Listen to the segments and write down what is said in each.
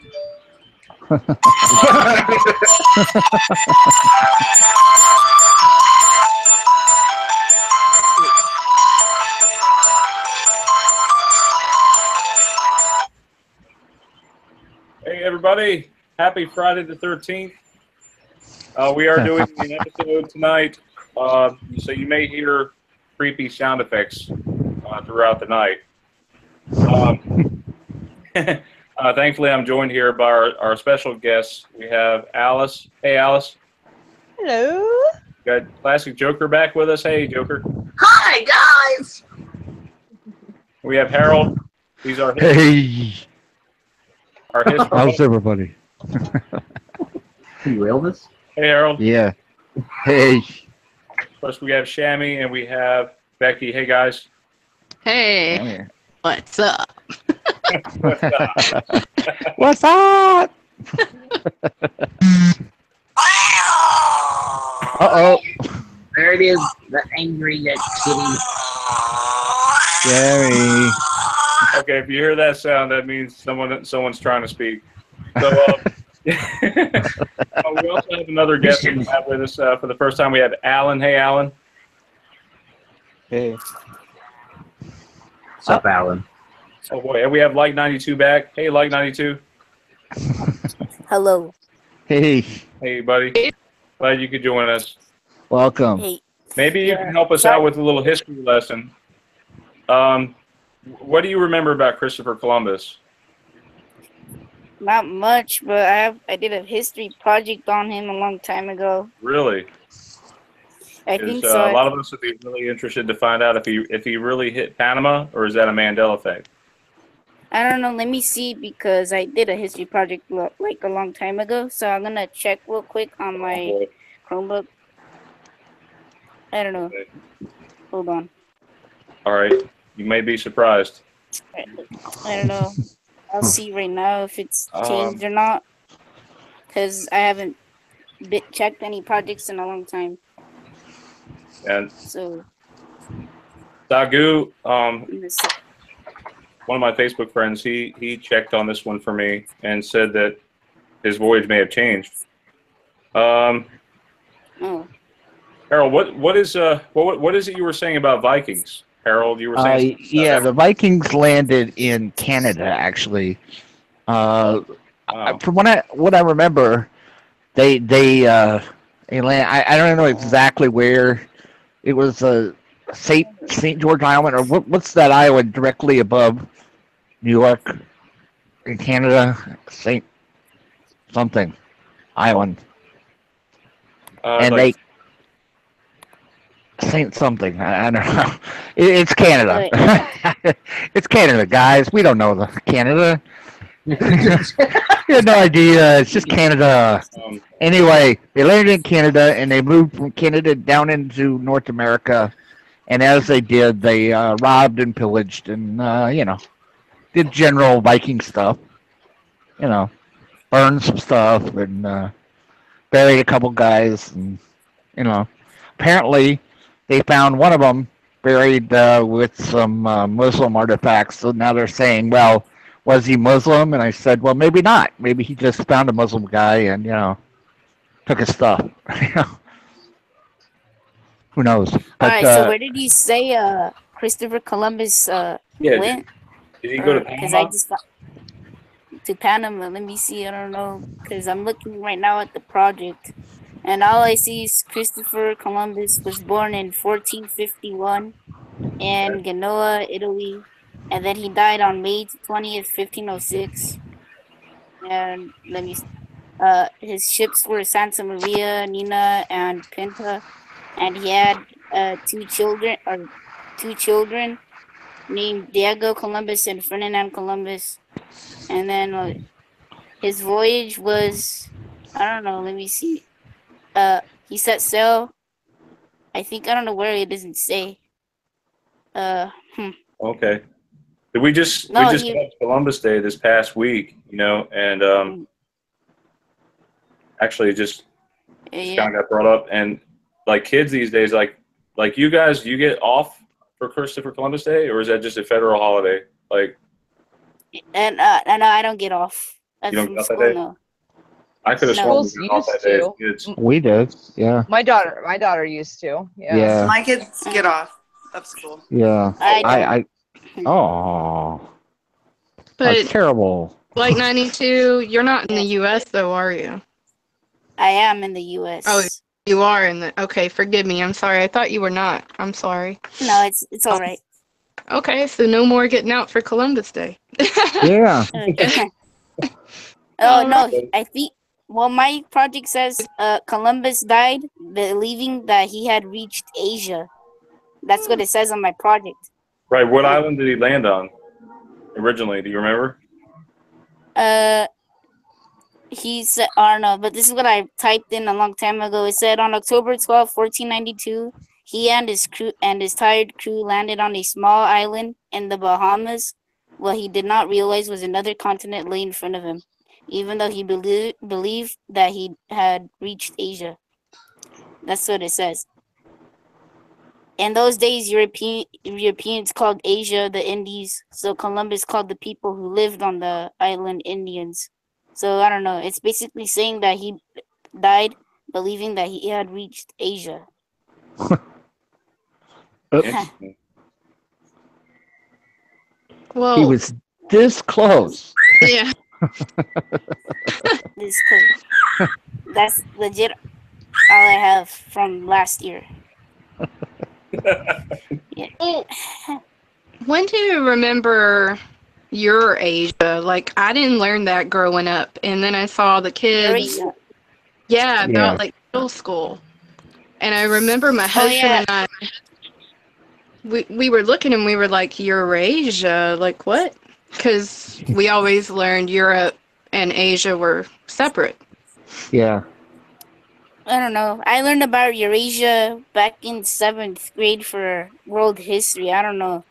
Hey everybody, happy Friday the 13th. We are doing an episode tonight, so you may hear creepy sound effects throughout the night. Thankfully, I'm joined here by our special guests. We have Alice. Hey, Alice. Hello. Got Classic Joker back with us. Hey, Joker. Hi, guys. We have Harold. He's our Hey. Our history. How's everybody? Can you Elvis? Hey, Harold. Yeah. Hey. Plus, we have Shammy and we have Becky. Hey, guys. Hey. What's up? What's up? Uh-oh. There it is, the angry kitty. Jerry. Okay, if you hear that sound, that means someone's trying to speak. So, we also have another guest we have with us for the first time. We have Alan. Hey, Alan. Hey. What's up, Alan? Oh boy, and we have Like 92 back. Hey, Like 92. Hello. Hey. Hey, buddy. Glad you could join us. Welcome. Hey. Maybe you can help us out with a little history lesson. What do you remember about Christopher Columbus? Not much, but I did a history project on him a long time ago. Really? I think so. A lot of us would be really interested to find out if he really hit Panama, or is that a Mandela effect? I don't know. Let me see, because I did a history project like a long time ago. So I'm gonna check real quick on my Chromebook. I don't know. Okay. Hold on. All right. You may be surprised. I don't know. I'll see right now if it's changed or not, because I haven't checked any projects in a long time. And So. Dagu, one of my Facebook friends, he checked on this one for me and said that his voyage may have changed. Oh. Harold, what is it you were saying about Vikings? Harold, you were saying yeah, the Vikings landed in Canada, actually. Wow. From what I remember, they land. I don't know exactly where. It was St. George Island, or what's that island directly above New York in Canada? St. something island. And like, Saint something. I don't know. It's Canada. It's Canada, guys. We don't know the Canada. You have no idea. It's just Canada. Anyway, they landed in Canada and they moved from Canada down into North America. And as they did, they robbed and pillaged and did general Viking stuff. Burned some stuff and buried a couple guys. And apparently they found one of them buried with some Muslim artifacts. So now they're saying, well, was he Muslim? And I said, well, maybe not. Maybe he just found a Muslim guy and, took his stuff. Who knows? But, all right, so where did you say Christopher Columbus went? Did he go to Panama? Because I just to Panama. Let me see. I don't know, because I'm looking right now at the project. And all I see is Christopher Columbus was born in 1451 in Genoa, Italy. And then he died on May 20th, 1506. And let me his ships were Santa Maria, Nina, and Pinta. And he had two children named Diego Columbus and Ferdinand Columbus. And then his voyage was, I don't know, let me see. He set sail. I don't know where, it doesn't say. Okay. We just had Columbus Day this past week, and actually just kind of got brought up, and like kids these days, like you guys, you get off for Christopher Columbus Day, or is that just a federal holiday? Like, and I don't get off. You don't from got that school, day? no. I could have No. sworn we Schools got off that used day as to. kids. We did. Yeah. My daughter used to. Yeah. Yeah. My kids get off of school. Yeah. I don't. Oh. But That's terrible. like 92, you're not in the U.S. though, are you? I am in the U.S. Oh, you are in the. Okay, forgive me. I'm sorry. I thought you were not. I'm sorry. No, it's all right. Okay, so no more getting out for Columbus Day. Yeah. Oh no, I think. Well, my project says Columbus died believing that he had reached Asia. That's what it says on my project. Right. What island did he land on originally? Do you remember? He said, I don't know, but this is what I typed in a long time ago. It said on October 12, 1492, he and his tired crew landed on a small island in the Bahamas. What he did not realize was another continent lay in front of him, even though he believed that he had reached Asia. That's what it says. In those days, Europeans called Asia the Indies, so Columbus called the people who lived on the island Indians. So I don't know. It's basically saying that he died believing that he had reached Asia. Interesting. Well, He was this close. yeah. This cool. That's legit all I have from last year. Well, when do you remember your Asia? Like, I didn't learn that growing up, and then I saw the kids. Eurasia. Yeah, about Yeah. like middle school, and I remember my husband yeah. and I. We were looking and we were like, Eurasia, like what? Because we always learned Europe and Asia were separate. Yeah. I don't know. I learned about Eurasia back in 7th grade for world history. I don't know.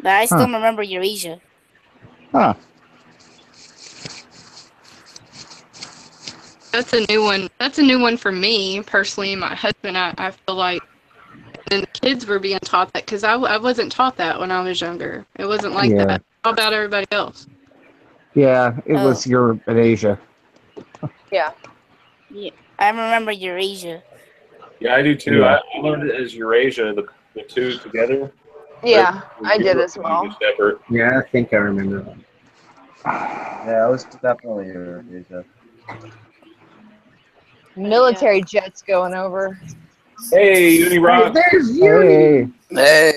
But I still remember Eurasia. Huh. That's a new one. That's a new one for me personally. My husband, I feel like, and the kids were being taught that because I wasn't taught that when I was younger. It wasn't like Yeah. that. How about everybody else? Yeah. It was Europe and Asia. Yeah. Yeah, I remember Eurasia. Yeah, I do too. Yeah. I learned it as Eurasia, the two together. Yeah, I did Europe as and well. Asia separate. Yeah, I think I remember that. Yeah, it was definitely Eurasia. Military jets going over. Hey, Uni Rock. There's Hey. Hey,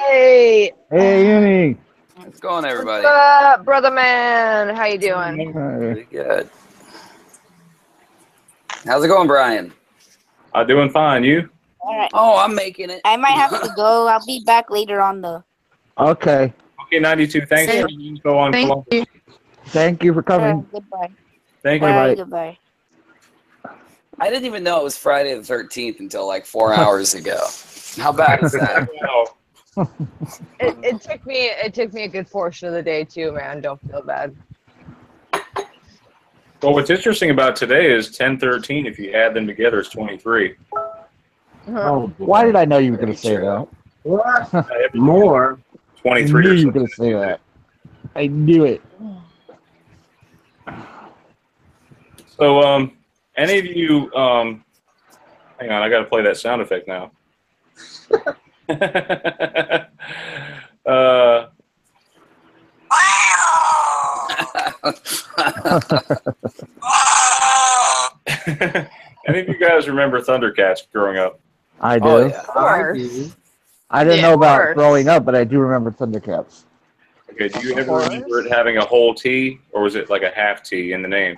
Hey, Hey, Uni. what's going, everybody? what's up, brother man? How you doing? Hey. Pretty good. How's it going, Brian? I'm doing fine. You? All right. Oh, I'm making it. I might have to go. I'll be back later on though. Okay. Okay, 92. Thanks for the info on Thank Columbus. you. Thank you for coming. Goodbye. Thank All you. right, goodbye. I didn't even know it was Friday the 13th until like 4 hours ago. How bad is that? Wow. It took me a good portion of the day too, man. Don't feel bad. Well, what's interesting about today is 10-13. If you add them together, it's 23. Oh, why did I know you were going to say that? What? Every More. 23 I or knew you were something. going to say that. I knew it. So, any of you, hang on, I got to play that sound effect now. Any of you guys remember Thundercats growing up? I do. Oh, yeah. Of course. I didn't Yeah, know of about course. growing up, but I do remember Thundercats. Okay, do you Of ever course. remember it having a whole T, or was it like a half T in the name?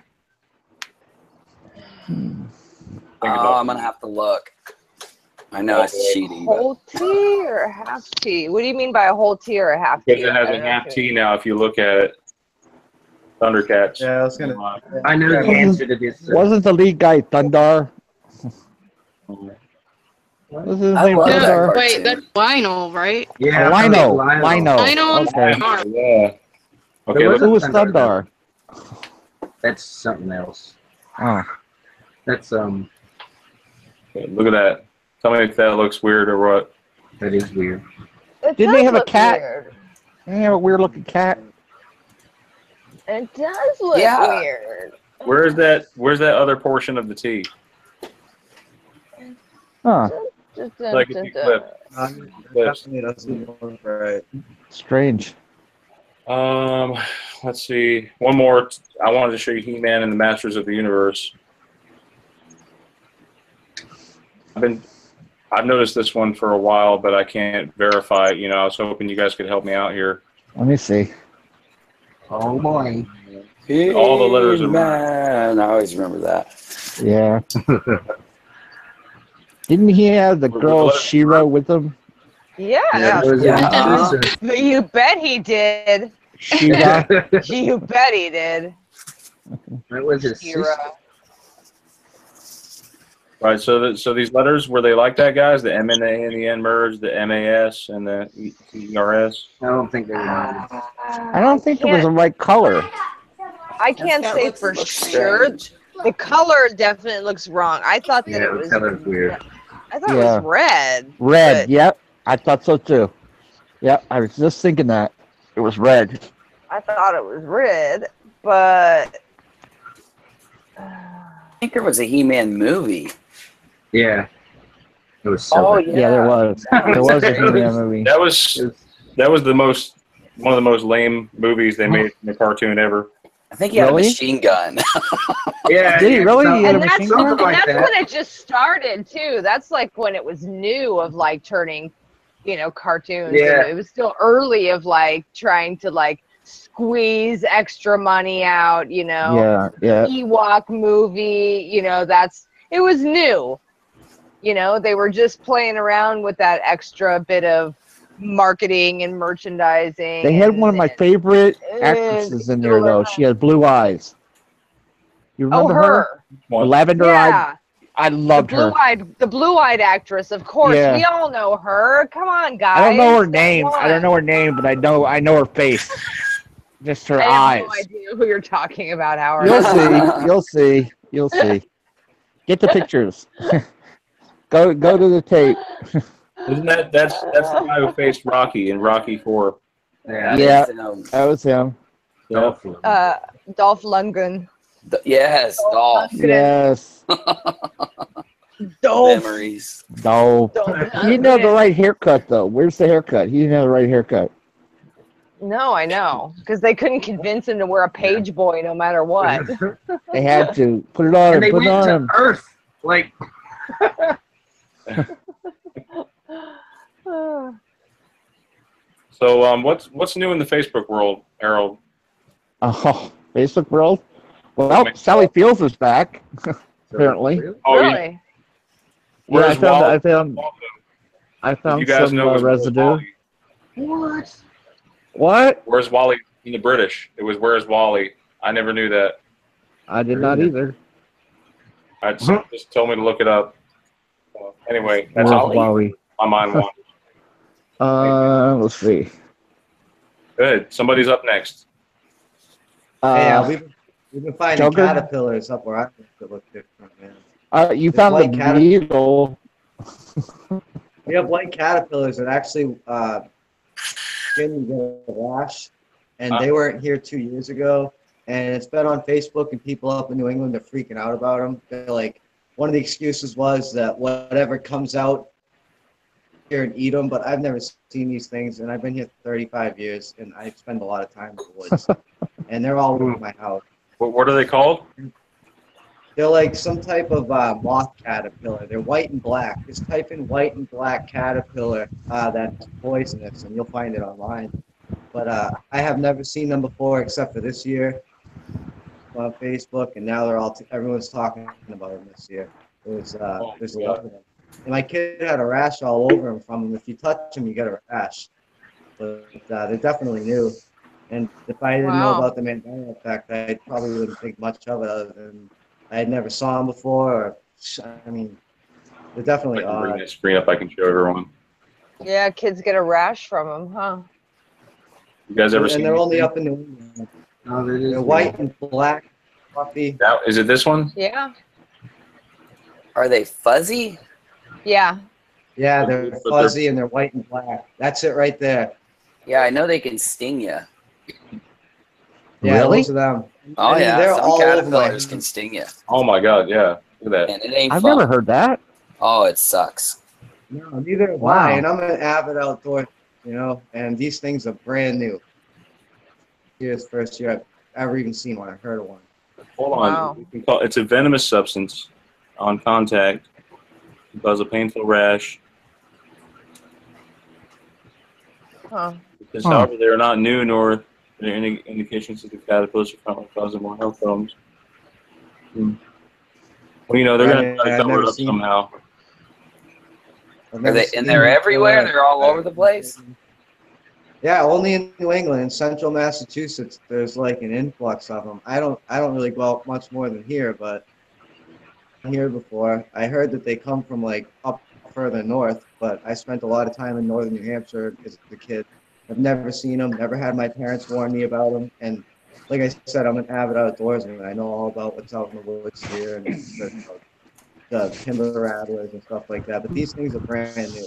Think about I'm going to have to look. I know it's cheating, but Whole T or a half T? What do you mean by a whole T or a half T? because it has I a don't know half what you T now if you look at it. Thundercats. Yeah, I was gonna. I know the answer to this. Wasn't the lead guy Thundar? Was his I name love that No, Thundar? wait, cartoon. that's Lionel, right? Yeah, Lino. Lionel. Lino. Lionel and Okay. Thundar. Yeah. Okay, There look, Who was Thundar. Thundar? That's something else. Oh. That's look at that. Tell me if that looks weird or what. that is weird. It Didn't does they have a look cat? weird. Didn't he have a weird looking cat? It does look Yeah. weird. Where's that other portion of the T? Huh. Like if you clip. Definitely doesn't look right. Strange. Let's see. One more. I wanted to show you He-Man and the Masters of the Universe. I've noticed this one for a while, but I can't verify it. You know, I was hoping you guys could help me out here. Let me see. Oh boy. All the letters are man. I always remember that. Yeah. Didn't he have the girl Shira with him? Yeah. Yeah, that was Yeah. But you bet he did. Shira. You bet he did. That was his Shira. sister. Right. So these letters, were they like that, guys? The M and the A and the N merged, the MAS and the ERS. I don't think they were. I don't think it was the right color. I can't That say looks for strange. sure. The color definitely looks wrong. I thought that Yeah, it the was. color's weird. I thought it was red. Red. but Yep. I thought so too. Yep. I was just thinking that it was red. I thought it was red, but I think there was a He-Man movie. Yeah. It was so Oh, bad. Yeah, there was. There was a He-Man movie. That was one of the most lame movies they made in a cartoon ever. I think he had Really? a machine gun. Yeah. Did he really? He had a and that's, machine gun? and like that's that. when it just started too. That's like when it was new of like turning, cartoons. Yeah. And it was still early of like trying to like squeeze extra money out. Yeah. Yeah. Ewok movie. It was new. They were just playing around with that extra bit of marketing and merchandising. They had one of my and- favorite and- actresses in there though. She had blue eyes. You remember her? The One. lavender eyed. Yeah. I loved her. The blue-eyed actress, of course. Yeah. We all know her. Come on, guys. I don't know her Come name. I don't on. know her name, but I know her face. Just her I have eyes. no idea who you're talking about, Howard. You'll see. You'll see. You'll see. Get the pictures. Go to the tape. Isn't that's the guy who faced Rocky in Rocky 4? Yeah. That was him. Yeah. Dolph Lundgren. Yes, Dolph. Yes. Dolph. Memories. No. He didn't have the right haircut though. Where's the haircut? He didn't have the right haircut. No, I know. Because they couldn't convince him to wear a page boy no matter what. They had to put it on And they him. Put it went on to him. Earth. Like, So what's new in the Facebook world, Harold? Oh, Facebook world. Well, Sally Fields is back. Apparently. Oh, really? yeah. Yeah, Where's Wally? I found You guys some know it was residue. Wally. what? What? Where's Wally in the British? It was Where's Wally. I never knew that. I did not either. Just told me to look it up. Anyway, that's Where's all Wally? my mind wanders. Let's see. Good. Somebody's up next. We've been finding Joker? caterpillars up where I think it look different, man. You It's found white the beetle. We have white caterpillars that actually skin get a rash, and they weren't here 2 years ago. And it's been on Facebook, and people up in New England are freaking out about them. They're like, one of the excuses was that whatever comes out here and eat them, but I've never seen these things, and I've been here 35 years, and I spend a lot of time in the woods, and they're all over my house. What are they called? They're like some type of moth caterpillar. They're white and black. Just type in white and black caterpillar that's poisonous, and you'll find it online. But I have never seen them before except for this year on Facebook, and now everyone's talking about them this year. There's a lot of them. And my kid had a rash all over him from them. If you touch them, you get a rash. But they're definitely new. And if I didn't know about the Mandela Effect, I probably wouldn't think much of it other than I had never saw them before. I mean, they're definitely I can bring odd. that screen up. I can show everyone. Yeah, kids get a rash from them, huh? You guys ever seen? And they're these only things? up in New England. They're white and black, fluffy. Now, is it this one? Yeah. Are they fuzzy? Yeah. Yeah, they're fuzzy and they're white and black. That's it right there. Yeah, I know they can sting you. Yeah, Really? those are them. Oh I mean, yeah, they're some all over my caterpillars can sting you, Oh my God, yeah. Look at that. and it ain't I've fun. never heard that. Oh, it sucks. No, neither am Wow. I, and I'm an avid outdoor, and these things are brand new. Here's the first year I've ever even seen one. I heard of one. Hold on. Wow. It's a venomous substance on contact. It causes a painful rash. Huh. Because, Huh. however, they are not new, nor are there any indications that the caterpillars are currently causing more health problems. Well, they're going to try to I've cover never it up seen- somehow. I've Are never they? seen And they're them everywhere. before. They're all over the place. Yeah, only in New England, in central Massachusetts, there's like an influx of them. I don't really go out much more than here, but here before. I heard that they come from like up further north, but I spent a lot of time in northern New Hampshire as a kid. I've never seen them, never had my parents warn me about them, and like I said, I'm an avid outdoorsman. I know all about what's out in the woods here and the timber rattlers and stuff like that. But these things are brand new.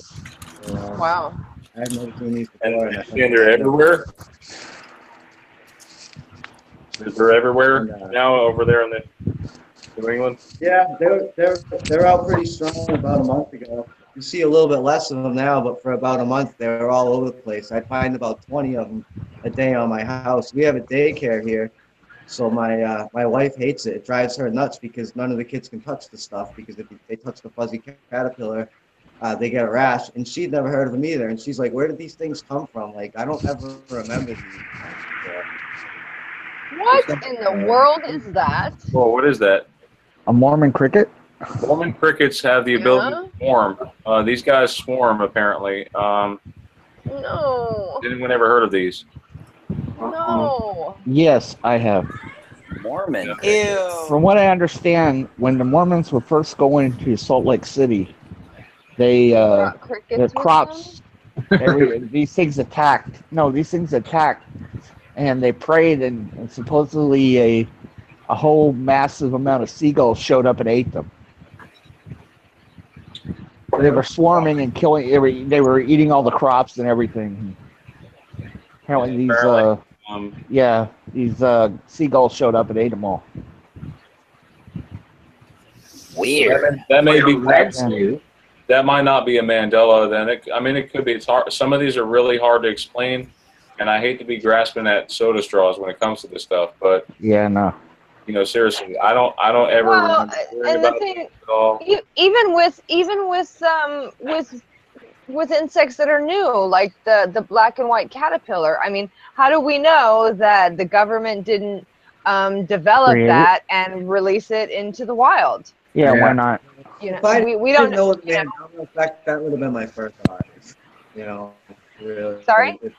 Wow. I've never seen these And before. they're everywhere. They're everywhere And, now over there in the New England. Yeah, they're out pretty strong about a month ago. You see a little bit less of them now, but for about a month they were all over the place. I find about 20 of them a day on my house. We have a daycare here, so my wife hates it. It drives her nuts because none of the kids can touch the stuff because if they touch the fuzzy caterpillar, they get a rash. And she'd never heard of them either. And she's like, "Where did these things come from? Like, I don't ever remember these." What in the world is that? Well, what is that? A Mormon cricket? Mormon crickets have the ability to swarm. These guys swarm, apparently. No. Anyone ever heard of these? No. Yes, I have. Mormon. Ew. From what I understand, when the Mormons were first going to Salt Lake City, they Brought crickets the with crops, these things attacked. No, these things attacked, and they prayed, and supposedly a whole massive amount of seagulls showed up and ate them. They were swarming and killing. They were eating all the crops and everything. Apparently, these seagulls showed up and ate them all. Weird. That may be. That's new. That might not be a Mandela. Then it could be. It's hard. Some of these are really hard to explain, and I hate to be grasping at soda straws when it comes to this stuff. But yeah, no. Seriously, I don't ever Well, remember and the about thing, it at all. even with insects that are new, like the black and white caterpillar. I mean, how do we know that the government didn't develop Create it. that and release it into the wild? Yeah, Yeah. why not? If I We don't didn't know the you know. Mandela effect, that would have been my first thought. Really. Sorry? If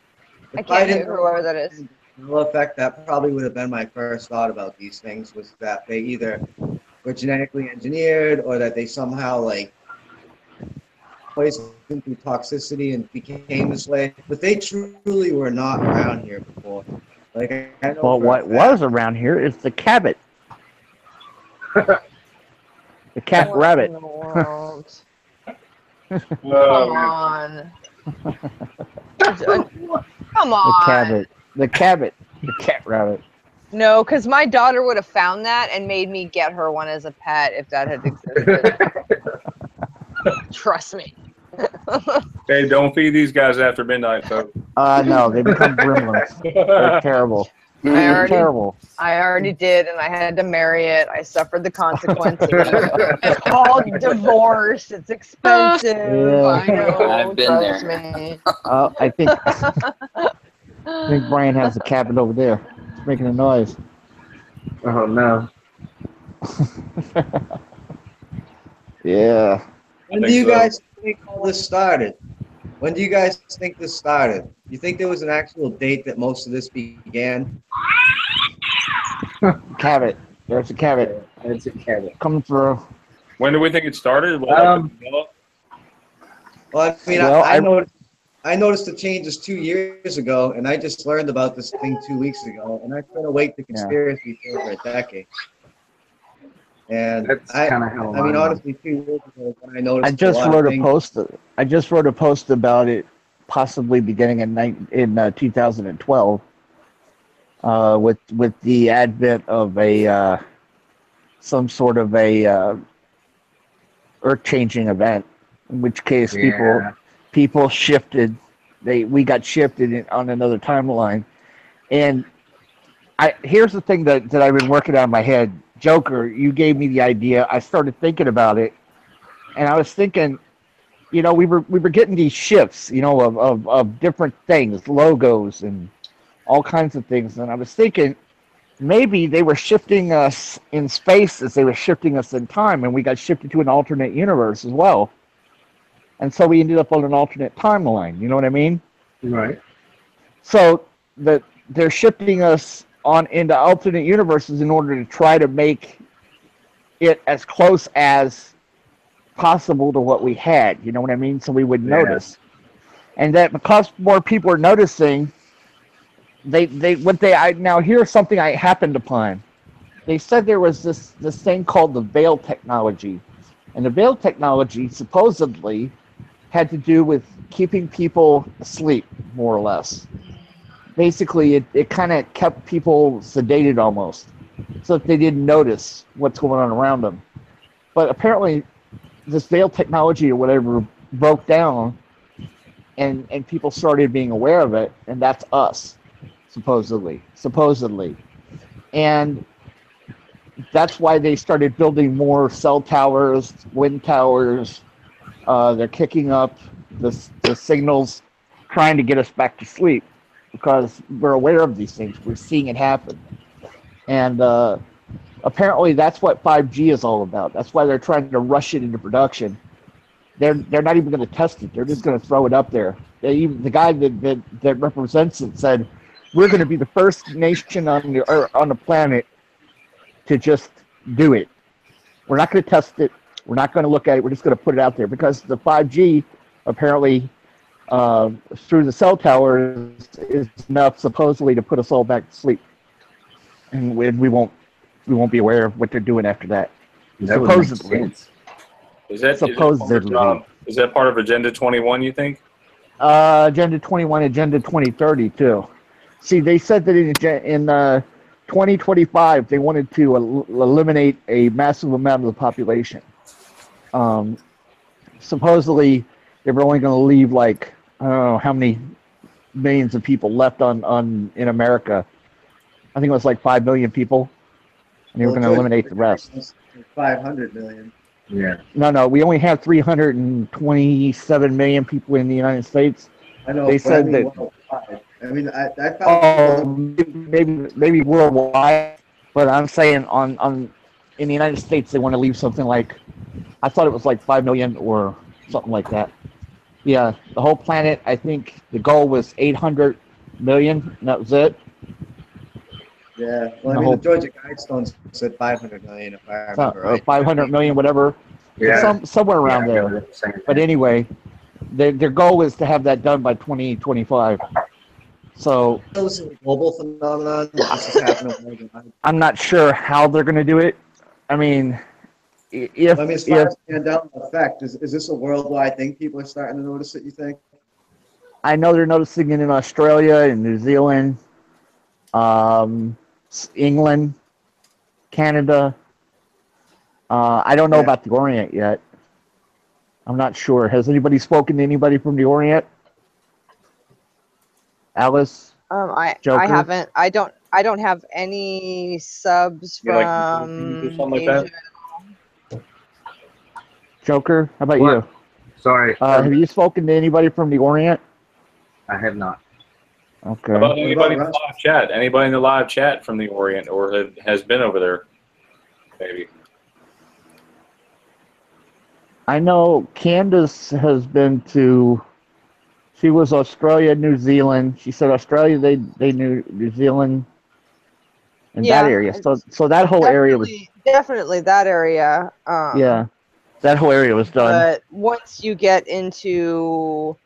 I can't hear didn't know whoever that is. the Mandela effect, that probably would have been my first thought about these things, was that they either were genetically engineered or that they somehow like poisoned through toxicity and became this way. But they truly were not around here before. Like I know Well, for a what fact. was around here is the cabot. The cat What rabbit. in the world? Oh, Come on. The cabot. The cabot. The cat rabbit. No, because my daughter would have found that and made me get her one as a pet if that had existed. Trust me. Hey, don't feed these guys after midnight, folks. No, they become gremlins. They're terrible. They're terrible. I already did, and I had to marry it. I suffered the consequences. It's called divorce. It's expensive. Yeah. I know. I've been trust there. me. I think Brian has the cabot over there. It's making a noise. Oh no. Yeah. When I do you think so. guys think all this started? When do you guys think this started? You think there was an actual date that most of this began? Cabot. There's a cabot It's a cabin. coming through. When do we think it started? Well, I mean, Well, I noticed the changes 2 years ago, and I just learned about this thing 2 weeks ago, and I've been awake to conspiracy for over a decade. And That's kind of how I mean, honestly, 2 years ago, when I noticed I just a lot wrote of a things, post. I just wrote a post about it possibly beginning in 2012. with the advent of a some sort of a earth-changing event, in which case people shifted. We got shifted on another timeline. And here's the thing that I've been working on in my head. Joker, you gave me the idea. I started thinking about it, and I was thinking, we were getting these shifts, of different things, logos and all kinds of things. And I was thinking maybe they were shifting us in space as they were shifting us in time, and we got shifted to an alternate universe as well. And so we ended up on an alternate timeline. You know what I mean? Right. So they're shifting us on into alternate universes in order to try to make it as close as possible to what we had. You know what I mean? So we would notice. And that because more people are noticing, now here's something I happened upon. They said there was this thing called the veil technology. And the veil technology supposedly had to do with keeping people asleep, more or less. Basically, it kind of kept people sedated almost, so that they didn't notice what's going on around them. But apparently, this veil technology or whatever broke down, and people started being aware of it, and that's us, supposedly. And that's why they started building more cell towers, wind towers. They're kicking up the signals, trying to get us back to sleep, because we're aware of these things. We're seeing it happen. And apparently that's what 5G is all about. That's why they're trying to rush it into production. They're not even going to test it. They're just going to throw it up there. The guy that represents it said, we're going to be the first nation on the planet to just do it. We're not going to test it. We're not going to look at it. We're just going to put it out there, because the 5G apparently through the cell towers is enough supposedly to put us all back to sleep, and we won't be aware of what they're doing after that. Supposedly. Is that part of Agenda 21? You think? Agenda 21, Agenda 2030 too. See, they said that in 2025 they wanted to eliminate a massive amount of the population. Supposedly they were only going to leave like, I don't know how many millions of people left in America. I think it was like 5 million people, and they were going to eliminate the rest. 500 million. Yeah. No, we only have 327 million people in the United States. I know. They said that. Worldwide. I mean, I found. Maybe worldwide, but I'm saying in the United States they want to leave something like, I thought it was like 5 million or something like that. Yeah, the whole planet. I think the goal was 800 million, and that was it. Yeah, well, I mean, the Georgia Guidestones said 500 million, if I remember right. 500 million, whatever. Yeah. Somewhere around there. But anyway, their goal is to have that done by 2025. So this is a global phenomenon. This is happening worldwide. I'm not sure how they're going to do it. I mean, as far as Mandela Effect, is this a worldwide thing? People are starting to notice it, you think? I know they're noticing it in Australia and New Zealand, England, Canada. I don't know about the Orient yet. I'm not sure. Has anybody spoken to anybody from the Orient? Alice? I haven't. I don't have any subs from Asia. Joker, how about you? Sorry. Have you spoken to anybody from the Orient? I have not. Okay. How about anybody in the live chat? Anybody in the live chat from the Orient or has been over there? Maybe. I know Candace has been to. She was Australia, New Zealand. She said Australia, they knew New Zealand, and that area. So that whole area was definitely that area. Yeah, that whole area was done. But once you get into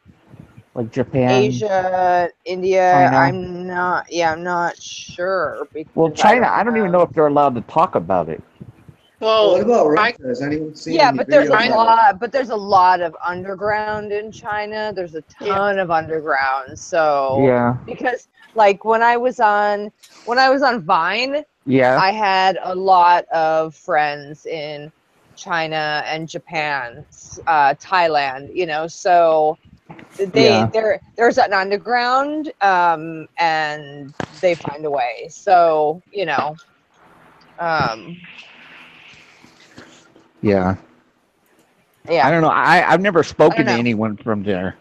like Japan, Asia, India, China. I'm not sure. Well, China, I don't even know if they're allowed to talk about it. Well, what about Russia? Has anyone seen? But there's a lot of underground in China. There's a ton of underground. So yeah, because Like when I was on Vine, Yeah. I had a lot of friends in China and Japan, Thailand, you know, so Yeah. there's an underground, and they find a way. So, you know, Yeah. I yeah, don't know. I've never I spoken don't to know. anyone from there.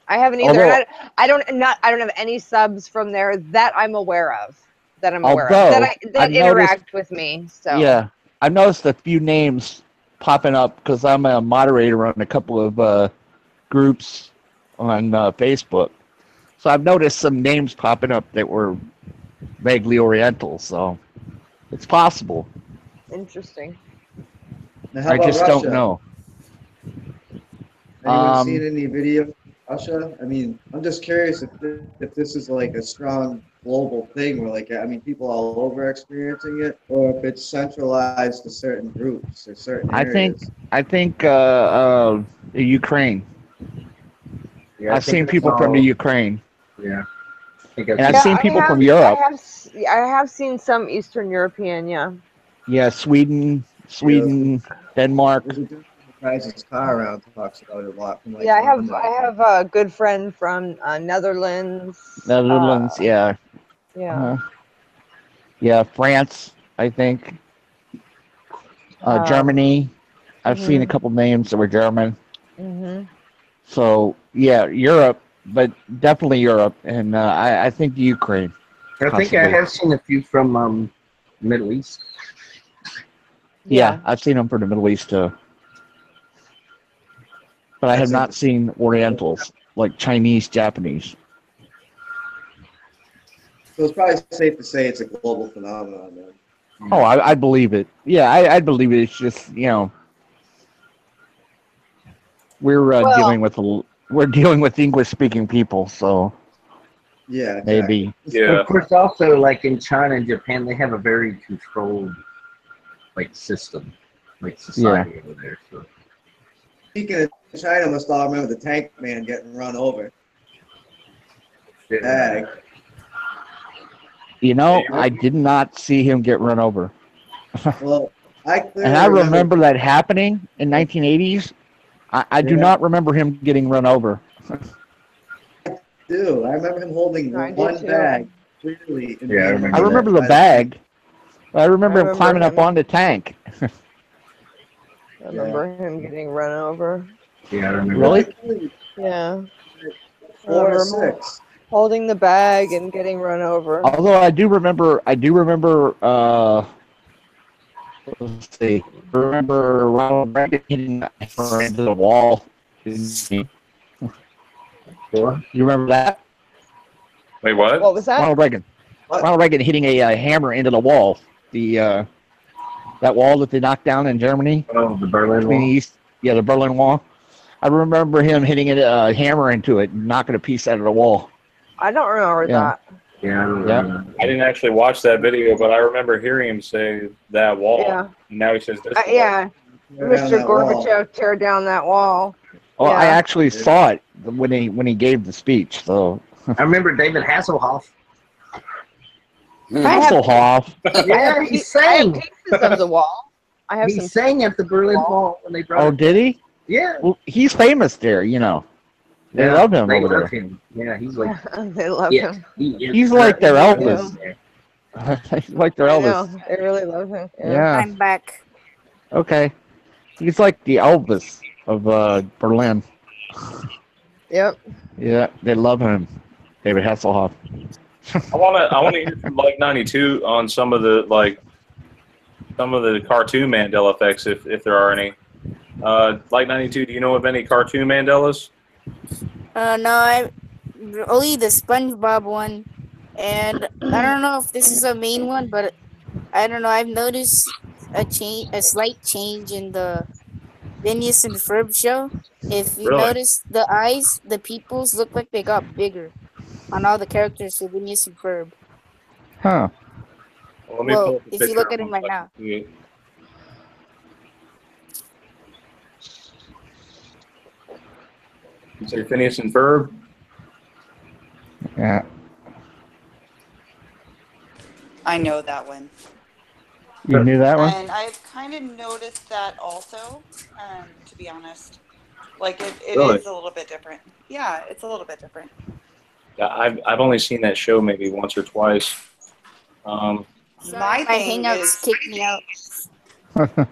I haven't either. Although, And I don't have any subs from there that I'm aware of. That although that I've noticed, interact with me. So yeah, I've noticed a few names popping up because I'm a moderator on a couple of groups on Facebook. So I've noticed some names popping up that were vaguely Oriental. So it's possible. interesting. Now, how I about just don't Russia? know. Anyone seen any video of Russia? I mean, I'm just curious if this is like a strong global thing where, like, I mean, people all over experiencing it, or if it's centralized to certain groups or certain I think areas. I think Ukraine. Yeah, I I've think seen it's people from the all. Ukraine, Yeah, I think and I've I've seen. seen people from Europe. I have seen some Eastern European, yeah. Yeah, Sweden, Yeah, Denmark. there's a dude who drives his car around talks about it a lot from like Yeah, London. I have a good friend from Netherlands. Netherlands, yeah. Yeah. Yeah, France, I think. Germany. I've seen a Mhm. couple names that were German. Mhm. So, yeah, Europe, but definitely Europe. And I think Ukraine, I think I possibly. have seen a few from Middle East. Yeah, I've seen them from the Middle East too. But I have not seen Orientals, like Chinese, Japanese. So it's probably safe to say it's a global phenomenon then. Oh, I believe it. Yeah, I believe it. It's just, we're dealing with English speaking people, so Yeah, maybe. But of course, also like in China and Japan, they have a very controlled like system, like society over there. So Speaking of China, must all remember the tank man getting run over. Bag. I did not see him get run over. Well, I clearly And I remember that happening in 1980s. I do not remember him getting run over. I remember him holding one bag clearly. And I remember the bag. I remember him climbing up on the tank. I remember him getting run over. Yeah, I remember. Really? Yeah. 4 or 6. Holding the bag and getting run over. Although I do remember. Let's see. Remember Ronald Reagan hitting the hammer into the wall? You remember that? Wait, what? What was that? Ronald Reagan. Ronald Reagan hitting a hammer into the wall. The that wall that they knocked down in Germany. Oh, the Berlin Wall. The Berlin Wall. I remember him hitting a hammer into it and knocking a piece out of the wall. I don't remember that. Yeah, I didn't actually watch that video, but I remember hearing him say that wall. Yeah. And now he says this. Yeah. Mr. Gorbachev tear down that wall. Well, I actually saw it when he gave the speech. So I remember David Hasselhoff. Hasselhoff. Yeah, he sang. I have pieces of the wall. I have He some sang at the Berlin Wall when they brought. Oh, it. did he? Yeah. Well, he's famous there. They love him they over love there. him. Yeah, he's like. they love him. He's like their Elvis. He's like their I Elvis. know. They really love him. Yeah. I'm back. Okay. He's like the Elvis of Berlin. Yep. Yeah, they love him. David Hasselhoff. I wanna hear from like 92 on some of the cartoon Mandela effects if there are any. Like 92, do you know of any cartoon Mandelas? No, only the SpongeBob one, and I don't know if this is a main one, but I don't know. I've noticed a slight change in the Phineas and Ferb show. If you notice, the eyes, the pupils look like they got bigger on all the characters for Phineas and Ferb. Huh. Well, if you look at him right now. You say Phineas and Ferb? Yeah. I know that one. You knew that one? And I've kind of noticed that also, to be honest. Like, it Really? is a little bit different. Yeah, it's a little bit different. Yeah, I've only seen that show maybe once or twice. My My thing Hangouts is, kicked me out.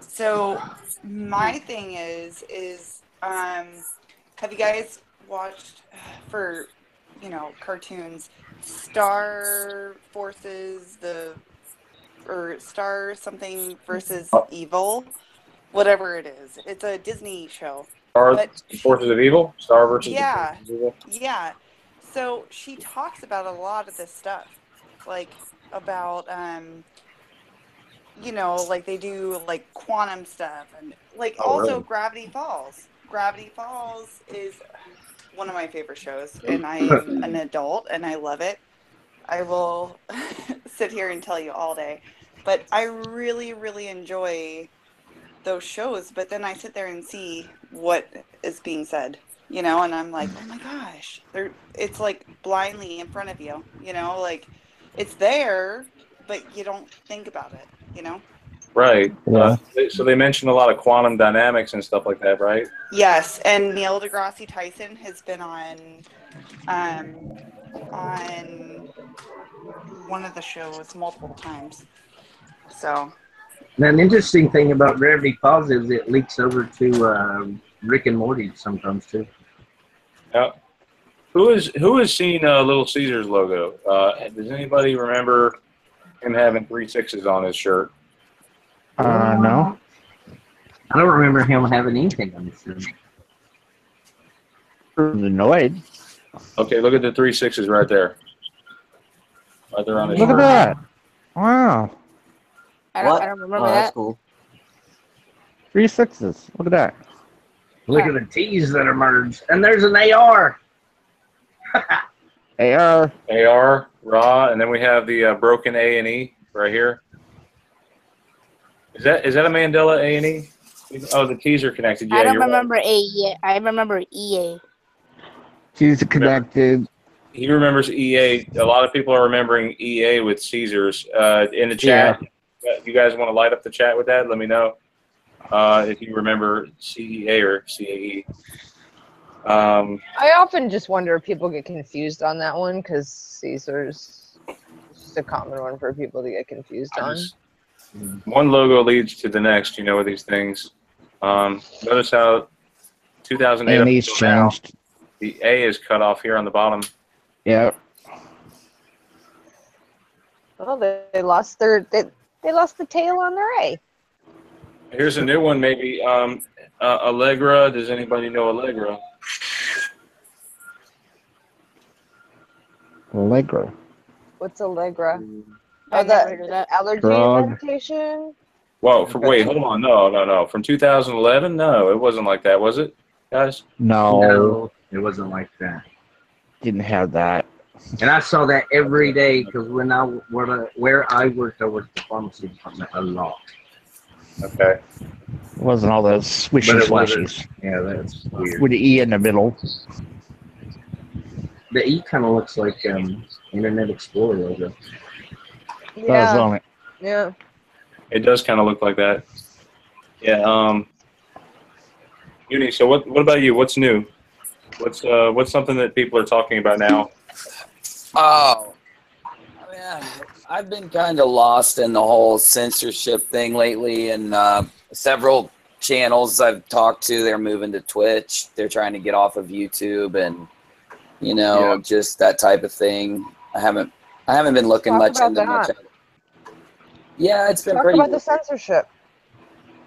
so my thing is, have you guys watched for, cartoons, Star Forces, or Star something versus Evil, whatever it is. It's a Disney show. Star But Forces of Evil? Star versus the yeah, Forces of Evil? yeah. So she talks about a lot of this stuff, like about like they do like quantum stuff and like Oh, also really? Gravity Falls. Gravity Falls is one of my favorite shows, and I am an adult and I love it. I will sit here and tell you all day, but I really, really enjoy those shows. But then I sit there and see what is being said, and I'm like, oh my gosh, it's like blindly in front of you, like it's there, but you don't think about it. Right. Yeah. So they mentioned a lot of quantum dynamics and stuff like that, right? Yes, and Neil deGrasse Tyson has been on one of the shows multiple times. So Now, an interesting thing about Gravity Falls is it leaks over to Rick and Morty sometimes too. Yeah. Who has seen Little Caesar's logo? Does anybody remember him having 3 6s on his shirt? No. I don't remember him having anything on his shirt. Annoyed. Okay, look at the 3 6s right there. Right there on his Look at shirt. that. Wow. I What? don't remember Oh, that's that. cool. 3 6s. Look at that. Look at the T's that are merged, and there's an AR. AR. AR, raw, and then we have the broken A and E right here. Is that a Mandela A and E? Oh, the T's are connected. Yeah, I don't you're right. remember A yet. I remember EA. She's connected. He remembers EA. A lot of people are remembering EA with Caesars. In the chat, you guys want to light up the chat with that? Let me know if you remember CEA or CAE. I often just wonder if people get confused on that one because Caesar's just a common one for people to get confused on. One logo leads to the next, with these things. Notice how 2008 And he's changed. The A is cut off here on the bottom. Yep. Well, they lost they lost the tail on their A. Here's a new one, maybe. Allegra. Does anybody know Allegra? Allegra. What's Allegra? I Oh, never heard of the that. allergy Drug. medication? Well, wait, hold on. No. From 2011? No, it wasn't like that, was it, guys? No. It wasn't like that. Didn't have that. And I saw that every day because where I worked at the pharmacy department a lot. Okay. It wasn't all those But swishy it wasn't. slashies Yeah, that's weird. with the E in the middle. The E kind of looks like Internet Explorer logo. Does, Yeah. don't it? Yeah. It does kind of look like that. Yeah. Uni. So what about you? What's new? What's something that people are talking about now? Oh, man, I've been kind of lost in the whole censorship thing lately, and several channels I've talked to, they're moving to Twitch. They're trying to get off of YouTube, and just that type of thing. I haven't been looking Talk much about into that. much of it. Yeah, it's been Talk pretty. about the censorship.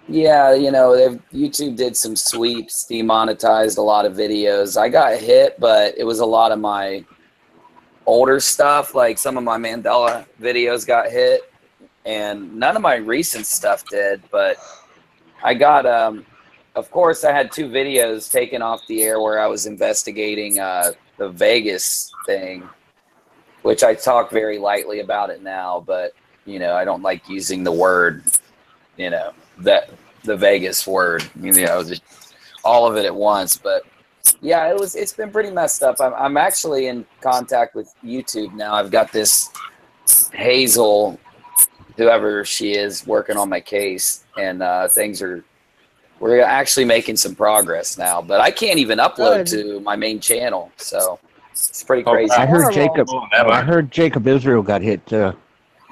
Yeah, YouTube did some sweeps, demonetized a lot of videos. I got hit, but it was a lot of my older stuff, like some of my Mandela videos got hit, and none of my recent stuff did, but I got, of course, I had 2 videos taken off the air where I was investigating the Vegas thing, which I talk very lightly about it now, but, I don't like using the word, that the Vegas word, just all of it at once. But yeah, it's been pretty messed up. I'm actually in contact with YouTube now. I've got this Hazel whoever she is working on my case, and we're actually making some progress now. But I can't even upload to my main channel, so it's pretty crazy. I heard Horrible. Jacob Israel got hit too.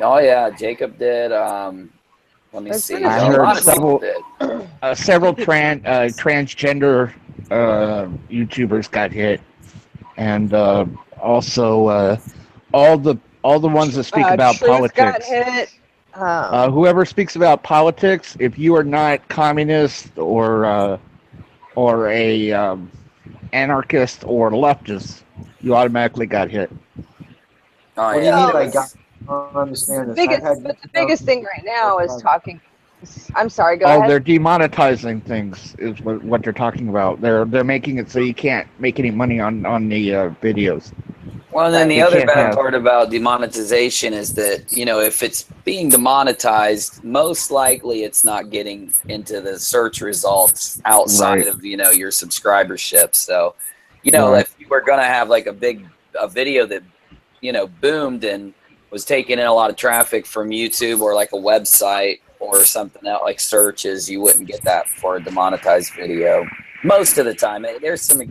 Oh yeah, Jacob did. Let me That's see. pretty I A lot heard of people did. several transgender YouTubers got hit, and also all the ones that speak about Truth got politics. hit. Whoever speaks about politics, if you are not communist or a anarchist or leftist, you automatically got hit. Oh What do yeah, you mean it by was- guys? I don't understand this. But the biggest thing right now is talking. I'm sorry. Go Oh, ahead. they're demonetizing things is what they're talking about. They're making it so you can't make any money on the videos. Well, and then the They other can't bad have- part about demonetization is that, you know, if it's being demonetized, most likely it's not getting into the search results outside Right. of, you know, your subscribership. So, you know, Right. if you were going to have like a video that, you know, boomed and was taking in a lot of traffic from YouTube or like a website or something else like searches, you wouldn't get that for a demonetized video most of the time. There's some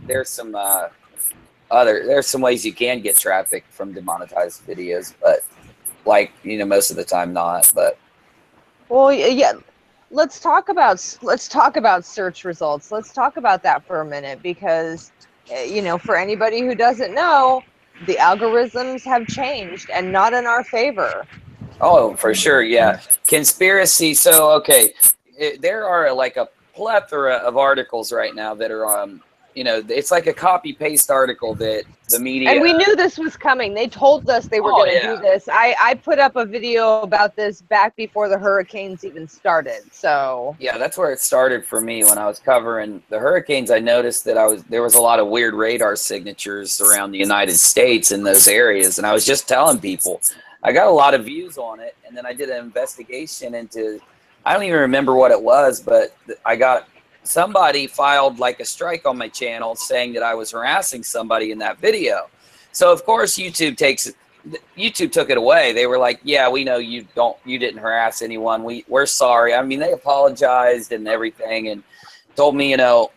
ways you can get traffic from demonetized videos, but like, you know, most of the time not. But Well, yeah. Let's talk about search results. Let's talk about that for a minute, because you know, for anybody who doesn't know, the algorithms have changed and not in our favor. oh, for sure, yeah. Conspiracy. So okay, there are like a plethora of articles right now that are you know, it's like a copy paste article that the media. And we knew this was coming. They told us they were Oh, going to yeah. do this. I put up a video about this back before the hurricanes even started. So Yeah, that's where it started for me when I was covering the hurricanes. I noticed that there was a lot of weird radar signatures around the United States in those areas, and I was just telling people. I got a lot of views on it, and then I did an investigation into. I don't even remember what it was, but I got. Somebody filed like a strike on my channel saying that I was harassing somebody in that video. So of course YouTube took it away. They were like, yeah, we know you didn't harass anyone. We're sorry. I mean, they apologized and everything and told me, you know,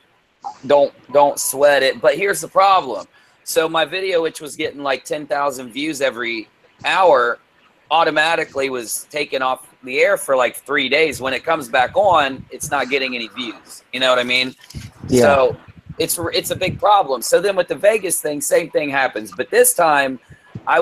don't sweat it. But here's the problem. So my video, which was getting like 10,000 views every hour, automatically was taken off the air for like 3 days. When it comes back on, it's not getting any views. You know what I mean? Yeah. So it's a big problem. So then with the Vegas thing, same thing happens. But this time, I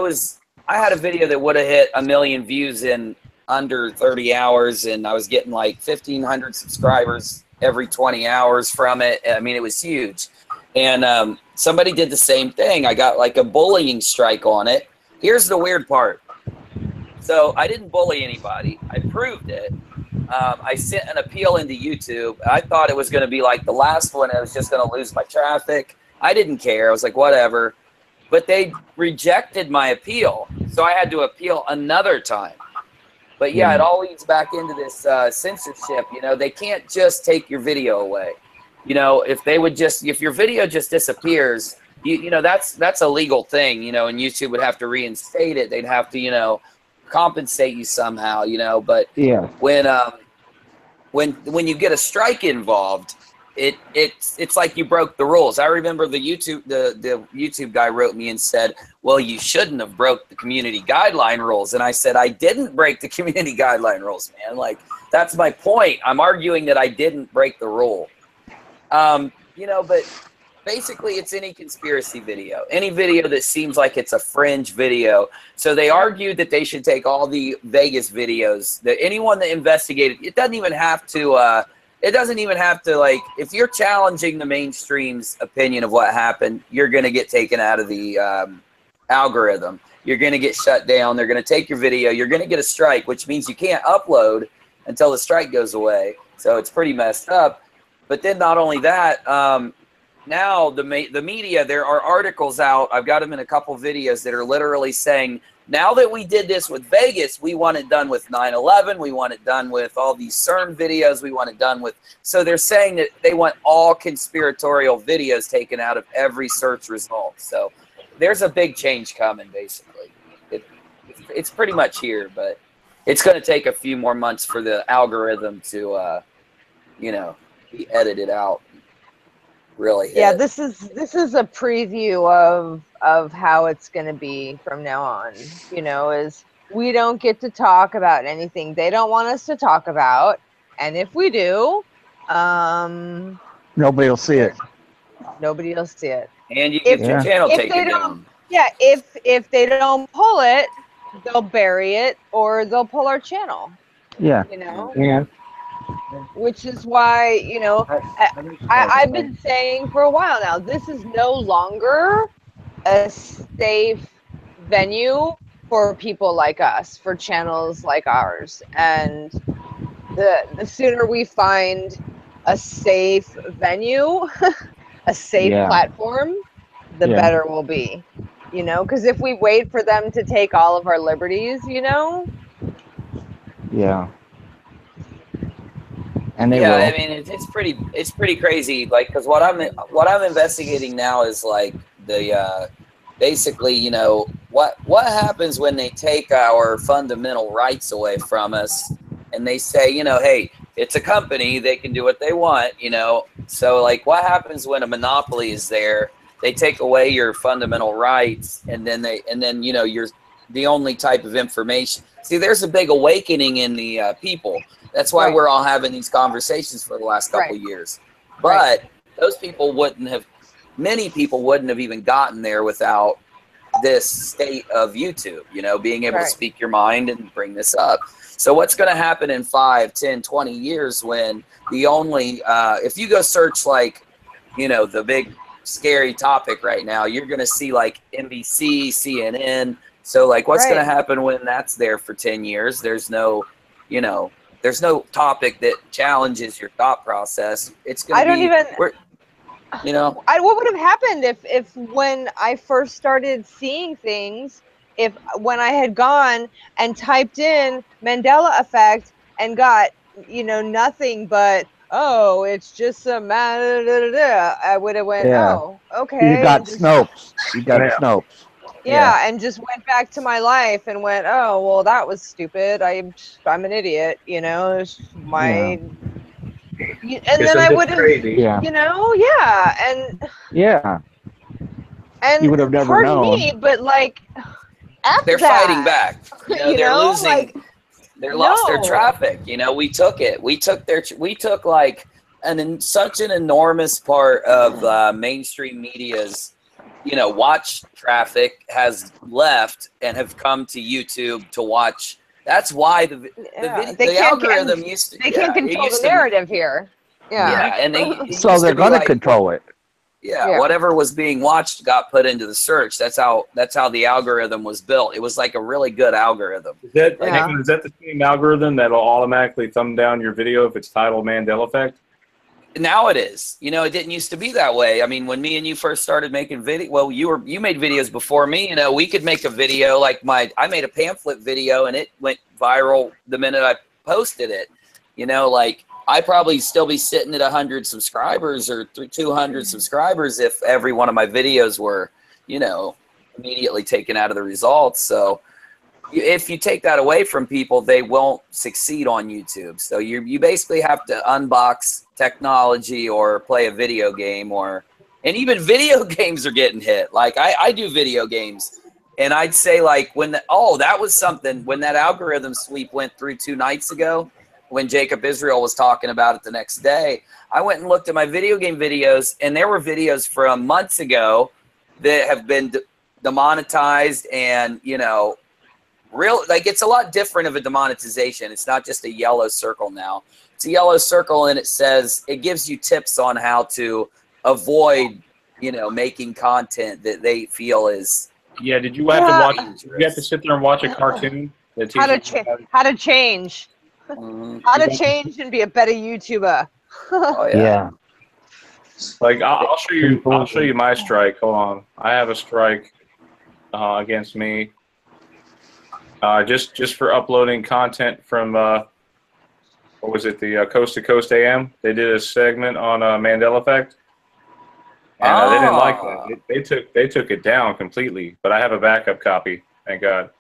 had a video that would have hit 1 million views in under 30 hours, and I was getting like 1,500 subscribers every 20 hours from it. I mean, it was huge. And somebody did the same thing. I got like a bullying strike on it. Here's the weird part. So I didn't bully anybody. I proved it. I sent an appeal into YouTube. I thought it was going to be like the last one. I was just going to lose my traffic. I didn't care. I was like, whatever. But they rejected my appeal. So I had to appeal another time. But yeah, it all leads back into this censorship. You know, they can't just take your video away. You know, if your video just disappears, you know, that's a legal thing, you know, and YouTube would have to reinstate it. They'd have to, you know, compensate you somehow, you know. But Yeah. when you get a strike involved, it's like you broke the rules. I remember the YouTube guy wrote me and said, well, you shouldn't have broke the community guideline rules. And I said, I didn't break the community guideline rules, man. Like, that's my point. I'm arguing that I didn't break the rule. You know, but basically it's any conspiracy video, any video that seems like it's a fringe video. So they argued that they should take all the Vegas videos, that anyone that investigated, it doesn't even have to, like, if you're challenging the mainstream's opinion of what happened, you're going to get taken out of the algorithm. You're going to get shut down. They're going to take your video. You're going to get a strike, which means you can't upload until the strike goes away. So it's pretty messed up. But then not only that, now the media, there are articles out. I've got them in a couple videos that are literally saying, now that we did this with Vegas, we want it done with 9/11. We want it done with all these CERN videos. We want it done with. So they're saying that they want all conspiratorial videos taken out of every search result. So there's a big change coming, basically. It's pretty much here, but it's going to take a few more months for the algorithm to, you know, be edited out. Really hit. Yeah, this is a preview of how it's going to be from now on. You know, is we don't get to talk about anything they don't want us to talk about, and if we do, Nobody will see it. nobody will see it. And you get your channel taken down. Yeah, if they don't pull it, they'll bury it or they'll pull our channel. Yeah. You know? Yeah. Which is why, you know, I've been saying for a while now, this is no longer a safe venue for people like us, for channels like ours. And the sooner we find a safe venue, a safe platform, the better we'll be. You know, because if we wait for them to take all of our liberties, you know. Yeah. And they will. will. I mean, it's pretty crazy. Like, because what I'm investigating now is like the basically, you know, what happens when they take our fundamental rights away from us, and they say, you know, hey, it's a company, they can do what they want, you know. So like, what happens when a monopoly is there? They take away your fundamental rights, and then you know, you're the only type of information. See, there's a big awakening in the people. That's why we're all having these conversations for the last couple years. But those people many people wouldn't have even gotten there without this state of YouTube, you know, being able to speak your mind and bring this up. So what's going to happen in 5, 10, 20 years when the only, if you go search like, you know, the big scary topic right now, you're going to see like NBC, CNN. So like what's going to happen when that's there for 10 years? There's no, you know, there's no topic that challenges your thought process. It's going to you know. What would have happened if when I first started seeing things, when I had gone and typed in Mandela Effect and got, you know, nothing but, oh, it's just a I would have went, oh, okay. You got Snopes. You got Snopes. Yeah, and just went back to my life and went, oh, well, that was stupid. I'm an idiot, you know. It's my, and then I would have, you know, and you would have never pardon known. me, but like, they're fighting back. You know, they're losing. Like, they lost their traffic. You know, we took it. We took like such an enormous part of mainstream media's, you know, watch traffic has left and have come to YouTube to watch. That's why the algorithm used to. They can't control the narrative here. Yeah, and so they're going to control it. Yeah, whatever was being watched got put into the search. That's how the algorithm was built. It was like a really good algorithm. Is that the same algorithm that'll automatically thumb down your video if it's titled Mandela Effect? Now it is. You know, it didn't used to be that way. I mean, when me and you first started making video, well, you made videos before me. You know, we could make a video like I made a pamphlet video and it went viral the minute I posted it. You know, like I'd probably still be sitting at 100 subscribers or 200 subscribers if every one of my videos were, you know, immediately taken out of the results. So if you take that away from people, they won't succeed on YouTube. So you basically have to unbox technology or play a video game, and even video games are getting hit. Like I do video games, and I'd say like that was something when that algorithm sweep went through 2 nights ago, when Jacob Israel was talking about it the next day, I went and looked at my video game videos, and there were videos from months ago that have been demonetized, and you know, it's a lot different of a demonetization. It's not just a yellow circle now. It's a yellow circle, and it gives you tips on how to avoid, you know, making content that they feel is. Yeah, did you have to watch? Did you have to sit there and watch a cartoon? How to change? How to change and be a better YouTuber? Oh yeah. Like I'll show you. I'll show you my strike. Hold on. I have a strike against me. Just for uploading content from what was it, the Coast to Coast AM? They did a segment on Mandela Effect, and they didn't like that. They took it down completely. But I have a backup copy. Thank God.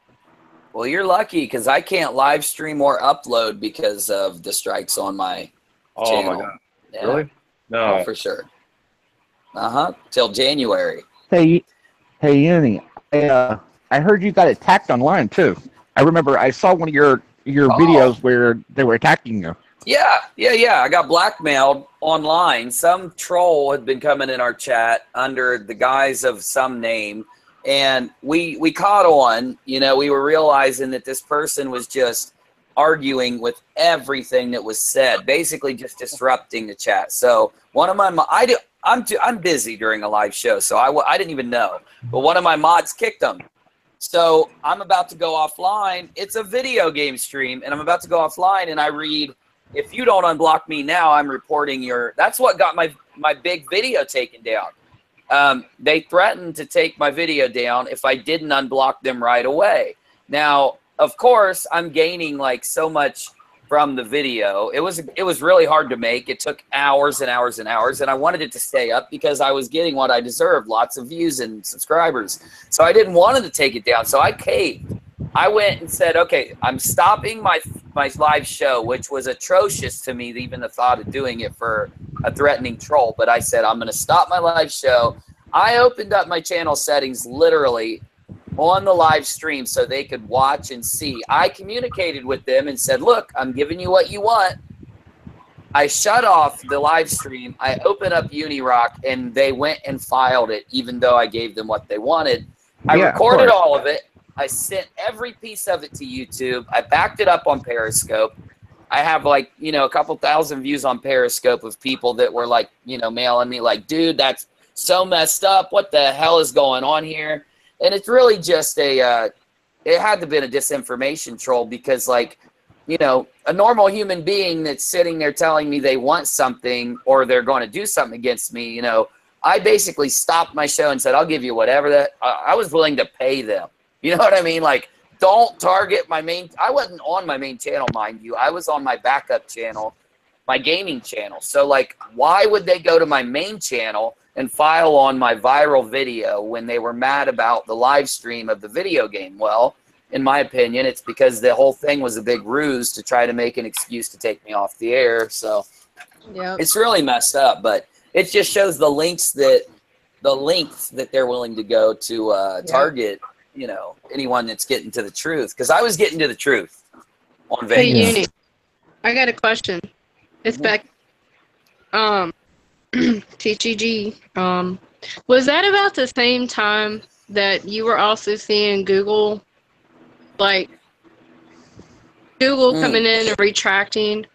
Well, you're lucky because I can't live stream or upload because of the strikes on my channel. My God. Yeah. Really? No. Oh, for sure. Till January. Hey, Uni, I heard you got attacked online too. I remember I saw one of your videos where they were attacking you. Yeah. I got blackmailed online. Some troll had been coming in our chat under the guise of some name, and we caught on. You know, we were realizing that this person was just arguing with everything that was said, basically just disrupting the chat. So one of my I'm busy during a live show, so I didn't even know. But one of my mods kicked him. So I'm about to go offline. It's a video game stream, and I'm about to go offline, and I read, if you don't unblock me now, I'm reporting your... That's what got my big video taken down. They threatened to take my video down if I didn't unblock them right away. Now, of course, I'm gaining like so much from the video. It was really hard to make. It took hours and hours and hours, and I wanted it to stay up because I was getting what I deserved, lots of views and subscribers. So I didn't want to take it down, so I caved. I went and said, okay, I'm stopping my live show, which was atrocious to me, even the thought of doing it for a threatening troll. But I said, I'm going to stop my live show. I opened up my channel settings literally on the live stream so they could watch and see. I communicated with them and said, look, I'm giving you what you want. I shut off the live stream. I opened up Unirock, and they went and filed it, even though I gave them what they wanted. I recorded all of it. I sent every piece of it to YouTube. I backed it up on Periscope. I have like, you know, a couple thousand views on Periscope of people that were like, you know, mailing me like, dude, that's so messed up. What the hell is going on here? And it's really just it had to have been a disinformation troll because, like, you know, a normal human being that's sitting there telling me they want something or they're going to do something against me, you know, I basically stopped my show and said, I'll give you whatever that I was willing to pay them. You know what I mean? Like, don't target my main. I wasn't on my main channel, mind you. I was on my backup channel, my gaming channel. So, like, why would they go to my main channel and file on my viral video when they were mad about the live stream of the video game? Well, in my opinion, it's because the whole thing was a big ruse to try to make an excuse to take me off the air. So it's really messed up, but it just shows the lengths that they're willing to go to target, you know, anyone that's getting to the truth. Because I was getting to the truth on Vegas. Hey, Uni, I got a question. It's back. TGG, was that about the same time that you were also seeing Google, like Google coming in and retracting?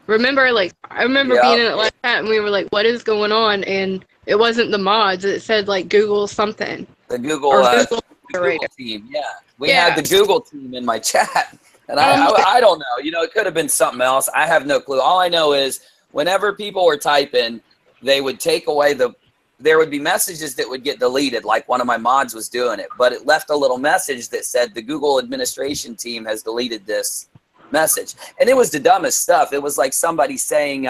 Remember, like, I remember being in it last night and we were like, what is going on? And it wasn't the mods, it said like Google something. The Google, Google team, we had the Google team in my chat. And I don't know, you know, it could have been something else. I have no clue. All I know is whenever people were typing, they would take away there would be messages that would get deleted, like one of my mods was doing it, but it left a little message that said the Google administration team has deleted this message. And it was the dumbest stuff. It was like somebody saying,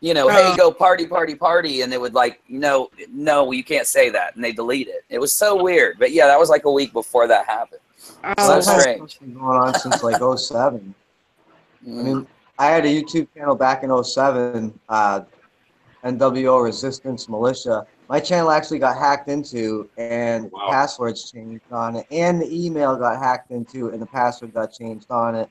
you know, hey, go party, party, party. And they would like, no, you can't say that. And they delete it. It was so weird. But yeah, that was like a week before that happened. So strange. Been going on since like 07. I mean, I had a YouTube channel back in 07, NWO Resistance Militia. My channel actually got hacked into, and passwords changed on it, and the email got hacked into, and the password got changed on it.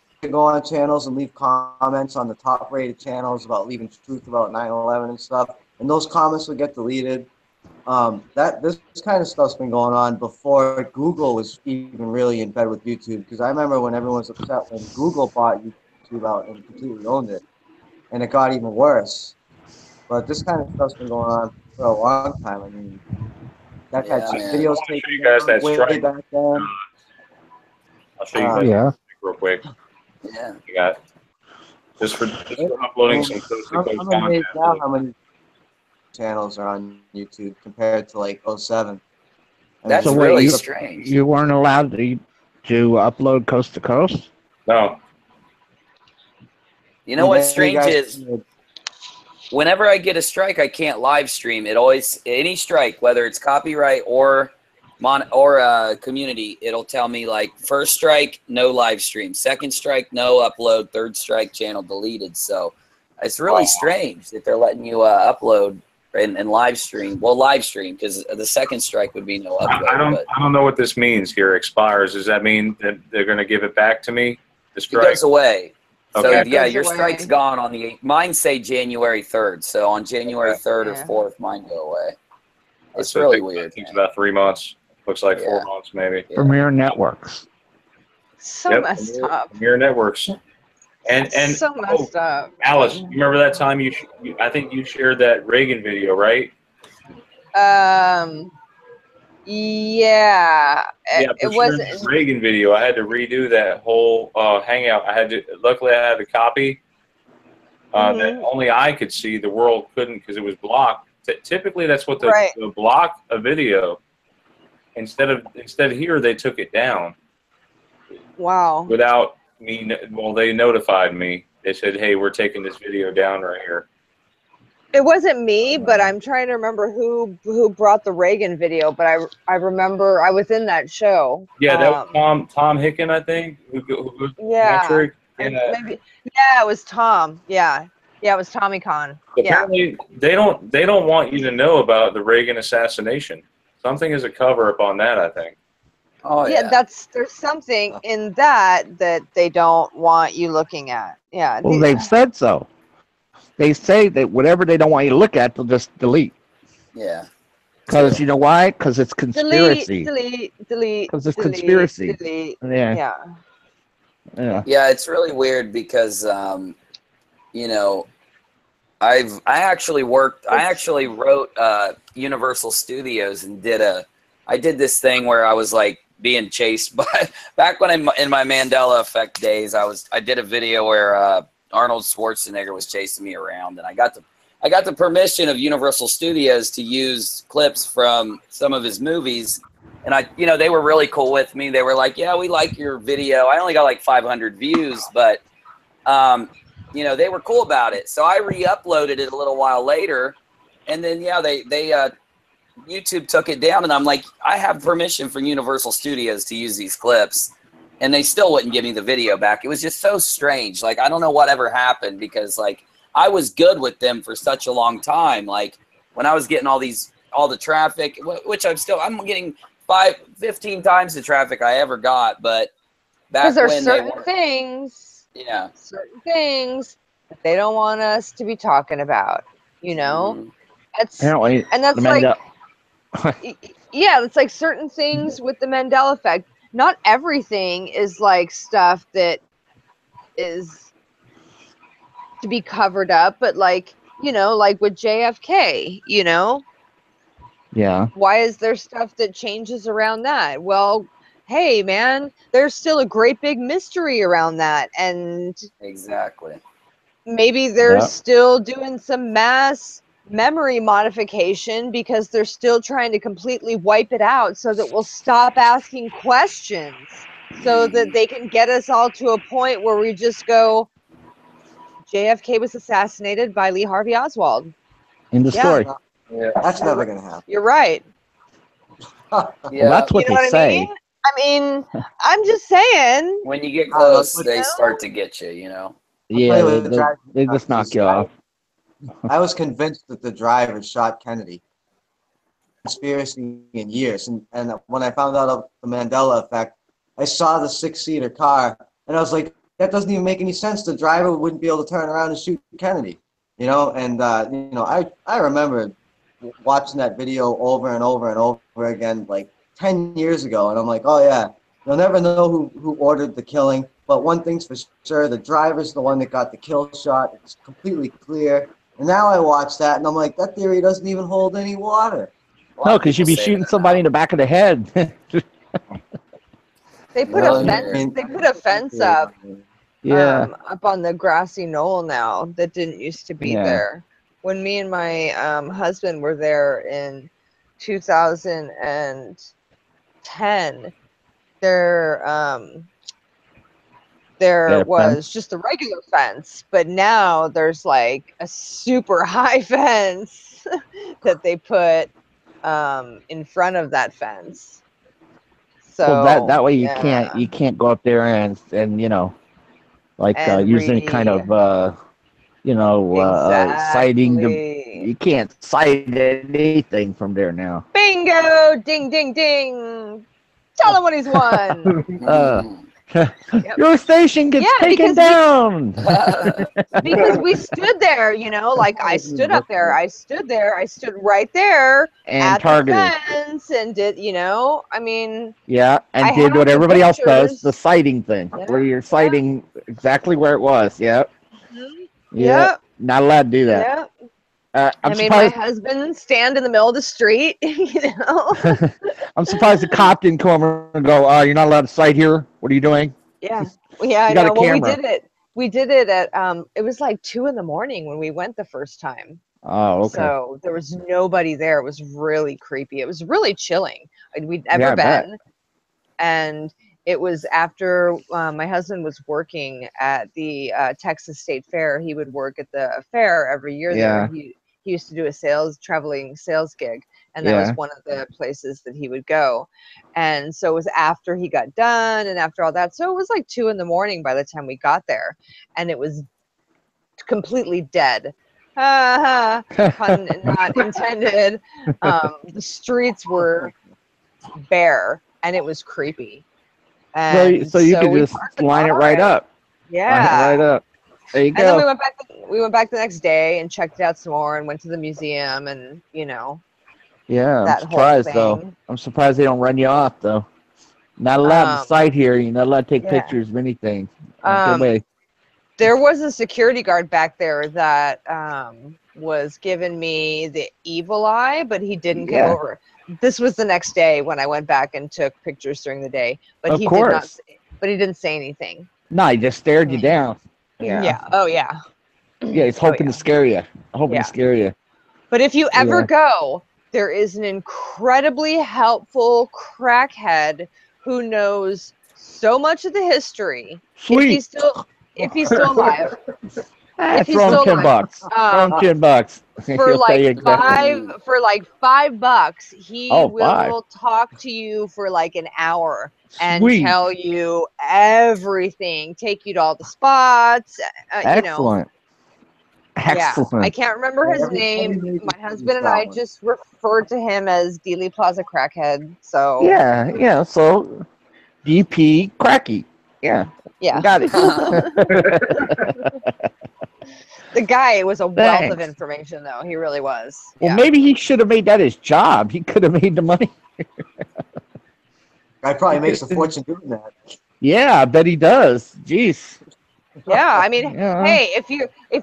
You can go on channels and leave comments on the top-rated channels about leaving truth about 9/11 and stuff, and those comments would get deleted. This kind of stuff's been going on before Google was even really in bed with YouTube, because I remember when everyone was upset when Google bought YouTube out and completely owned it, and it got even worse. But this kind of stuff's been going on for a long time. I mean, that had videos taken way back then. I'll show you guys real quick. Yeah. You got just for uploading some content. I'm amazed now how many channels are on YouTube compared to like 07. That's really strange. You weren't allowed to upload coast to coast? No. You know what's strange is whenever I get a strike, I can't live stream. It always, any strike, whether it's copyright or community, it'll tell me like first strike, no live stream, second strike, no upload, third strike, channel deleted. So it's really strange that they're letting you upload and live stream. Well, live stream, because the second strike would be no upload. I don't know what this means here. Expires. Does that mean that they're going to give it back to me? The strike It goes away. Okay. So yeah, your strike's gone on the 8th. Mine say January 3rd. So on January 3rd or 4th, mine go away. It's so really it weird. takes about 3 months. Looks like 4 months maybe. Premier Networks. So messed up. Premier Networks. And so messed up. Alice, you remember that time I think you shared that Reagan video, right? Yeah. It wasn't the Reagan video. I had to redo that whole Hangout. Luckily I had a copy that only I could see. The world couldn't because it was blocked. Typically that's what they block a video. Instead here they took it down. Wow. Without me, well, they notified me. They said, "Hey, we're taking this video down right here." It wasn't me, but I'm trying to remember who brought the Reagan video. But I remember I was in that show. Yeah, that was Tom Hicken, I think. Yeah. Maybe. Yeah, it was Tom. Yeah, it was Tommy Khan. Apparently, they don't want you to know about the Reagan assassination. Something is a cover up on that, I think. Oh yeah. There's something in that they don't want you looking at. Yeah. Well, they've said so. They say that whatever they don't want you to look at, they'll just delete. Yeah. Because you know why? Because it's conspiracy. Delete. Because it's conspiracy. Delete. Yeah. Yeah, it's really weird because you know, I actually wrote Universal Studios and I did this thing where I was like being chased by back when in my Mandela Effect days. I did a video where Arnold Schwarzenegger was chasing me around, and I got the permission of Universal Studios to use clips from some of his movies, and they were really cool with me. They were like, "Yeah, we like your video." I only got like 500 views, but they were cool about it. So I re-uploaded it a little while later, and then they YouTube took it down, and I'm like, I have permission from Universal Studios to use these clips, and they still wouldn't give me the video back. It was just so strange. Like, I don't know what ever happened, because like I was good with them for such a long time. Like when I was getting all the traffic, which I'm getting 15 times the traffic I ever got, but back when certain things that they don't want us to be talking about, That's apparently, and that's like it's like certain things with the Mandela effect. Not everything is like stuff that is to be covered up, but like with JFK, Yeah. Why is there stuff that changes around that? Well, hey man, there's still a great big mystery around that, and exactly. Maybe they're still doing some mass memory modification because they're still trying to completely wipe it out so that we'll stop asking questions, so that they can get us all to a point where we just go, JFK was assassinated by Lee Harvey Oswald. In the story. Yeah, that's never going to happen. You're right. Well, that's what they say. I mean, I'm just saying. When you get close, they start to get you, Yeah, they just knock you off. I was convinced that the driver shot Kennedy. Conspiracy in years. And when I found out of the Mandela effect, I saw the 6-seater car, and I was like, that doesn't even make any sense. The driver wouldn't be able to turn around and shoot Kennedy. I remember watching that video over and over and over again, like 10 years ago, and I'm like, oh yeah, you'll never know who ordered the killing, but one thing's for sure, the driver's the one that got the kill shot. It's completely clear. And now I watch that, and I'm like, that theory doesn't even hold any water. No, because you'd be shooting somebody in the back of the head. They put a fence up. Yeah. Up on the grassy knoll now that didn't used to be there. When me and my husband were there in 2010, there was just a regular fence, but now there's like a super high fence that they put in front of that fence. So well, that way you yeah. can't go up there and you know, like And use any kind of citing. exactly. You can't cite anything from there now. Bingo! Ding, ding, ding! Tell him what he's won. Your station gets taken down. Because we stood there, you know, like I stood up there. I stood right there And at targeted. the fence and did, you know, I mean. Yeah, and I did have what the everybody else does, pictures. the citing thing, where you're citing exactly where it was. Yep. Yep. Not allowed to do that. Yep. I'm I made my surprised. husband stand in the middle of the street, you know. I'm surprised the cop didn't come over and go, "You're not allowed to cite here. What are you doing?" Yeah. Yeah, I You got know. a Well, we camera. did it. We did it at it was like 2 in the morning when we went the first time. Oh, okay. So there was nobody there. It was really creepy. It was really chilling. We'd ever Yeah, I bet. been. And it was after my husband was working at the Texas State Fair. He would work at the fair every year there. Yeah. He used to do a traveling sales gig, and that was one of the places that he would go. And so it was after he got done and after all that. So it was like 2 in the morning by the time we got there, and it was completely dead. Pun not intended. The streets were bare, and it was creepy. And So you could we just parked the line it car right and- up. Yeah. Line it right up. There you And then go. we went back the next day and checked it out some more and went to the museum and, you know, Yeah, I'm that whole surprised though. thing. I'm surprised they don't run you off though. Not allowed to cite here. You're not allowed to take yeah. pictures of anything. Good way. There was a security guard back there that was giving me the evil eye, but he didn't come over. This was the next day when I went back and took pictures during the day, but Of he course. did not. But he didn't say anything. No, he just stared you down. Yeah. Oh yeah. Yeah, he's hoping to scare you. Hoping to scare you. But if you ever go, there is an incredibly helpful crackhead who knows so much of the history. Sweet. If he's still alive. If he's Throw him still $10. alive. Throw him $10. For He'll tell you like $5, he Oh, will $5. talk to you for like an hour and Sweet. tell you everything, take you to all the spots. You know. Excellent. Excellent. Yeah, I can't remember his name. My husband and I just referred to him as Dealey Plaza Crackhead. So Yeah. So, DP Cracky. Yeah. Yeah. Got it. The guy was a wealth of Thanks. information, though. He really was. Well, maybe he should have made that his job. He could have made the money. Guy probably makes a fortune doing that. Yeah, I bet he does. Jeez. Yeah, I mean, Yeah. hey, if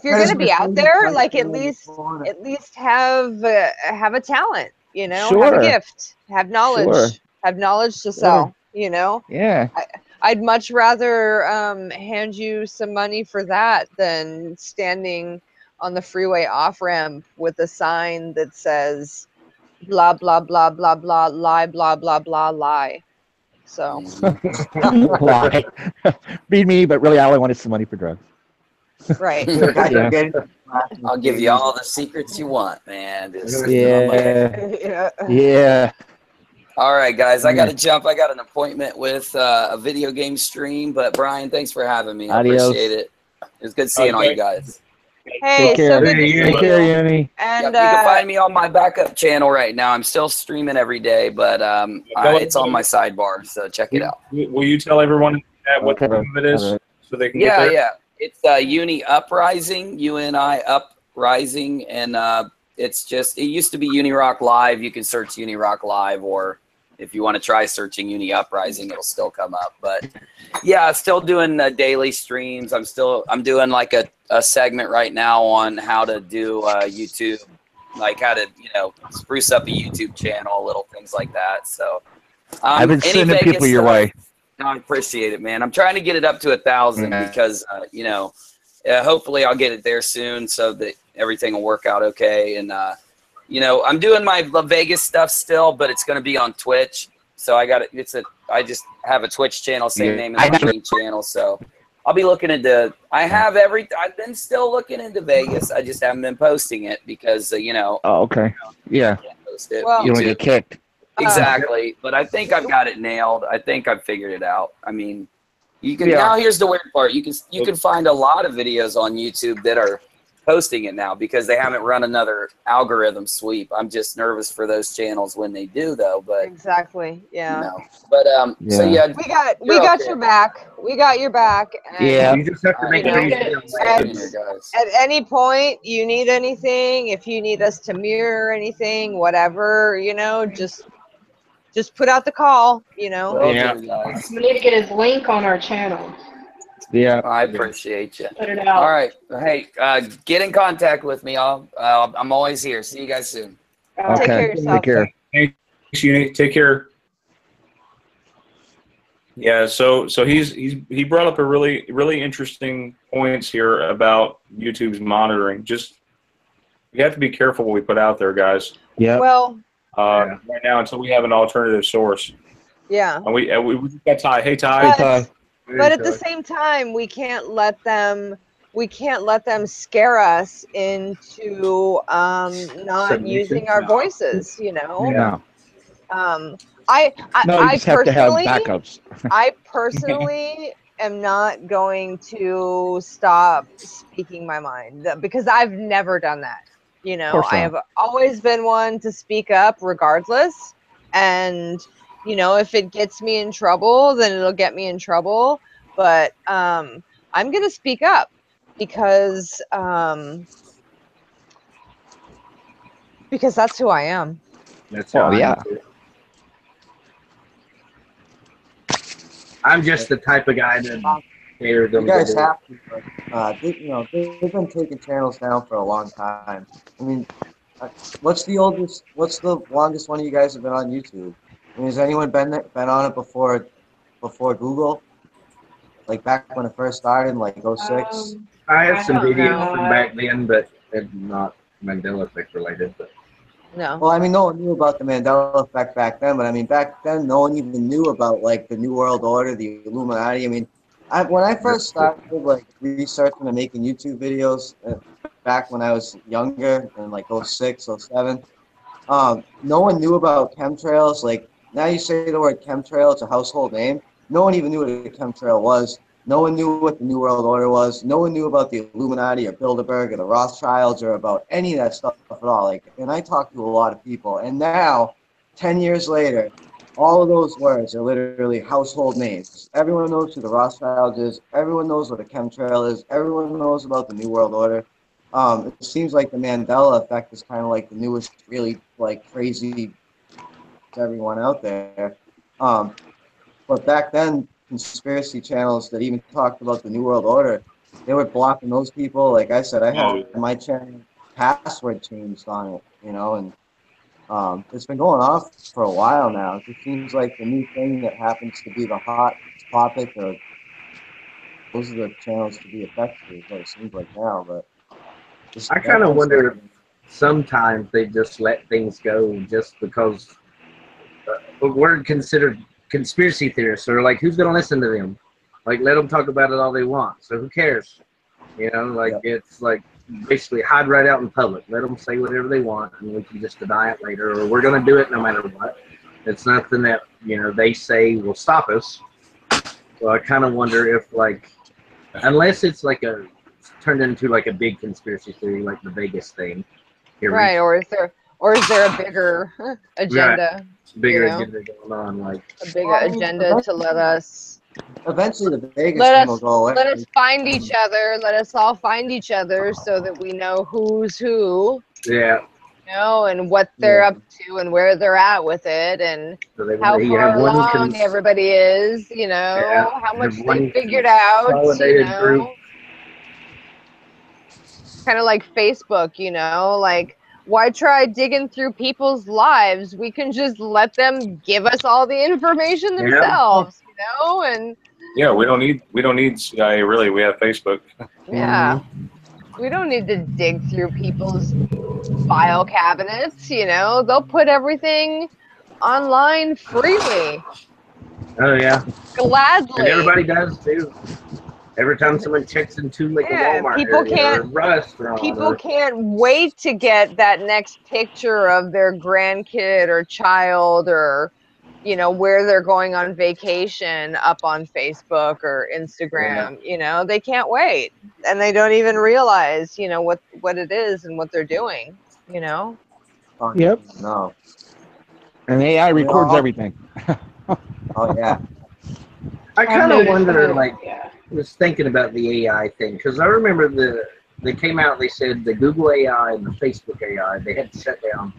you're gonna be out there, like at least have a talent, you know, have a Sure. gift, have knowledge, Sure. have knowledge to sell, you know. Yeah. I'd much rather hand you some money for that than standing on the freeway off ramp with a sign that says blah blah blah blah blah lie blah blah blah lie. So Lie. Be me, but really, all I want is some money for drugs. right. Yeah. I'll give you all the secrets you want, man. Just Yeah. Yeah. All right, guys, I got to jump. I got an appointment with a video game stream, but Brian, thanks for having me. I Adios. appreciate it. It was good seeing all you guys. Hey, Take care. so good to see Take care, you. Uni. And Yep, you can find me on my backup channel right now. I'm still streaming every day, but it's on my sidebar, so check it out. Will you tell everyone what the name of it is so they can get there? Yeah. It's Uni Uprising, UNI Uprising, and it's just, it used to be Unirock Live. You can search Unirock Live, or if you want to try searching Uni Uprising, it'll still come up. But yeah, still doing daily streams. I'm doing like a segment right now on how to do YouTube, like how to, spruce up a YouTube channel, little things like that. So I've been any sending Vegas people your stuff, way. I appreciate it, man. I'm trying to get it up to 1,000 because, hopefully I'll get it there soon so that everything will work out okay. And, I'm doing my Vegas stuff still, but it's going to be on Twitch. So I just have a Twitch channel, same name as my main channel. So I'll be looking into, I've been still looking into Vegas. I just haven't been posting it because, Oh, okay. Yeah. can't post it. Well, You don't get kicked. Exactly. But I think I've got it nailed. I think I've figured it out. I mean, you can, Yeah. now here's the weird part. You can find a lot of videos on YouTube that are posting it now because they haven't run another algorithm sweep. I'm just nervous for those channels when they do, though. But Exactly. Yeah. you know. But so Yeah. yeah, We got your back. We got your back. And, Yeah. You just have to make You sure know, you at any point you need anything, if you need us to mirror anything, whatever, you know, just put out the call, you know. Will Yeah. do, guys. We need to get his link on our channel. Yeah. I appreciate you. Put it out. All right. Hey, get in contact with me. I'm always here. See you guys soon. Take care of Okay. yourself. Take care. Thanks, Uni. Take care. Yeah, so he brought up a really interesting points here about YouTube's monitoring. Just we have to be careful what we put out there, guys. Yeah. Well, right now until we have an alternative source. yeah. And we just got Ty. Hey Ty. But at the same time, we can't let them scare us into not Submission? using our voices, you know. No. I No, you I just have to have personally backups. I personally am not going to stop speaking my mind because I've never done that. You know, course I not. have always been one to speak up regardless. And, you know, if it gets me in trouble, then it'll get me in trouble. But I'm going to speak up because that's who I am. That's how Well, I yeah. do it. I'm just the type of guy that cares. You guys have to. You know, they've been taking channels down for a long time. I mean, what's the longest one of you guys have been on YouTube? I mean, has anyone been on it before Google? Like back when it first started, like 06? I have some I don't videos know. from back then, but it's not Mandela Effect related. But No. Well, I mean, no one knew about the Mandela Effect back then, but I mean, back then, no one even knew about like the New World Order, the Illuminati. I mean, when I first started like researching and making YouTube videos back when I was younger, in like 06, 07, no one knew about chemtrails. Like now, you say the word chemtrail, it's a household name. No one even knew what a chemtrail was. No one knew what the New World Order was. No one knew about the Illuminati or Bilderberg or the Rothschilds or about any of that stuff at all. Like, and I talked to a lot of people, and now, 10 years later, all of those words are literally household names. Everyone knows who the Rothschilds is. Everyone knows what a chemtrail is. Everyone knows about the New World Order. It seems like the Mandela Effect is kind of like the newest, really like crazy to everyone out there. But back then, conspiracy channels that even talked about the New World Order, they were blocking those people. Like I said, I had my channel password changed on it, you know, and it's been going on for a while now. It just seems like the new thing that happens to be the hot topic, or those are the channels to be affected, is what it seems like now. But I kind of wonder if sometimes they just let things go just because we're considered conspiracy theorists, or like, who's going to listen to them? Like, let them talk about it all they want. So who cares? You know, like, it's like basically hide right out in public. Let them say whatever they want, and we can just deny it later, or we're going to do it no matter what. It's nothing that, you know, they say will stop us. So I kind of wonder if, like, unless it's like turned into like a big conspiracy theory, like the Vegas thing. Right, or is there a bigger agenda? Right. Bigger you know? agenda going on, like A bigger agenda to let us. Eventually, the Vegas thing will go away. Let us find each other. Let us all find each other so that we know who's who. Yeah. You know, and what they're up to and where they're at with it, and So they how far have one along everybody is. You know, Yeah. how much Have they one figured out. You consolidated know, group. kind of like Facebook. You know, like. Why try digging through people's lives? We can just let them give us all the information themselves, you know, and yeah, we don't need CIA really. We have Facebook. yeah, we don't need to dig through people's file cabinets, you know. They'll put everything online freely. Oh yeah. Gladly. And everybody does too. Every time someone checks into like a Yeah, Walmart people area can't- or a restaurant, People can't wait to get that next picture of their grandkid or child or, you know, where they're going on vacation up on Facebook or Instagram. You know, they can't wait, and they don't even realize, you know, what it is and what they're doing. You know. Oh, Yep. no. And AI records everything. Oh yeah. I kind of noticed wonder, that, like, yeah. I was thinking about the AI thing because I remember they came out. They said the Google AI and the Facebook AI they had to shut down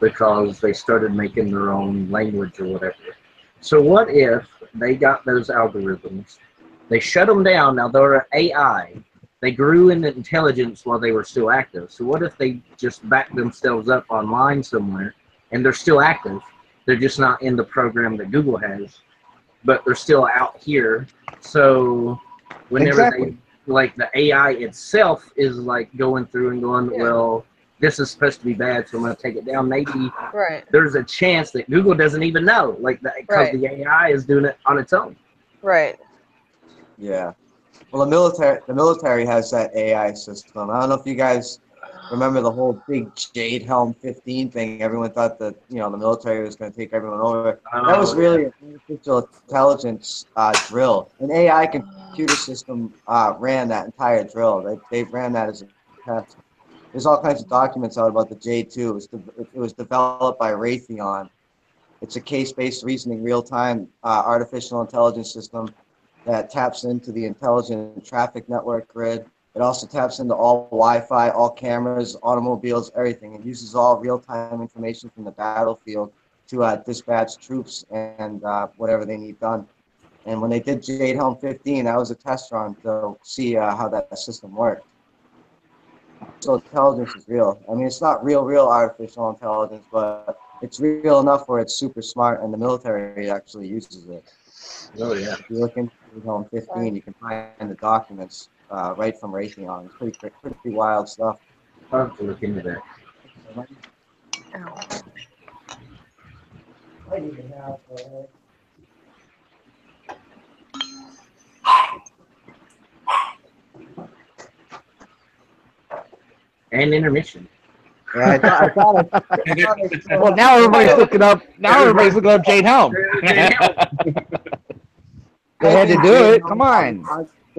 because they started making their own language or whatever. So what if they got those algorithms? They shut them down. Now they're AI. They grew in intelligence while they were still active. So what if they just backed themselves up online somewhere and they're still active? They're just not in the program that Google has, but they're still out here. So whenever they, like the AI itself is like going through and going, well, this is supposed to be bad, so I'm going to take it down. Maybe there's a chance that Google doesn't even know, like that, because the AI is doing it on its own. Right. Yeah. Well, the military has that AI system. I don't know if you guys remember the whole big Jade Helm 15 thing. Everyone thought that, you know, the military was going to take everyone over. That was really an artificial intelligence drill. An AI computer system ran that entire drill. They ran that as a test. There's all kinds of documents out about the Jade 2. It was developed by Raytheon. It's a case-based reasoning real-time artificial intelligence system that taps into the intelligent traffic network grid. It also taps into all Wi-Fi, all cameras, automobiles, everything. It uses all real-time information from the battlefield to dispatch troops and whatever they need done. And when they did Jade Helm 15, that was a test run to see how that system worked. So intelligence is real. I mean, it's not real artificial intelligence, but it's real enough where it's super smart, and the military actually uses it. Oh yeah. If you look into Jade Helm 15, you can find the documents right from Raytheon. It's pretty wild stuff. I'll have to look into that. And intermission. Yeah, I thought Well, now everybody's looking up. Now everybody's looking up Jade Helm. They had to do it. Come on.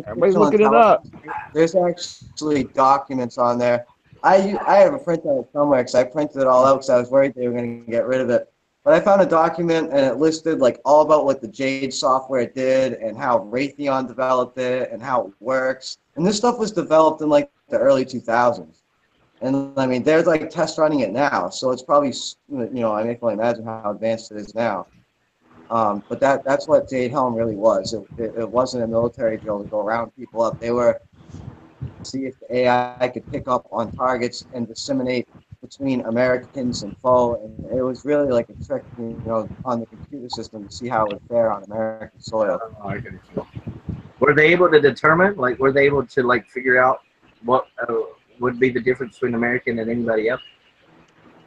Everybody's looking it up. There's actually documents on there. I have a printout somewhere because I printed it all out because I was worried they were going to get rid of it. But I found a document and it listed like all about what the Jade software did and how Raytheon developed it and how it works. And this stuff was developed in like the early 2000s. And I mean, they're like test running it now. So it's probably, you know, I can only imagine how advanced it is now. But that's what Jade Helm really was. It wasn't a military drill to go round people up. They were see if the AI could pick up on targets and disseminate between Americans and foe. And it was really like a trick, you know, on the computer system to see how it would fare on American soil. Were they able to determine, like, were they able to, like, figure out what would be the difference between American and anybody else?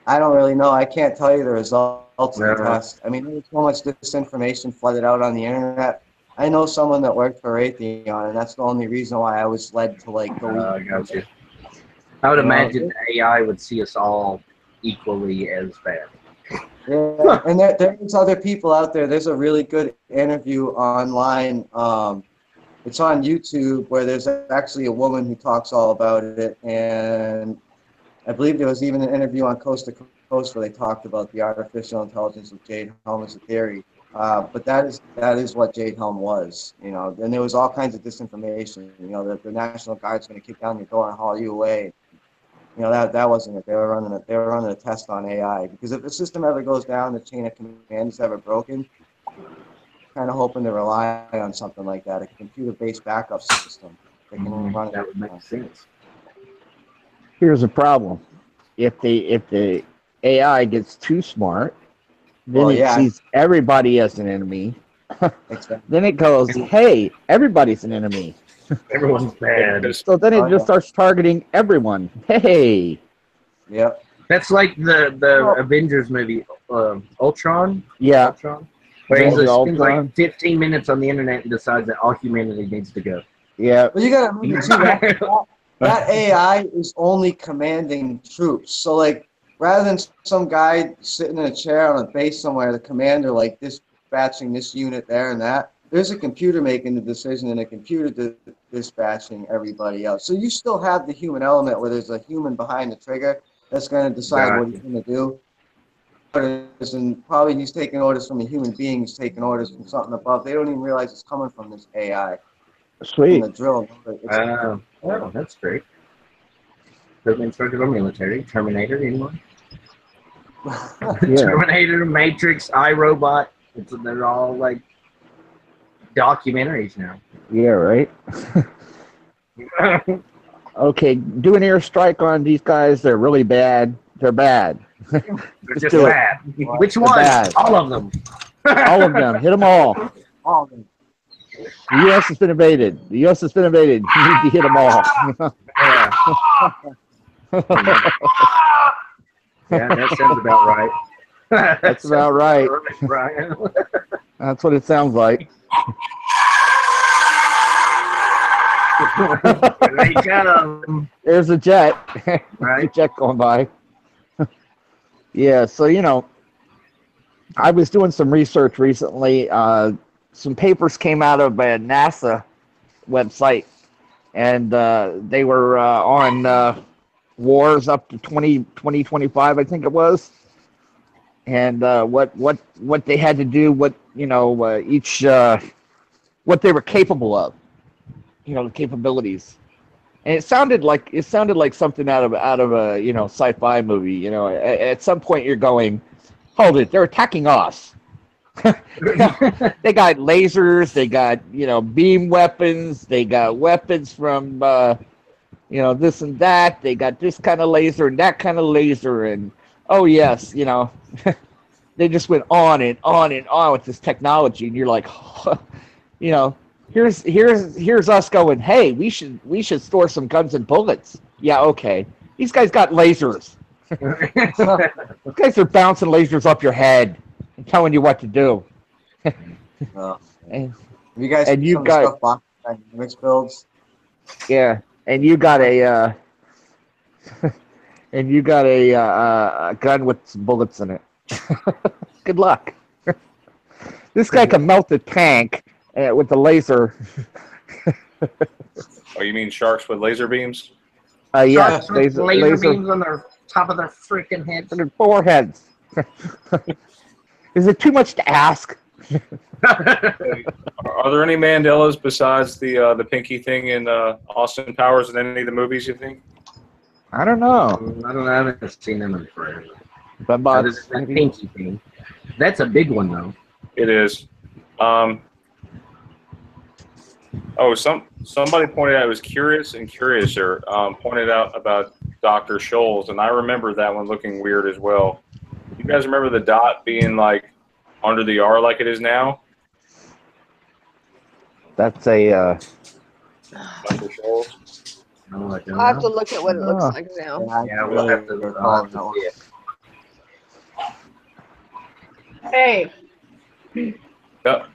I don't really know. I can't tell you the results of the test. I mean, there's so much disinformation flooded out on the internet. I know someone that worked for Raytheon, and that's the only reason why I was led to, like, go. I got you. I would imagine the AI would see us all equally as bad. Yeah, and there's other people out there. There's a really good interview online. It's on YouTube where there's actually a woman who talks all about it, and I believe there was even an interview on Coast to Coast where they talked about the artificial intelligence of Jade Helm as a theory. But that is what Jade Helm was, you know. And there was all kinds of disinformation, you know, that the National Guard's going to kick down your door and haul you away. You know, that wasn't it. They were running a test on AI, because if the system ever goes down, the chain of command is ever broken, kind of hoping to rely on something like that, a computer-based backup system that can run it. That would make sense. Here's a problem. If the AI gets too smart, then it sees everybody as an enemy. Exactly. Then it goes, hey, everybody's an enemy. Everyone's bad. So then it just starts targeting everyone. Hey. Yep. That's like the Avengers movie, Ultron. Yeah. Ultron. Where he spends like 15 minutes on the internet and decides that all humanity needs to go. Yeah. But you gotta remember too, that AI is only commanding troops. So like, rather than some guy sitting in a chair on a base somewhere, the commander like dispatching this unit there and that, there's a computer making the decision and a computer dispatching everybody else. So you still have the human element where there's a human behind the trigger that's going to decide what he's going to do. And probably he's taking orders from a human being. He's taking orders from something above. They don't even realize it's coming from this AI. Sweet. The drill. Oh, that's great. Instructed our military. Terminator, anyone? Yeah. Terminator, Matrix, iRobot. They're all like documentaries now. Yeah, right. Okay, do an airstrike on these guys. They're really bad. They're bad. They're just do it. bad. Which one? Bad. All of them. All of them. Hit them all. All of them. The U.S. has been invaded. The U.S. has been invaded. You need to hit them all. Yeah. Yeah, that sounds about right. That's about right. Brian. That's what it sounds like. They come. There's a jet. Right. There's a jet going by. Yeah, so, you know, I was doing some research recently. Some papers came out of a NASA website, and they were on wars up to 2025, I think it was, and what they had to do, what, you know, each what they were capable of, you know, the capabilities. And it sounded like something out of a, you know, sci-fi movie. You know, at some point you're going, hold it, they're attacking us. They got lasers, they got, you know, beam weapons, they got weapons from you know, this and that, they got this kind of laser and that kind of laser, and oh yes, you know, they just went on and on and on with this technology, and you're like, you know, here's us going, hey, we should store some guns and bullets. Yeah, okay. These guys got lasers. These guys are bouncing lasers up your head and telling you what to do. And you guys and you got stuff dynamics builds. Yeah, and you got a and you got a gun with some bullets in it. Good luck. This guy can melt a tank with the laser. Oh, you mean sharks with laser beams? Yeah, laser beams on their top of their freaking heads. On their foreheads. Is it too much to ask? Are there any Mandelas besides the pinky thing in Austin Powers in any of the movies, you think? I don't know. I haven't seen them in forever. But the pinky thing. That's a big one, though. It is. Oh, somebody pointed out, it was Curious and Curiouser, pointed out about Dr. Scholl's, and I remember that one looking weird as well. You guys remember the dot being like under the R like it is now? That's a Dr. Scholl's? No, I don't I'll have know. to look at what it looks like now. Yeah, we'll have to recall that one. Hey, Yep.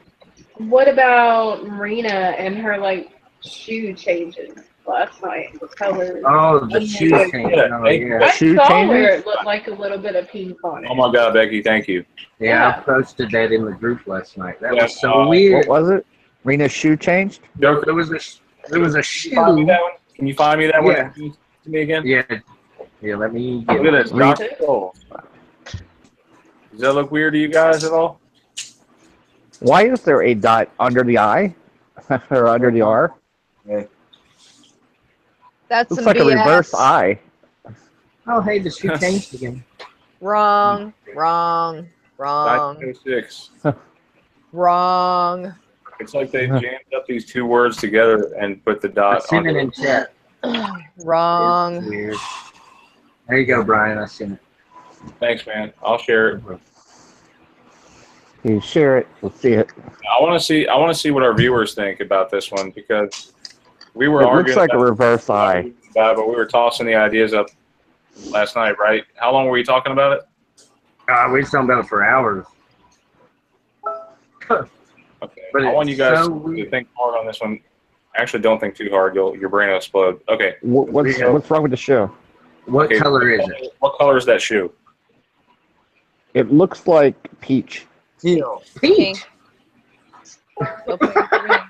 what about Marina and her like shoe changes last night? The colors. Oh, the shoe change. Oh, yeah. I Shoe saw changes? where it looked like a little bit of pink on it. Oh my God, Becky, thank you. Yeah, I posted that in the group last night. That Yeah, was so weird. What was it? Rena's shoe changed? Joker, There was a can you find me shoe. that one? Can you find me that Yeah. one to me again? Yeah, let me get Look at it. this, Dr. Scholl. Does that look weird to you guys at all? Why is there a dot under the I? Or under the R? That's Looks some like a BS. reverse I. Oh, hey, the shoe changed again. Wrong. 906. Wrong. It's like they jammed up these two words together and put the I dot seen on it in chat. Wrong. It's weird. There you go, Brian. I seen it. Thanks, man. I'll share it. You share it. Let's see it. I want to see what our viewers think about this one, because we were It looks arguing like a about reverse I. it, but we were tossing the ideas up last night, right? How long were you talking about it? We was talking about it for hours. Okay. But I want you guys so to think hard on this one. Actually, don't think too hard. Your brain will explode. Okay. What's wrong with the shoe? What color is it? What color is that shoe? It looks like peach. Teal. Peach. I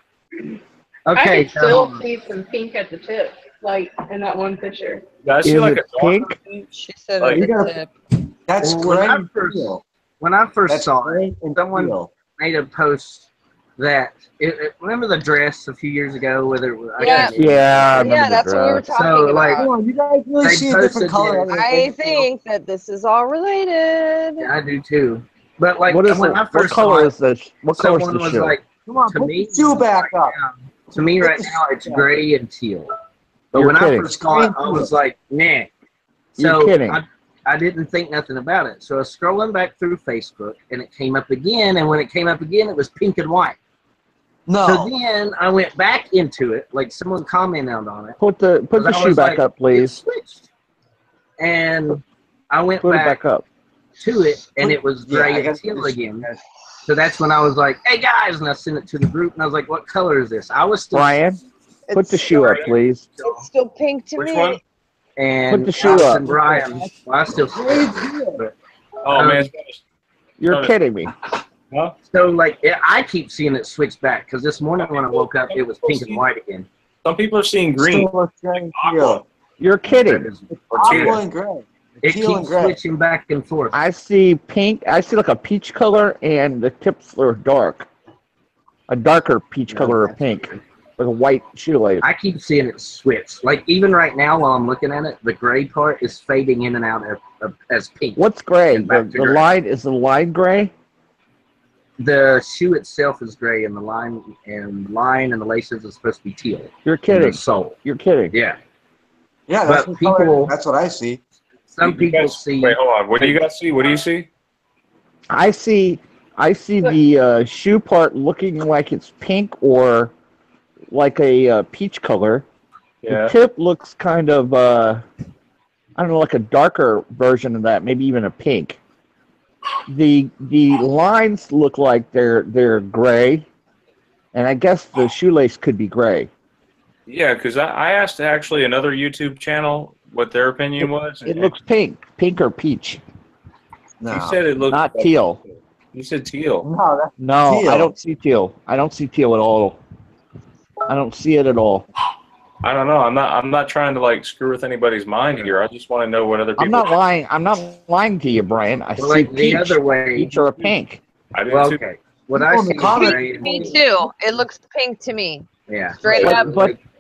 Okay. can still see some pink at the tip, like in that one picture. Guys, see Is like it a pink? She said Like- at the tip. That's Well, gray. when I first That's saw gray it, and someone teal. made a post that remember the dress a few years ago, whether Yeah. Yeah, I remember Yeah, the that's what we were dress. talking So, like, about. Come on, you guys really They see a different posted color. this. other than I gray. think that this is all related. Yeah, I do too. But like What is when I what first color saw is this? What color is someone the was shoe? like, Come on, to put me, the shoe back up. to me Put right the now, shoe it's back. gray and teal. But You're when kidding. I first saw it, I was like, nah. You're So kidding. I didn't think nothing about it. So I was scrolling back through Facebook, and it came up again. And when it came up again, it was pink and white. No. So then I went back into it, like someone commented on it. Put the I shoe was back like, up, it please. switched. And I went Put it back back up. to it, and it was Yeah, gray I and gotta teal do this. again. So that's when I was like, hey guys, and I sent it to the group, and I was like, what color is this? I was still Brian, put the It's shoe up, please. It's still pink to Which me. one? and Put the shoe Alex up. and Brian, well, I still but, Oh man. You're Sorry. kidding me. Huh? so like I keep seeing it switch back because this morning when I woke up, it was pink and white again. Some people are seeing green. Still looks gray and Aqua. teal. You're kidding. Or Aqua teal. and gray. It Teal and keeps gray. switching back and forth. I see pink. I see like a peach color, and the tips are dark. A darker peach color or pink, with a white shoelace. I keep seeing it switch. Like even right now while I'm looking at it, the gray part is fading in and out as pink. What's gray? And back to The gray. line is the line gray. The shoe itself is gray, and the line and the laces are supposed to be teal. You're And kidding. the sole. You're kidding. Yeah. Yeah, that's But what color- people- That's what I see. Some You people guys- see. Wait, hold on. What do you guys see? What do you see? I see the shoe part looking like it's pink or like a peach color. Yeah. The tip looks kind of I don't know, like a darker version of that, maybe even a pink. The lines look like they're gray, and I guess the shoelace could be gray. Yeah, because I asked actually another YouTube channel what their opinion was. It looks pink or peach, No. You said it looked not teal. You said teal. No, that's No, teal. I don't see teal. I don't see teal at all. I don't see it at all. I don't know. I'm not trying to like screw with anybody's mind here. I just want to know what other people. I'm not lying. I'm not lying to you, Brian. I Well, see like the peach, other way. peach or a pink. I did Well, too. okay. What I People in see the is comments- gray and Me teal. too. It looks pink to me. Yeah. Straight up.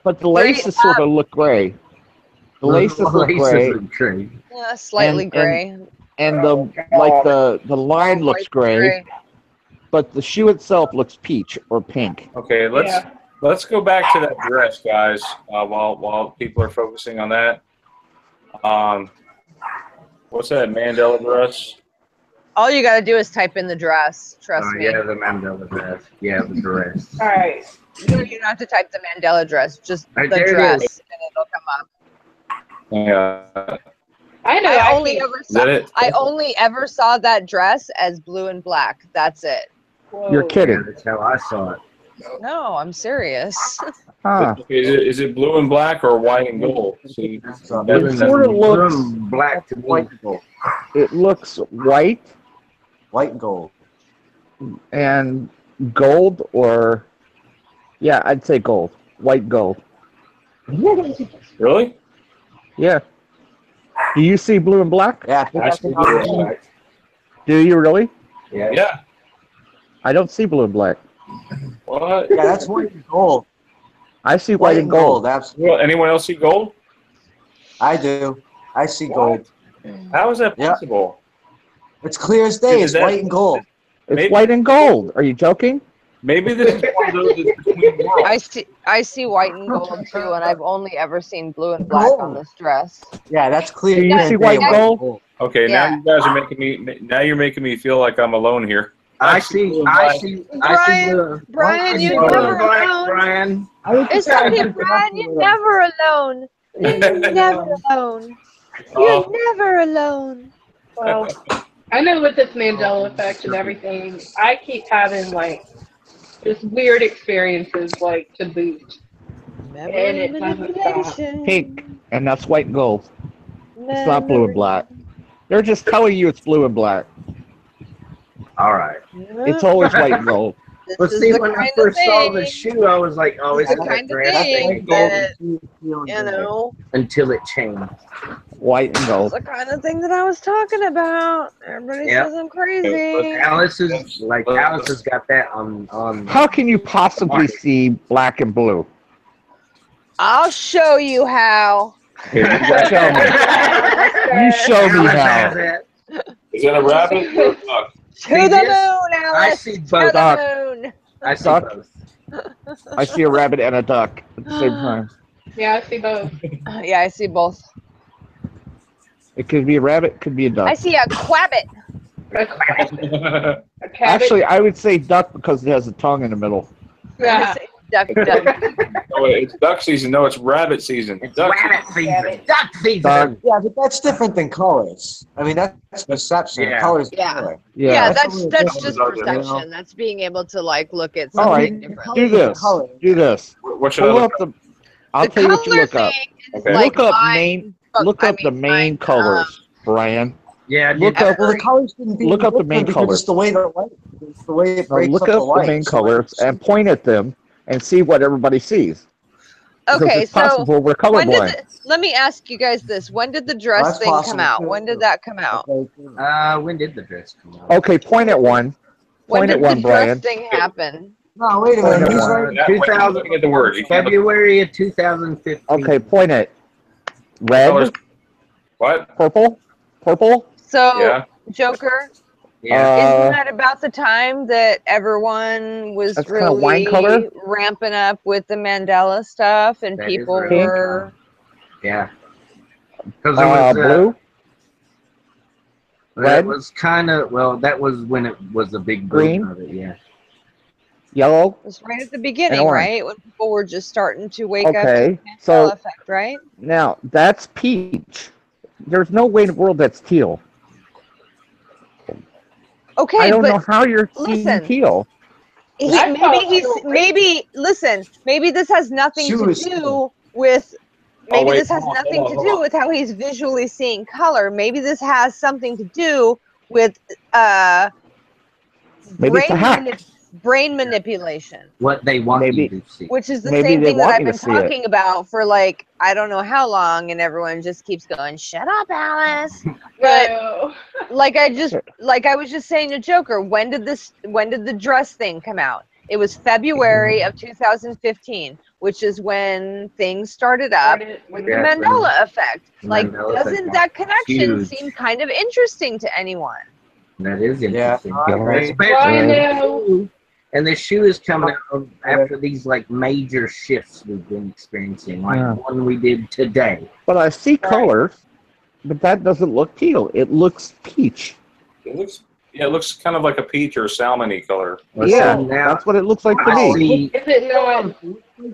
But the laces sort of look gray. The laces look gray, look gray. Yeah, slightly And- gray. and the line looks gray, but the shoe itself looks peach or pink. Okay, let's go back to that dress, guys. While people are focusing on that. What's that Mandela dress? All you gotta do is type in the dress. Trust Oh me. yeah, the Mandela dress. Yeah, the dress. All right. You don't have to type the Mandela dress, just Right, the there it dress, is. and it'll come up. Yeah. I know. I I only keep- ever Is that saw. it? I only ever saw that dress as blue and black. That's it. You're Whoa. kidding. Yeah, that's how I saw it. No, I'm serious. Huh. Is it blue and black or white and gold? See, So, that's- It sort of looks. Black to white me. and gold. It looks white White and gold. and gold, or yeah, I'd say gold. White gold. Really? Yeah. Do you see blue and black? Yeah, I think that's Actually, how blue it and is. black. Do you really? Yeah. Yeah. I don't see blue and black. What? Yeah, that's white and gold. I see white and gold. Absolutely. Well, anyone else see gold? I do. I see gold. How is that Yeah. possible? It's clear as day. Is It's that- white and gold. It's Maybe- white and gold. Are you joking? Maybe this is one of those that's between worlds. I see white and gold too, and I've only ever seen blue and black on this dress. Yeah, that's clear. Do you as see day, white and and gold? Okay, Yeah. now you guys are making me. Now you're making me feel like I'm alone here. I see blue. Brian, blue. Brian, I see you're blue and never black, alone. Brian. It's okay, Brian. You're never alone. You're never alone. You're never alone. Well, I know with this Mandela effect and everything, I keep having like just weird experiences, like to boot. Memory manipulation. Pink, and that's white and gold. It's not blue and Memory. black. They're just telling you it's blue and black. All right. It's always white and gold. This But is see, the when I kind of first saw the thing- shoe, I was like, "Oh, this it's is the got kind of dress thing white gold that, you know, until it changed." White and this is gold. the kind of thing that I was talking about. Everybody Yep. says I'm But crazy. Alice has got that on. How can you possibly see black and blue? I'll show you how. Here, you show me. You show me how. Is it a rabbit or a duck? To the moon, I Alice. see To both. the moon. I see Duck. both. I see a rabbit and a duck at the same time. Yeah, I see both. Yeah, I see both. It could be a rabbit, could be a duck. I see a quabbit. Actually, I would say duck because it has a tongue in the middle. I say duck, duck. Oh, wait, it's duck season. No, it's rabbit season. It's Duck rabbit season. Duck season. Duck. Yeah, but that's different than colors. I mean, that's perception. Yeah. Colors. Yeah. Color. Yeah, That's that's what just we're doing. perception. That's being able to like look at All something right, differently. do this. Color. Do this. What should I Pull look up up? the. I'll The tell you what you color look up. thing is Okay. like Look up mine, main. but Look I up the mean, main mine, colors, Brian. Yeah, Look did up. Well, the colors can be Look up the different main because colors. it's the way the light. It's the way it No, breaks look up the up the light. main So colors and point at them and see what everybody sees. Because Okay, it's so possible we're when did colorblind. let me ask you guys this: when did the dress That's thing come possible, out? too. When did that come out? When did the dress come out? Okay, point at one. When Point at did the one, dress Brian. thing happen? No, wait a Point minute. at He's one. right. That, when you're looking at the words, you can't look February of 2015. Okay, point at colors. red, What? purple, purple. So, Yeah. Joker, Yeah. isn't that about the time that everyone was That's kinda wine really color? ramping up with the Mandela stuff, and That is people really were? Yeah. Because it was Blue, That red? was kind of that was when it was a big Green? boom of it. Yeah. yellow. It was right at the beginning, orange. right? When people were just starting to wake up to Okay, the Mandela so effect, right? now that's peach. There's no way in the world that's teal. Okay, I don't but know how you're seeing listen. teal. Maybe listen, maybe this has nothing She to was- do with maybe wait, this has hold on, nothing hold to on, do hold on. with how he's visually seeing color. Maybe this has something to do with Maybe it's a hack. brain manipulation, What they want Maybe- you to see. which is the Maybe same they thing that want I've me to been see it. talking about for like I don't know how long, and everyone just keeps going, "Shut up, Alice." But like I was just saying to Joker, when did the dress thing come out? It was February of 2015, which is when things started up with the Yeah, Mandela effect. the Like, Mandela effect doesn't got that connection huge. seem kind of interesting to anyone? That is interesting. Right. Especially, and the shoe is coming out after these like major shifts we've been experiencing, like Yeah. the one we did today. But I see colors, but that doesn't look teal. It looks peach. It looks kind of like a peach or salmon-y color. Well, Yeah, see, now that's what it looks like to I me. see Is it not?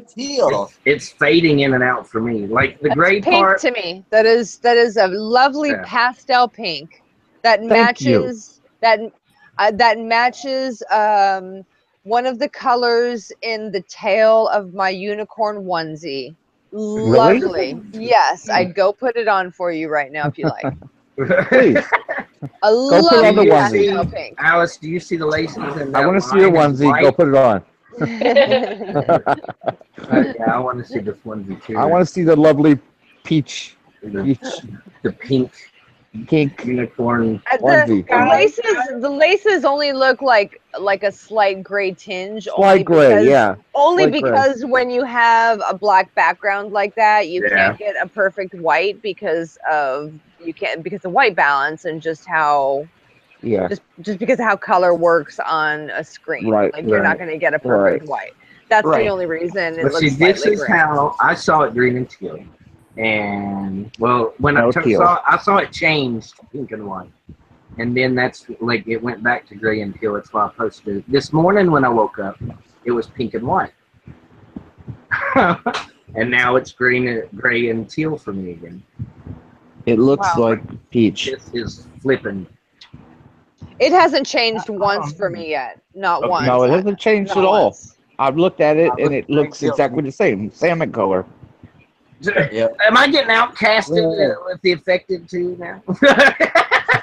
Teal. it's fading in and out for me. Like the That's gray pink part. to me. That is a lovely Yeah. pastel pink that Thank you. matches that matches one of the colors in the tail of my unicorn onesie. Really? Lovely. Yes, I'd go put it on for you right now if you like. Please. A put on lovely the pastel onesie. pink. Alice, do you see the laces? In I that want to see your line in onesie. Go white? put it on. Yeah, I want to see this onesie too. I want to see the lovely peach, the pink pink unicorn. The laces only look like a slight gray tinge. Slight gray, yeah. Only Slight gray. because when you have a black background like that, you Yeah. can't get a perfect white because of white balance and just how Yeah. just because of how color works on a screen. Right, Like you're not right. going to get a perfect white. That's Right. the only reason it But looks see, this slightly is gray. how I saw it green and teal. And well, when No teal. I saw it change to pink and white, and then that's like it went back to gray and teal. That's why I posted it. This morning when I woke up, it was pink and white, and now it's gray and teal for me again. It looks Wow. like peach. This is flipping. It hasn't changed once for me yet. Not once. No, it hasn't changed Not at all. once. I've looked at it and it looks exactly the same, salmon color. Yep. Am I getting outcasted with the affected too now?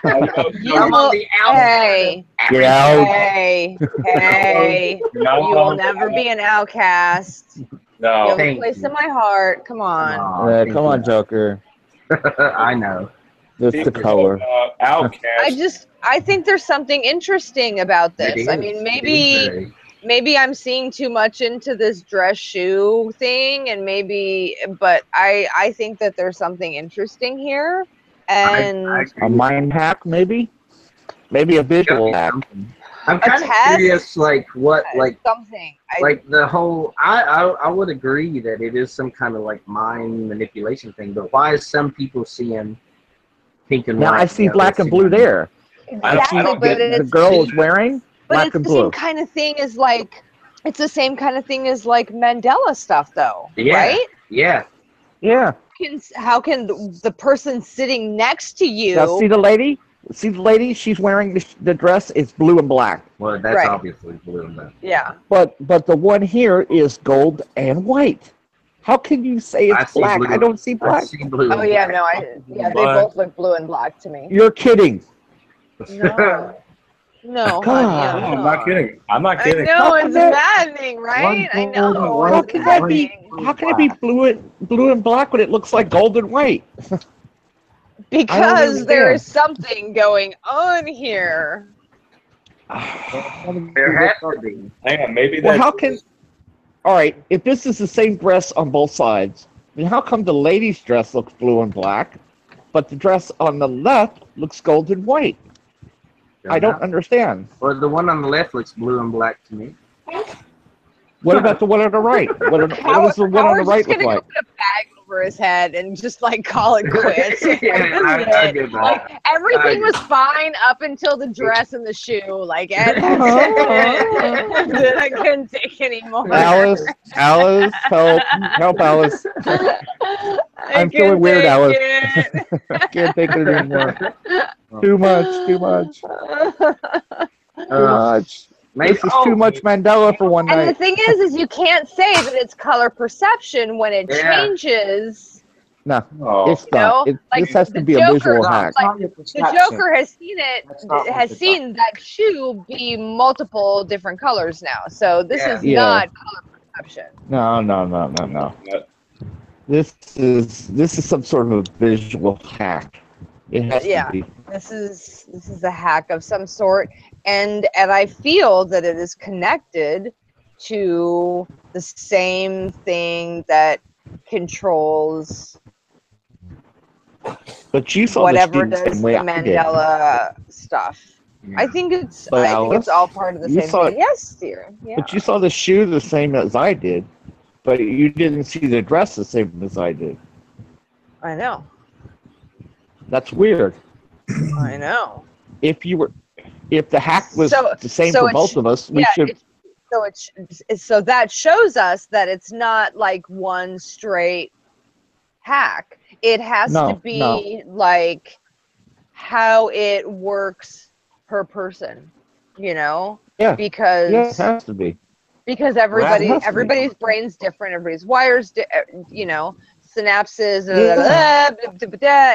I'm on the Hey, Get out. hey, you will never be an outcast. You No. have a Thank place you. in my heart. Come on. Aw, Come on, Joker. I know. That's the color. Outcast. I think there's something interesting about this. I mean, maybe I'm seeing too much into this dress shoe thing, and but I think that there's something interesting here, and A mind hack, maybe a visual hack. I'm kind of curious, like what, like something, like the whole. I would agree that it is some kind of like mind manipulation thing, but why is some people seeing pink and white? Now I see black and blue there. Exactly, I but see the girl is wearing black it's and the blue. same kind of thing as like Mandela stuff, though, right? Yeah. How can the person sitting next to you? Now see the lady. See the lady. She's wearing the dress. It's blue and black. Well, that's Right. obviously blue and black. Yeah. But the one here is gold and white. How can you say I it's see black? blue. I don't see black. I see blue. Oh yeah, no, they both look blue and black to me. You're kidding. No, God. honey, I'm not kidding. I'm not kidding. I know, it's maddening, right? I know. How can that be? How can it be blue and black when it looks like gold and white? Because there is something going on here. There has to be. Hang on, maybe Well, that. how can? All right, if this is the same dress on both sides, then how come the lady's dress looks blue and black, but the dress on the left looks gold and white? I don't understand. Well, the one on the left looks blue and black to me. What about the one on the right? What does the one on the right look like? Put a bag over his head and just like call it quits. I get that. Like everything was fine up until the dress and the shoe. Like and then I couldn't take anymore. Alice, help, Alice. I'm feeling weird, Alice. I can't take it anymore. Too much. Too much. This is too much Mandela for one And night. the thing is you can't say that it's color perception when it changes. No, it's not. This has to be a visual hack. Like, the Joker has seen it, has seen that shoe be multiple different colors now. So this is not color perception. No. This is some sort of a visual hack. It has to be. This is a hack of some sort, and I feel that it is connected to the same thing that controls. But you saw whatever the does the way Mandela stuff. I think it's all part of the same thing. Yes, dear. Yeah. But you saw the shoe the same as I did, but you didn't see the dress the same as I did. I know. That's weird. I know. If the hack was the same for both of us, we should. So that shows us that it's not like one straight hack. It has to be like how it works per person, Yeah. Because it has to be. Because everybody's brain's different. Everybody's wires, synapses,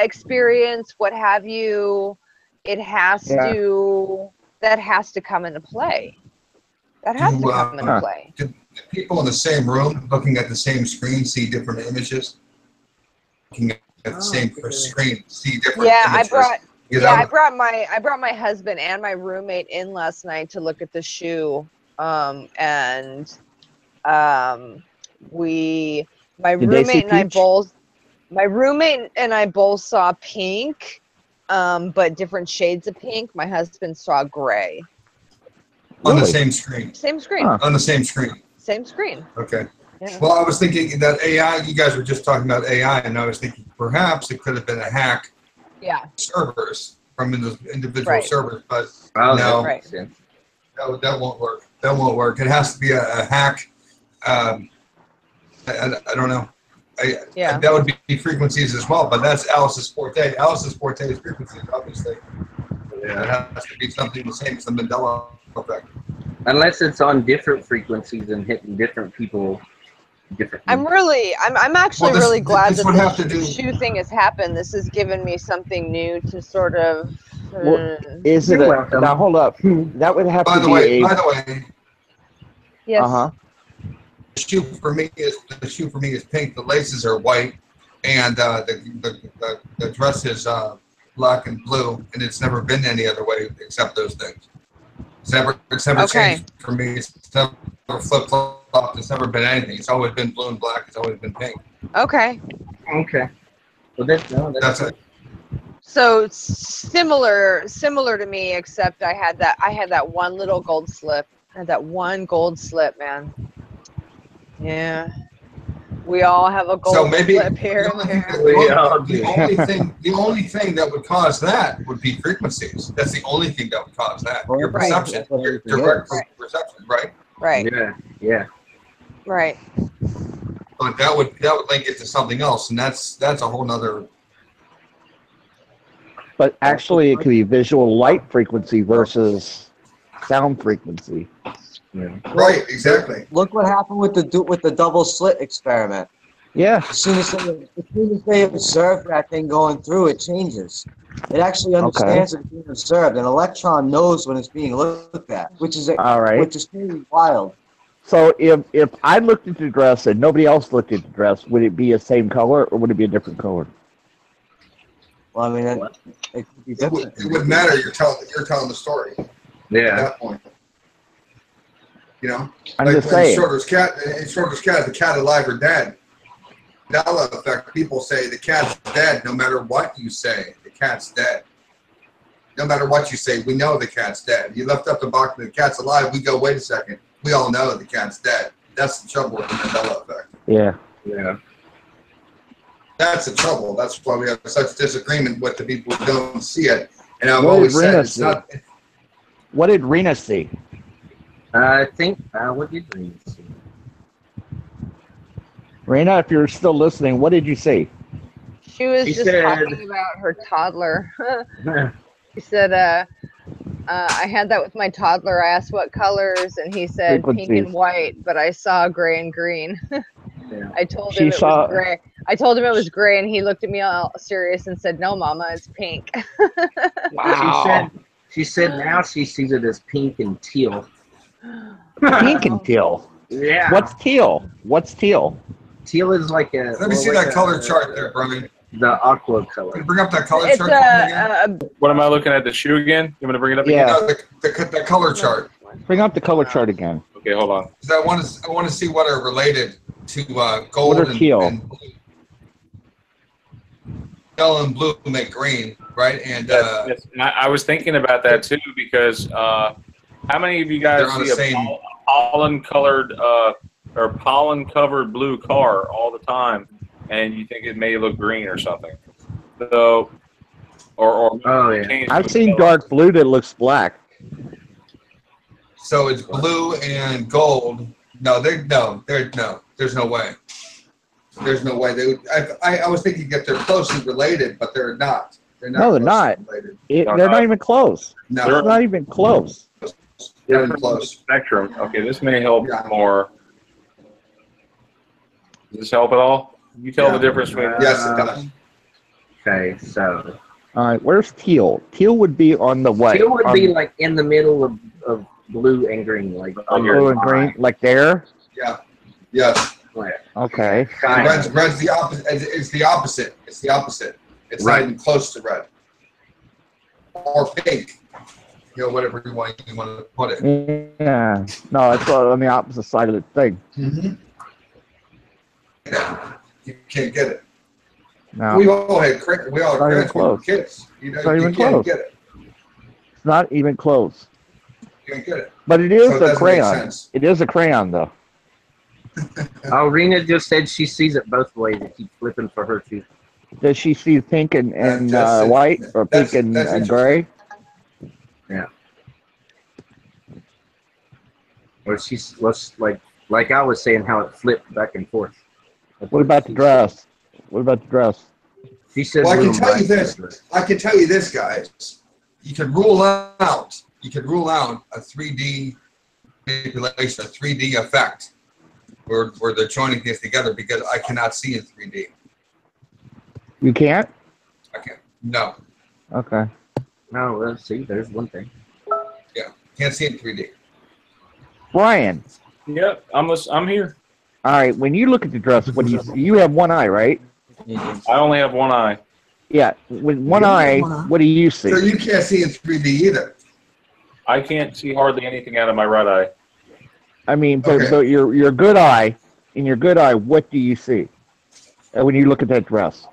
experience, what have you. It has to. That has to come into play. That has to come into play. Do people in the same room looking at the same screen see different images? Looking at the same screen see different images? I brought my husband and my roommate in last night to look at the shoe, my roommate and I both saw pink, but different shades of pink. My husband saw gray. On the same screen. Same screen. On the same screen. Same screen. Okay. Yeah. Well, I was thinking that AI, you guys were just talking about AI, and I was thinking perhaps it could have been a hack. Yeah. Servers from individual servers, but no, that won't work. That won't work. It has to be a hack. I don't know. That would be frequencies as well, but that's Alice's forte. Alice's forte is frequencies, obviously. Yeah. It has to be something the same as the Mandela effect. Unless it's on different frequencies and hitting different people differently. I'm actually Well, really glad this that would have to the do. shoe thing has happened. This has given me something new to sort of. Well, is it You're a, welcome. now hold up? That would have By to the be way, a. Yes. The shoe for me is pink. The laces are white, and the dress is black and blue, and it's never been any other way except those things. It's never changed for me. It's never flip flop. It's never been anything. It's always been blue and black. It's always been pink. Okay. Well, that's it. So similar to me, except I had that one little gold slip. I had that one gold slip, man. Yeah. We all have a gold slip here and there. The only thing that would cause that would be frequencies. That's the only thing that would cause that. Your perception, your direct perception, right? Right. Yeah. Right. But that would link it to something else, and that's a whole nother. But actually, it could be visual light frequency versus sound frequency. Yeah. Right, exactly. Look what happened with the double slit experiment. Yeah. As soon as they observe that thing going through, it changes. It actually understands it's being observed. An electron knows when it's being looked at, which is pretty wild. So if I looked at the dress and nobody else looked at the dress, would it be the same color or would it be a different color? Well, I mean, it could be different. It wouldn't matter. You're telling the story. Yeah. At that point. You know, I'm like just when saying. Schroeder's cat, the cat alive or dead. Mandela effect. People say the cat's dead. No matter what you say, the cat's dead. No matter what you say, we know the cat's dead. You lift up the box and the cat's alive. We go, wait a second. We all know the cat's dead. That's the trouble with the Mandela effect. Yeah. Yeah. That's the trouble. That's why we have such disagreement with the people who don't see it. And I've always said it's not. What did Rayne see? I think, what did Rayne see? Rayne, if you're still listening, what did you see? She was just talking about her toddler. She said, I had that with my toddler. I asked what colors, and he said pink and white, but I saw gray and green. Yeah. I told him it was gray. I told him it was gray, and he looked at me all serious and said, "No, Mama, it's pink." Wow. She said now she sees it as pink and teal. Pink and teal. Yeah. What's teal? What's teal? Teal is like a. Let me see that color chart there, Brian. The aqua color. Can you bring up that color It's chart again? What am I looking at? The shoe again? You want to bring it up Yeah. again? No, the color chart. Bring up the color chart again. Okay, hold on. I want to see what are related to gold What are teal? and blue. Yellow and blue make green, right? And Yes. I was thinking about that too because how many of you guys They're on the see same- a pollen-colored or pollen-covered blue car all the time, and you think it may look green or something? So, or Oh, yeah. change I've the seen color. dark blue that looks black. so it's blue and gold. There's no way. There's no way they would. I was thinking that they're closely related, but they're not. They're not. No, they're closely not. Related. They're not even close. No, They're not even close. they're close. Spectrum. Okay, this may help Yeah. more. Does this help at all? You tell Yeah. the difference between. Yes, it does. Okay, so. All right, where's teal? Teal would be on the way. Teal would be like in the middle of blue and green, like on your blue and green, like there. Yeah. Yes. Okay. Red's the opposite. It's the opposite. It's the opposite. It's not even close to red. Or pink. You know, whatever you want to put it. Yeah. No, it's on the opposite side of the thing. Mm-hmm. Yeah. You can't get it. No. We all had credit. We all had credit when we were kids. You know, It's not you even can't close. get it. It's not even close. You can't get it. But it is So it a doesn't make crayon. sense. It is a crayon, though. Oh, Rena just said she sees it both ways. It keeps flipping for her too. Does she see pink and white or pink and gray? Yeah. Or she's like I was saying, how it flipped back and forth. What about the dress? What about the dress? She said. Well, I blue can and tell you black. this. I can tell you this, guys. You can rule out a 3D manipulation, a 3D effect, where they're joining things together because I cannot see in 3D. You can't? I can't. No. Okay. No, let's see. There's one thing. Yeah, can't see in 3D. Brian. Yep, I'm here. All right. When you look at the dress, what do you see? You have one eye, right? I only have one eye. Yeah. With one eye, what do you see? So you can't see in 3D either. I can't see hardly anything out of my right eye. I mean, but your good eye, in your good eye, what do you see when you look at that dress?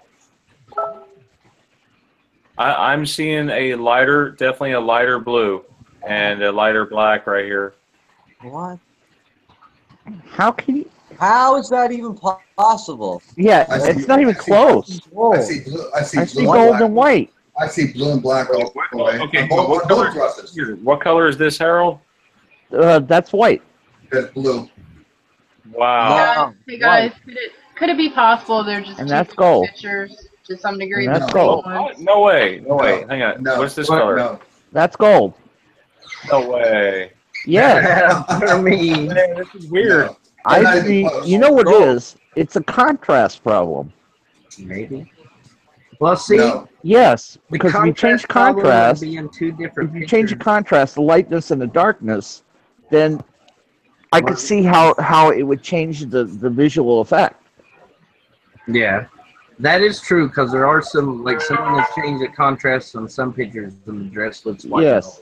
I'm seeing definitely a lighter blue and a lighter black right here. What? How can you? How is that even possible? Yeah, it's not even close. I see blue. I see gold and white. I see blue and black all the way. Okay, Both what color is this, Harold? That's white. That's blue. Wow. Hey guys, could it be possible they're just And that's gold. pictures to some degree? And that's the same gold. ones? No way. No way. Hang on. No. What's this color? No. That's gold. No way. Yeah. I mean, Man, this is weird. I see. You know what it is? It's a contrast problem. maybe. Well, see, No. Yes, because if you change contrast, be in two different if you change the contrast, the lightness and the darkness, then I could see how it would change the visual effect. Yeah, that is true because there are some, like someone has changed the contrast on some pictures and the dress looks white. Yes.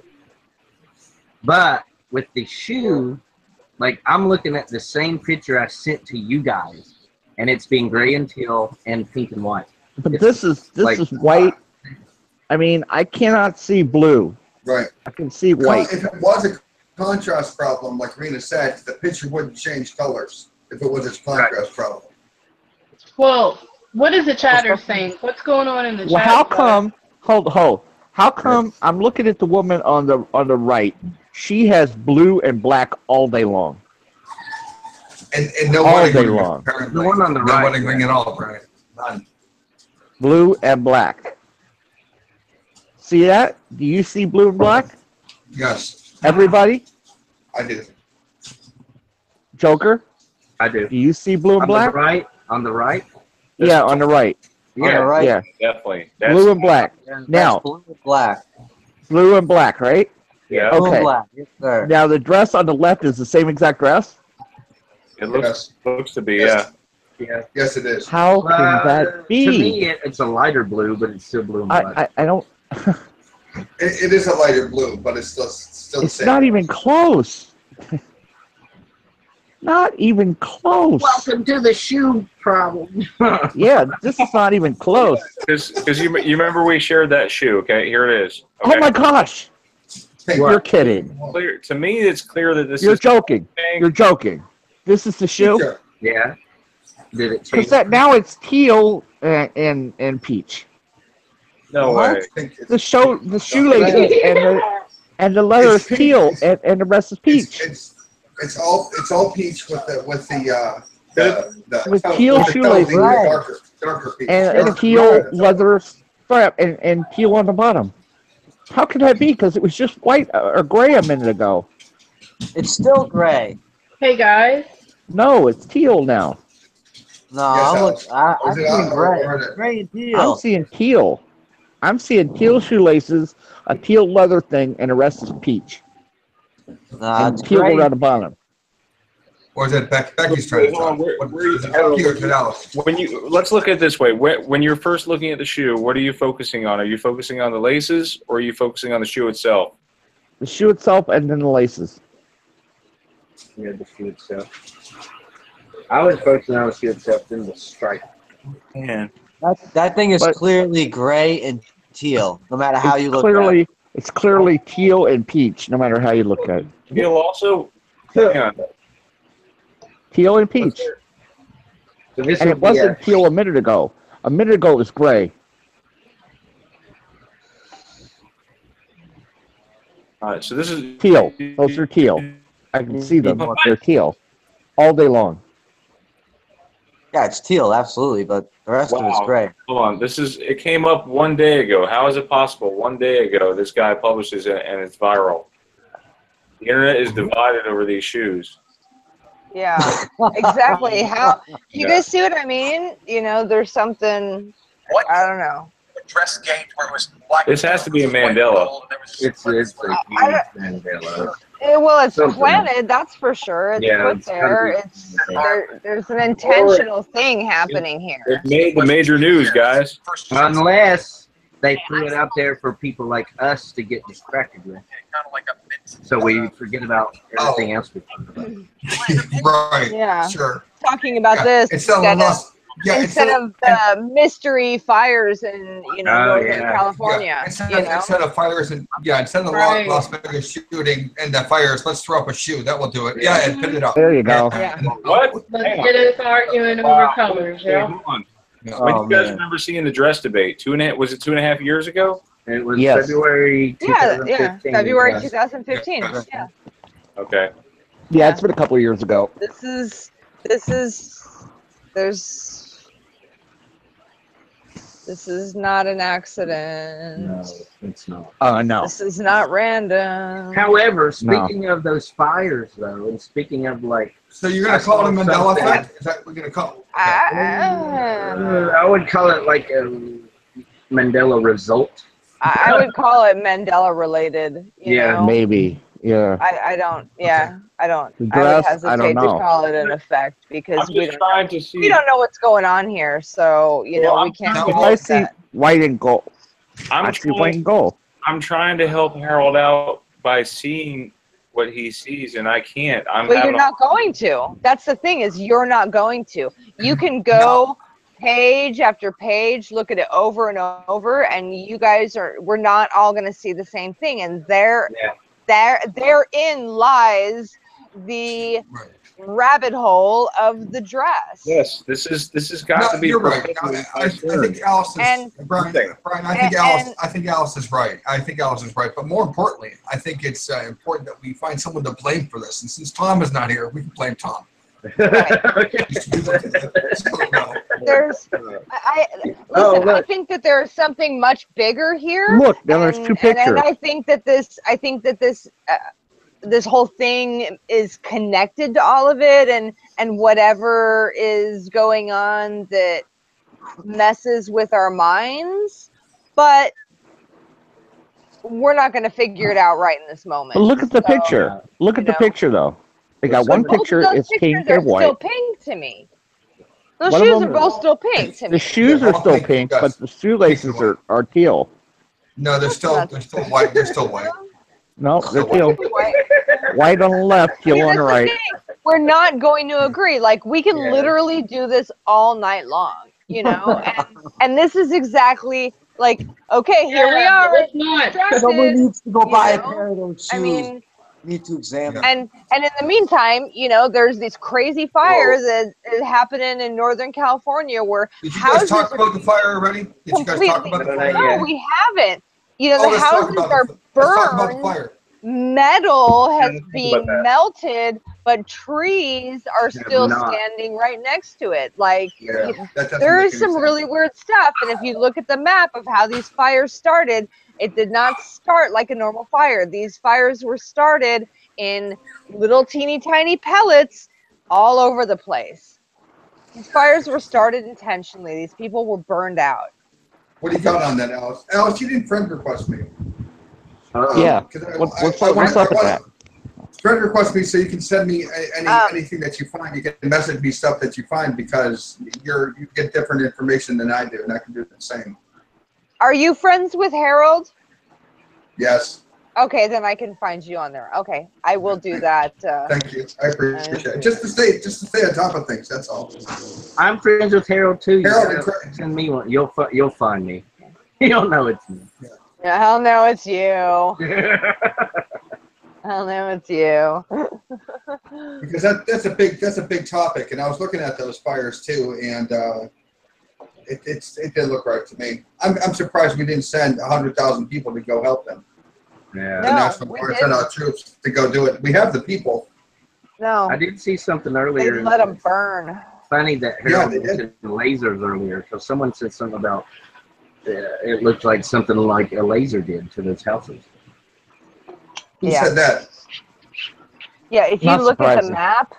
But with the shoe, like I'm looking at the same picture I sent to you guys, and it's being gray and teal and pink and white. But this is white. I mean, I cannot see blue. Right. I can see white. If it was a contrast problem, like Rena said, the picture wouldn't change colors if it was a contrast problem. Well, what is the chatter saying? What's going on in the Well, chat? how come? Hold. How come I'm looking at the woman on the right? She has blue and black all day long. And no all wedding day ring, long. apparently. The one on the No right, wedding ring at all, right? None. Blue and black. See that? Do you see blue and black? Yes, Everybody? I do. Joker? I do. Do you see blue and On black? the right, on the right. Yeah, on the right. On the right. Yeah. Definitely. Blue and black. That's Now, blue and black. blue and black, right? Yeah. Blue Okay. and black. Yes, sir. Now the dress on the left is the same exact dress? It looks to be, Yes. Yeah. Yes, it is. How can that be? To me, it's a lighter blue, but it's still blue and black. I don't. It is a lighter blue, but it's still the It's same. not even close. Not even close. Welcome to the shoe problem. Yeah, this is not even close. Because you remember we shared that shoe, okay? Here it is. Okay? Oh my gosh. You're kidding. Clear, to me, it's clear that this You're is joking. You're joking. This is the shoe? Yeah. Did it change? Because that now it's teal and peach. No What? way. The shoelaces and the leather is teal and the rest is peach. It's all peach with the With the teal with the shoelaces. darker peach. And a teal leather strap and teal on the bottom. How could that be? Because it was just white or gray a minute ago. It's still gray. Hey guys. No, it's teal now. No, Yes, I'm Is it seeing on gray. or Gray and teal. I'm seeing teal. I'm seeing teal shoelaces, a teal leather thing, and the rest is peach. Nah, And it's teal gray. around the bottom. Or is that Becky's trying to talk? Let's look at it this way. When you're first looking at the shoe, what are you focusing on? Are you focusing on the laces, or are you focusing on the shoe itself? The shoe itself and then the laces. Yeah, the shoe itself. I was focusing on the shoe itself, then the stripe. Man. That thing is clearly gray and teal, no matter how you look at it. It's clearly teal and peach, no matter how you look at it. Teal also. Yeah. Teal and peach. So this And would it be wasn't teal a minute ago. A minute ago it was gray. All right, so this is Teal. Those are teal. I can see them. They're teal. All day long. Yeah, it's teal, absolutely, but the rest of it's gray. Hold on. It came up one day ago. How is it possible? One day ago, this guy publishes it and it's viral. The internet is divided over these shoes. Yeah, exactly. How you Yeah. guys see what I mean? You know, there's something. I don't know. Dress gate where it was black. This has to be a Mandela. It's a huge Mandela. Well, it's Something. planted, that's for sure. It's put it's there. It's there's an intentional thing happening here. It made the major news, guys. Unless they threw it out there for people like us to get distracted with. So we forget about everything else we talked about. Right. Yeah. Sure. Talking about this instead of the mystery fires in Northern California. Instead of fires and instead of the Las Vegas shooting and the fires, let's throw up a shoe. That will do it. Yeah, and put it up. There you go. Yeah. What? Let's get us arguing over colors, yeah. Hold on. When do you guys remember seeing the dress debate? Was it 2.5 years ago? It was February 2015. February 2015. Yeah. Okay. Yeah, it's been a couple of years ago. This is not an accident. No, it's not. No. This is not random. However, speaking of those fires, though, and speaking of like... So you're going to call it a Mandela Effect? Is that what we're going to call it? I would call it like a Mandela result. I would call it Mandela related. You know? Maybe. Yeah. I don't. Yeah, I don't. The I would dress, hesitate I don't to know. call it an effect because I'm just trying to see. we don't know what's going on here. So we can't. If I see white and gold, I see white and gold. I'm trying to help Harold out by seeing what he sees, and I can't. But you're not going to. That's the thing, is you're not going to. You can go page after page, look at it over and over, and we're not all going to see the same thing. And therein lies the rabbit hole of the dress. Yes, this has got to be. You're right. I think Alice is Brian. I think Alice is right. I think Alice is right. But more importantly, I think it's important that we find someone to blame for this. And since Tom is not here, we can blame Tom. I think that there's something much bigger here. Look, there's two pictures. And I think that this whole thing is connected to all of it, and whatever is going on that messes with our minds, but we're not going to figure it out right in this moment. But look at the picture. Look at the picture, though. They got one picture is pink and white. Still pink to me. Those shoes are both still pink to me. The shoes are still pink, but the shoelaces are teal. No, they're still white. They're still white. No, they're teal. White on the left, teal on the right. We're not going to agree. Like, we can literally do this all night long, and this is exactly like, okay, here we are. Someone needs to go buy a pair of those shoes. Need to examine. And in the meantime, there's these crazy fires that is happening in Northern California where Did you guys talk about the fire already? Did you guys talk about the fire? No, we haven't. The houses are burned. Metal has been melted, but trees are still standing right next to it. Like, there is some really weird stuff. And if you look at the map of how these fires started, it did not start like a normal fire. These fires were started in little teeny tiny pellets all over the place. These fires were started intentionally. These people were burned out. What do you got on that, Alice? Alice, you didn't friend request me. What's up with that? Friend request me so you can send me anything that you find. You can message me stuff that you find because you get different information than I do, and I can do the same. Are you friends with Harold? Yes. Okay, then I can find you on there. Okay, I will do that. Thank you. I appreciate it. Just to stay on top of things. That's all. I'm friends with Harold too. Harold, send me one. You'll find me. You'll know it's me. Yeah, I'll know it's you. I'll know it's you. Because that's a big topic, and I was looking at those fires too, and it didn't look right to me. I'm surprised we didn't send 100,000 people to go help them. Yeah. The National Guard sent out troops to go do it. We have the people. No. I did see something earlier. They let them burn. Funny that Harold mentioned lasers earlier, because someone said something about it looked like something like a laser did to those houses. Who said that? Yeah, if you Not look at the surprising. map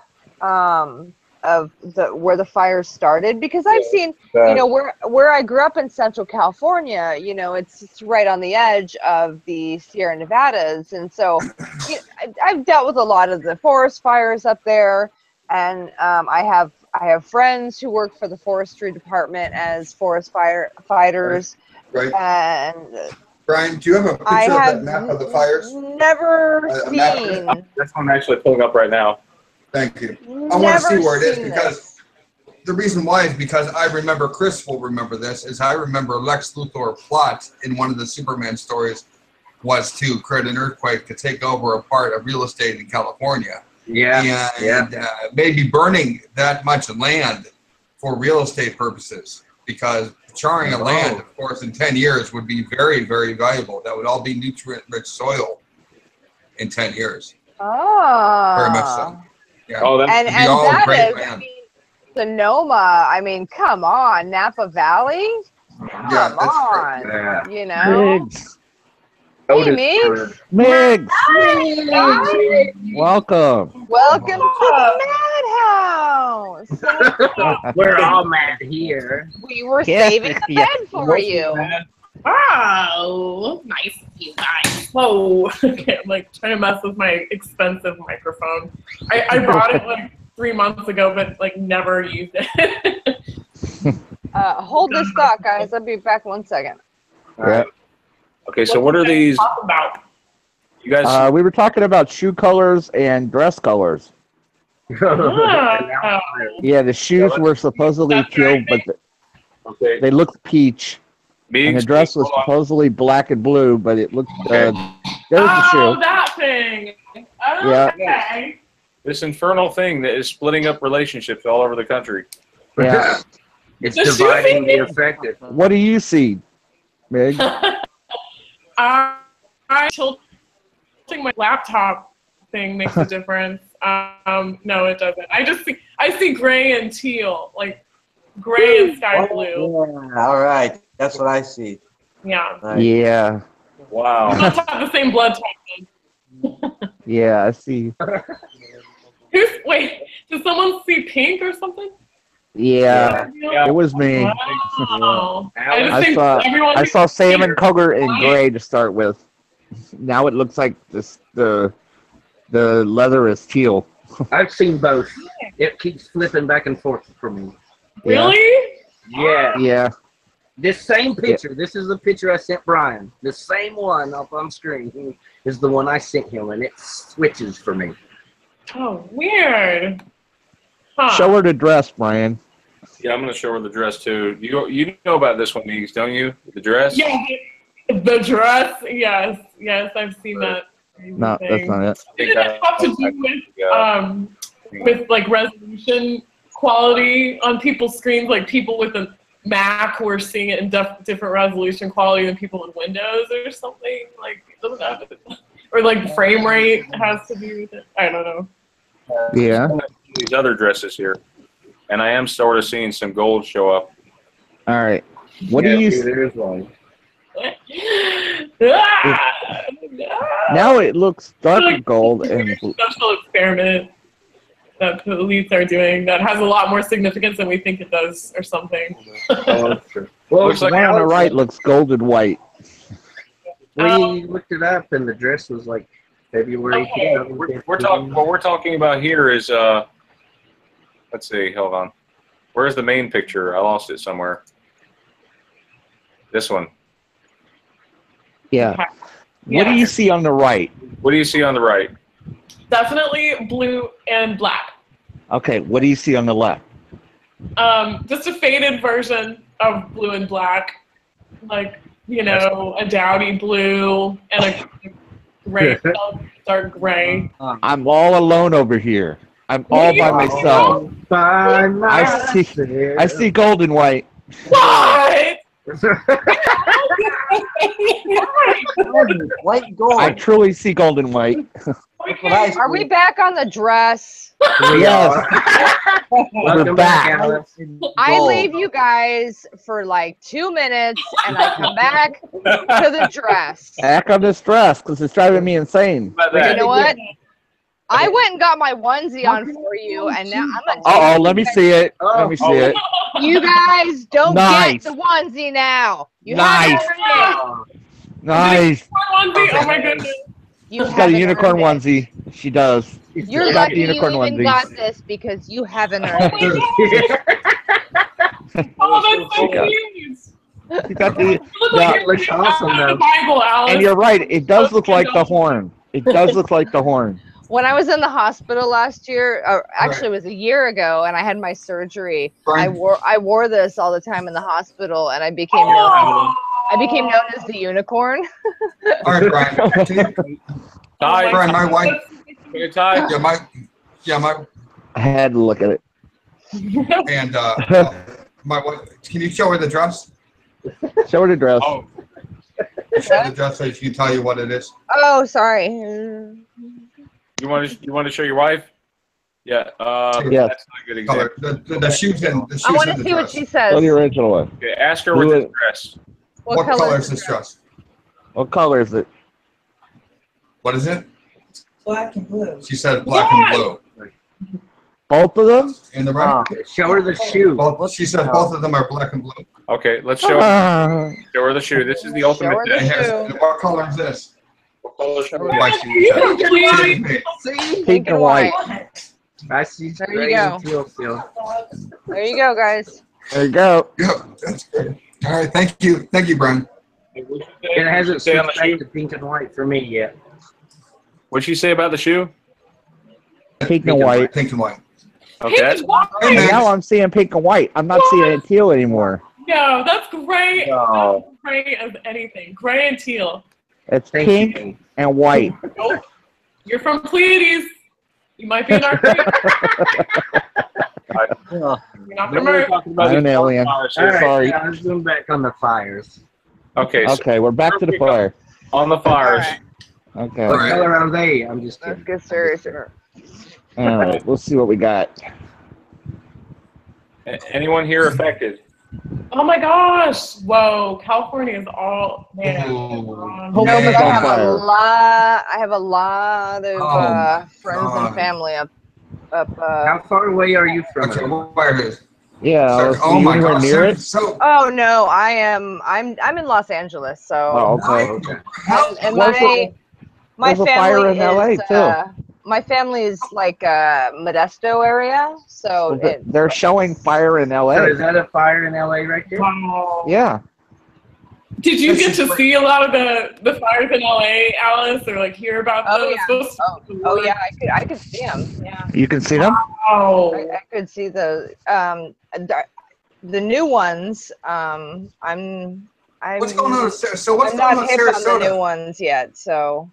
of where the fire started, because I've seen, you know, where I grew up in Central California, you know, it's right on the edge of the Sierra Nevadas, and so you know, I've dealt with a lot of the forest fires up there, and I have friends who work for the forestry department as forest fighters, Right. and Brian, do you have a picture of that map of the fires? Never A map of it? seen. That's what I'm actually pulling up right now. Thank you. I want to see Never where it is seen because the reason why is because I remember, Chris will remember this, is I remember Lex Luthor plot in one of the Superman stories was to create an earthquake to take over a part of real estate in California. Yeah. And maybe burning that much land for real estate purposes, because charring of land, of course, in 10 years would be very, very valuable. That would all be nutrient-rich soil in 10 years. Very much so. Yeah. Oh, that And would be all that great is, land. I mean, Sonoma. I mean, come on, Napa Valley. Yeah, Come that's on, Yeah. you know. Migs. Hey, Meeks. Migs. Hi. Welcome. Welcome to the Madhouse. We're all mad here. We were Yeah, saving the yeah. bed for you. Wow, nice of you guys. Whoa, okay, I'm like trying to mess with my expensive microphone. I bought it like 3 months ago, but like never used it. Hold this thought, guys. I'll be back 1 second. All right. Okay, so what are these? Talk about? You guys. We were talking about shoe colors and dress colors. Oh. Yeah, the shoes were supposedly teal, but they looked peach. And the dress was supposedly black and blue, but it looked. There's the shoe. Oh, that thing. Yeah. Okay. This infernal thing that is splitting up relationships all over the country. Yeah. It's dividing the affected. What do you see, Meg? I tilting my laptop thing makes a difference. No, it doesn't. I see gray and teal, like gray and sky blue. Yeah, all right, that's what I see. Yeah. Nice. Yeah. We Wow. must have the same blood type. Yeah, I see. Wait, did someone see pink or something? Yeah, it was me. Wow. I saw salmon color and gray to start with. Now it looks like the leather is teal. I've seen both. It keeps flipping back and forth for me. Really? Yeah. Yeah. This same picture, this is the picture I sent Brian. The same one up on screen is the one I sent him, and it switches for me. Oh, weird. Huh. Show her the dress, Brian. Yeah, I'm going to show her the dress too. You know about this one, Meeks, don't you? The dress? Yeah, the dress. Yes, I've seen that. No, that's not it. Did it have to do with like resolution quality on people's screens? Like people with a Mac were seeing it in different resolution quality than people with Windows or something. Like it doesn't have to, or like frame rate has to do with it. I don't know. Yeah. These other dresses here, and I am sort of seeing some gold show up. All right. What do you? There's one. Now it looks dark gold and. Social experiment that police are doing that has a lot more significance than we think it does, or something. Oh, sure. Well, the one on the right looks gold and white. We looked it up, and the dress was like February. Okay. What we're talking about here is let's see. Hold on. Where's the main picture? I lost it somewhere. This one. Yeah. What do you see on the right? What do you see on the right? Definitely blue and black. Okay. What do you see on the left? Just a faded version of blue and black, like a dowdy blue and a gray, dark gray. I'm all alone over here. I'm all by myself. I see gold and white. What? White gold. I truly see gold and white. Are we back on the dress? Yes. We're back. I leave you guys for like 2 minutes, and I come back to the dress. Back on this dress because it's driving me insane. You know what? I went and got my onesie on for you, and now I'm gonna. Oh, let me see it. Let me see it. You guys don't Nice. get the onesie now. You Nice. haven't earned it. Nice. Onesie? Oh my goodness. You She's got a haven't unicorn earned onesie. She does. You're She's got lucky the you unicorn even onesie. got this because you haven't earned it. Oh, that's so She got- cute. She got the. You look like you're looks awesome, out of the though. Bible, Alice. And you're right. It does look like the horn. It does look like the horn. When I was in the hospital last year, or actually it was a year ago, and I had my surgery, I wore this all the time in the hospital, and I became known as the unicorn. All right, Brian. Ty, Brian, my wife. Ty. Yeah, my. I had to look at it. And my wife. Can you show her the dress? Show her the dress. Oh. Show her the dress so she can tell you what it is. Oh, sorry. You want to show your wife? Yeah. Yeah. That's not a good example. The shoes and the shoes I want and to the see what dress. she says. Show the original one. Okay, ask her what this dress. What color is this dress? What color is it? What is it? Black and blue. She said black and blue. Both of them? In the right. Show her the shoe. She said both of them are black and blue. Okay, let's show her the shoe. This is the ultimate her the test. shoe. And what color is this? What color should we White get? shoe. Pink and white. I see. There you go. There you go, guys. There you go. Yeah, that's good. All right, thank you, Brian. It hasn't Say on the switched back shoe. to pink and white for me yet. What'd she say about the shoe? Pink and white. Pink and white. Okay, that's And now I'm seeing pink and white. I'm not seeing it teal anymore. No, that's great. No. That's great as anything. Gray and teal. It's pink and white. Nope. You're from Pleiades. You might be in our group. You're not from Earth. I'm an alien. All Sorry. right, let's zoom back on the fires. Okay. Okay, we're back to the fire. On the fires. Okay. What color are they? I'm just kidding. Let's get serious. All right, we'll see what we got. Anyone here affected? Oh my gosh. Whoa. California is all, man. No, but I have a lot. I have a lot of friends and family up. How far away are you from it? Where is? Yeah. Oh my anywhere gosh. near it? So. Oh no, I'm in Los Angeles, so. Oh, okay. And my There's a fire family in LA is, too. my family is like Modesto area, so They're showing fire in LA. So is that a fire in LA right there? Wow. Yeah. Did you get to see a lot of the fires in LA, Alice, or like hear about them? Oh yeah, I could see them. Yeah. You can see them? Oh. I could see the new ones. What's going on? So what's I'm going on not in hip on the Sarasota? new ones yet, so.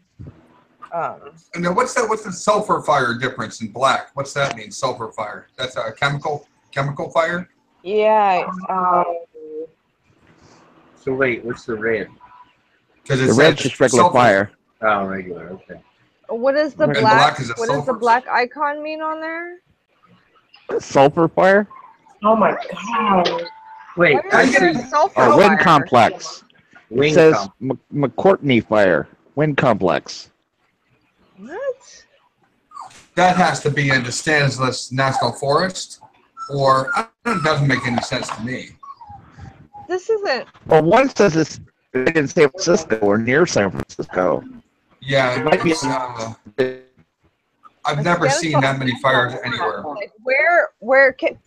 And then what's the sulfur fire difference in black? What's that mean? Sulfur fire? That's a chemical fire? Yeah. So wait, what's the red? Because The red's just regular fire. Oh, regular. Okay. What is the And black? black is a What does the sulfur. black icon mean on there? Sulfur fire? Oh my god. Wait, Why is there a sulfur Oh, wind fire? complex. It Wind says complex. McCourtney fire. Wind complex. What? That has to be in the Stanislaus National Forest, or it doesn't make any sense to me. This isn't. Well, one says it's in San Francisco or near San Francisco. Yeah, It might be. I've never seen that many fires anywhere. Like where can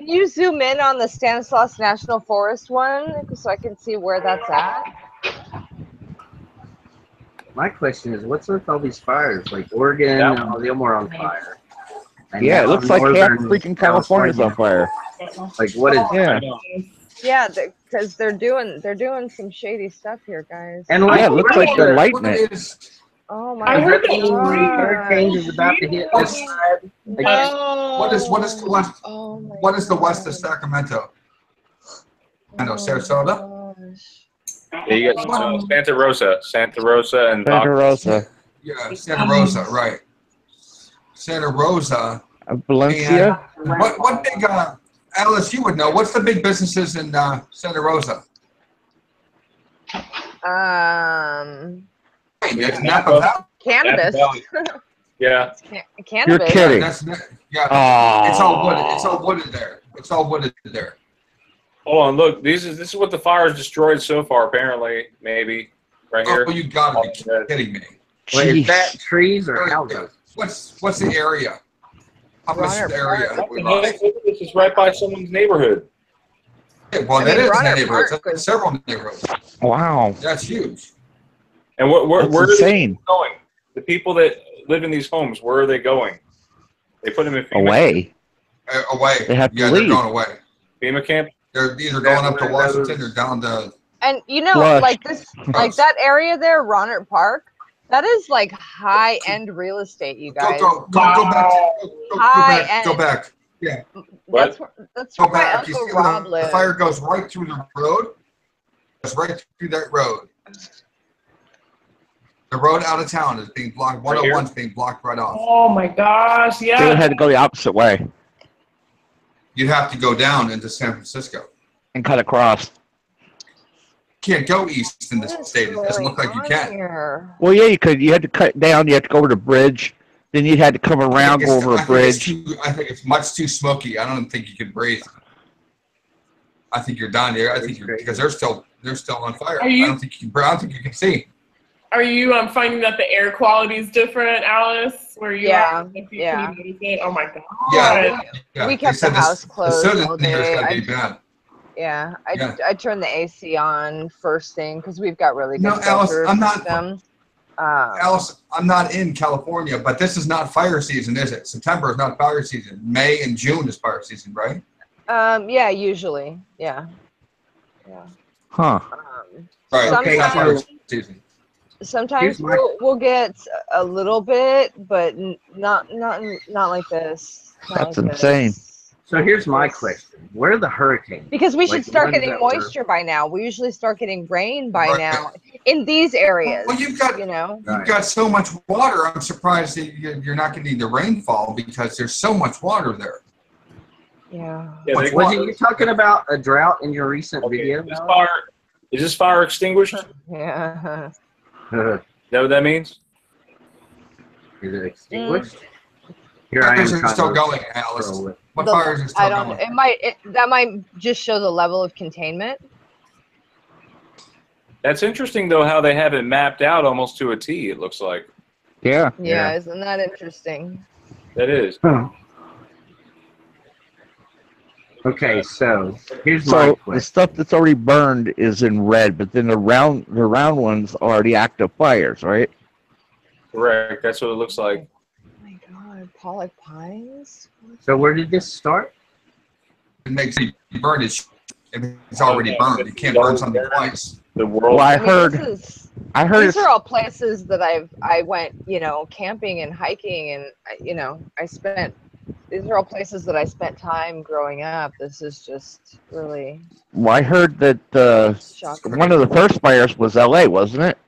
you zoom in on the Stanislaus National Forest one so I can see where that's at? My question is, what's with all these fires? Like Oregon, That all of them are on fire. And Yeah, it now looks like half northern freaking California's on fire. Like, what is? Yeah. Yeah, because they're doing some shady stuff here, guys. And Yeah, it looks like they're lighting What it. is- Oh my I heard god. that hurricane is about to hit this side. What is the west? Oh my What is the west of gosh. Sacramento? I know Sarasota. Gosh. Yeah, you got Santa Rosa, and Santa Rosa. Yeah, Santa Rosa, right? Santa Rosa. Valencia. And what big? Alice, you would know. What's the big businesses in Santa Rosa? Um, It's Napa Valley. cannabis. Yeah. Cannabis. You're kidding. Yeah, it's all wooded. It's all wooded there. It's all wooded there. Hold on, look. This is what the fire's destroyed so far. Apparently, maybe right here. Oh, you gotta be kidding me! Wait, is that trees or houses? What's the area? How much is the area? This is right by someone's neighborhood. Yeah, well, that is a neighborhood. That's several neighborhoods. Wow. That's huge. And where are insane. they going? The people that live in these homes, where are they going? They put them in FEMA Away. Away. They have to they're leave. going away. FEMA camp. They're either going up to Washington or down to. And you know, Flush. like this, like that area there, Ronert Park. That is like high-end real estate, you guys. Go back. Go back. Yeah. That's Go where my back. You Uncle see Rob the lives. fire goes right through the road. It's right through that road. The road out of town is being blocked. 101 is being blocked right off. Oh my gosh, They yeah. had to go the opposite way You'd have to go down into San Francisco. and cut across. Can't go east in this state. It doesn't look like you can. Well, yeah, you could. You had to cut down. You had to go over the bridge. Then you had to come around, go over a bridge. I think it's much too smoky. I don't think you can breathe. I think you're done here. I think you're because they're still on fire. Are you- I don't think you can. I don't think you can see. Are you finding that the air quality is different, Alice? Where you are? Can you notice it? Oh my god. Yeah. We kept the house closed all day. Gonna be bad. Yeah, I turned the AC on first thing because we've got really good No, Alice, filter I'm not. system. Alice, I'm not in California, but this is not fire season, is it? September is not fire season. May and June is fire season, right? Yeah, usually, yeah. Huh. Right. Okay. That's fire season. Sometimes we'll get a little bit, but not like this. That's insane. So here's my question: where are the hurricanes? Because we should Like, start ones getting that were- moisture by now. We usually start getting rain by now in these areas. Well, you've got you've got so much water. I'm surprised that you're not getting the rainfall because there's so much water there. Yeah. Wasn't you talking about a drought in your recent video? Is this fire extinguished? Yeah. Is that what that means? Is it extinguished? Here I am. Fires are still going, Alice. What fires are still I don't know. going? That might just show the level of containment. That's interesting, though, how they have it mapped out almost to a T, it looks like. Yeah. Yeah, isn't that interesting? That is. Okay, so here's my So question. the stuff that's already burned is in red, but then the round ones are the active fires, right? Correct. That's what it looks like. Oh my God, Pollock Pines. So where did this start? It makes you burn it. It's already burned. You can't burn something twice. The world. Well, I heard These it's are all places that I went, camping and hiking, and these are all places that I spent time growing up. This is just really. well, I heard that Shocking. one of the first fires was L.A., wasn't it?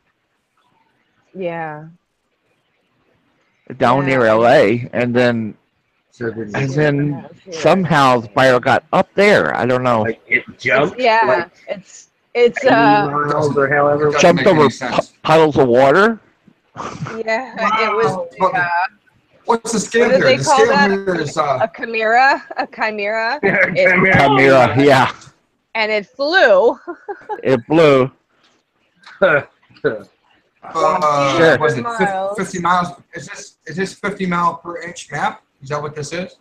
Yeah. Down near L.A. and then somehow the fire got up there. I don't know. Like it jumped. It's 80 miles or however. Jumped over puddles of water. Yeah, it was. Yeah. What's the scale What do here? they The call scale that? here is A chimera. A chimera. Chimera, yeah. And it flew. It blew. Sure. Was it miles. 50 miles? Is this 50 mile per inch map? Is that what this is?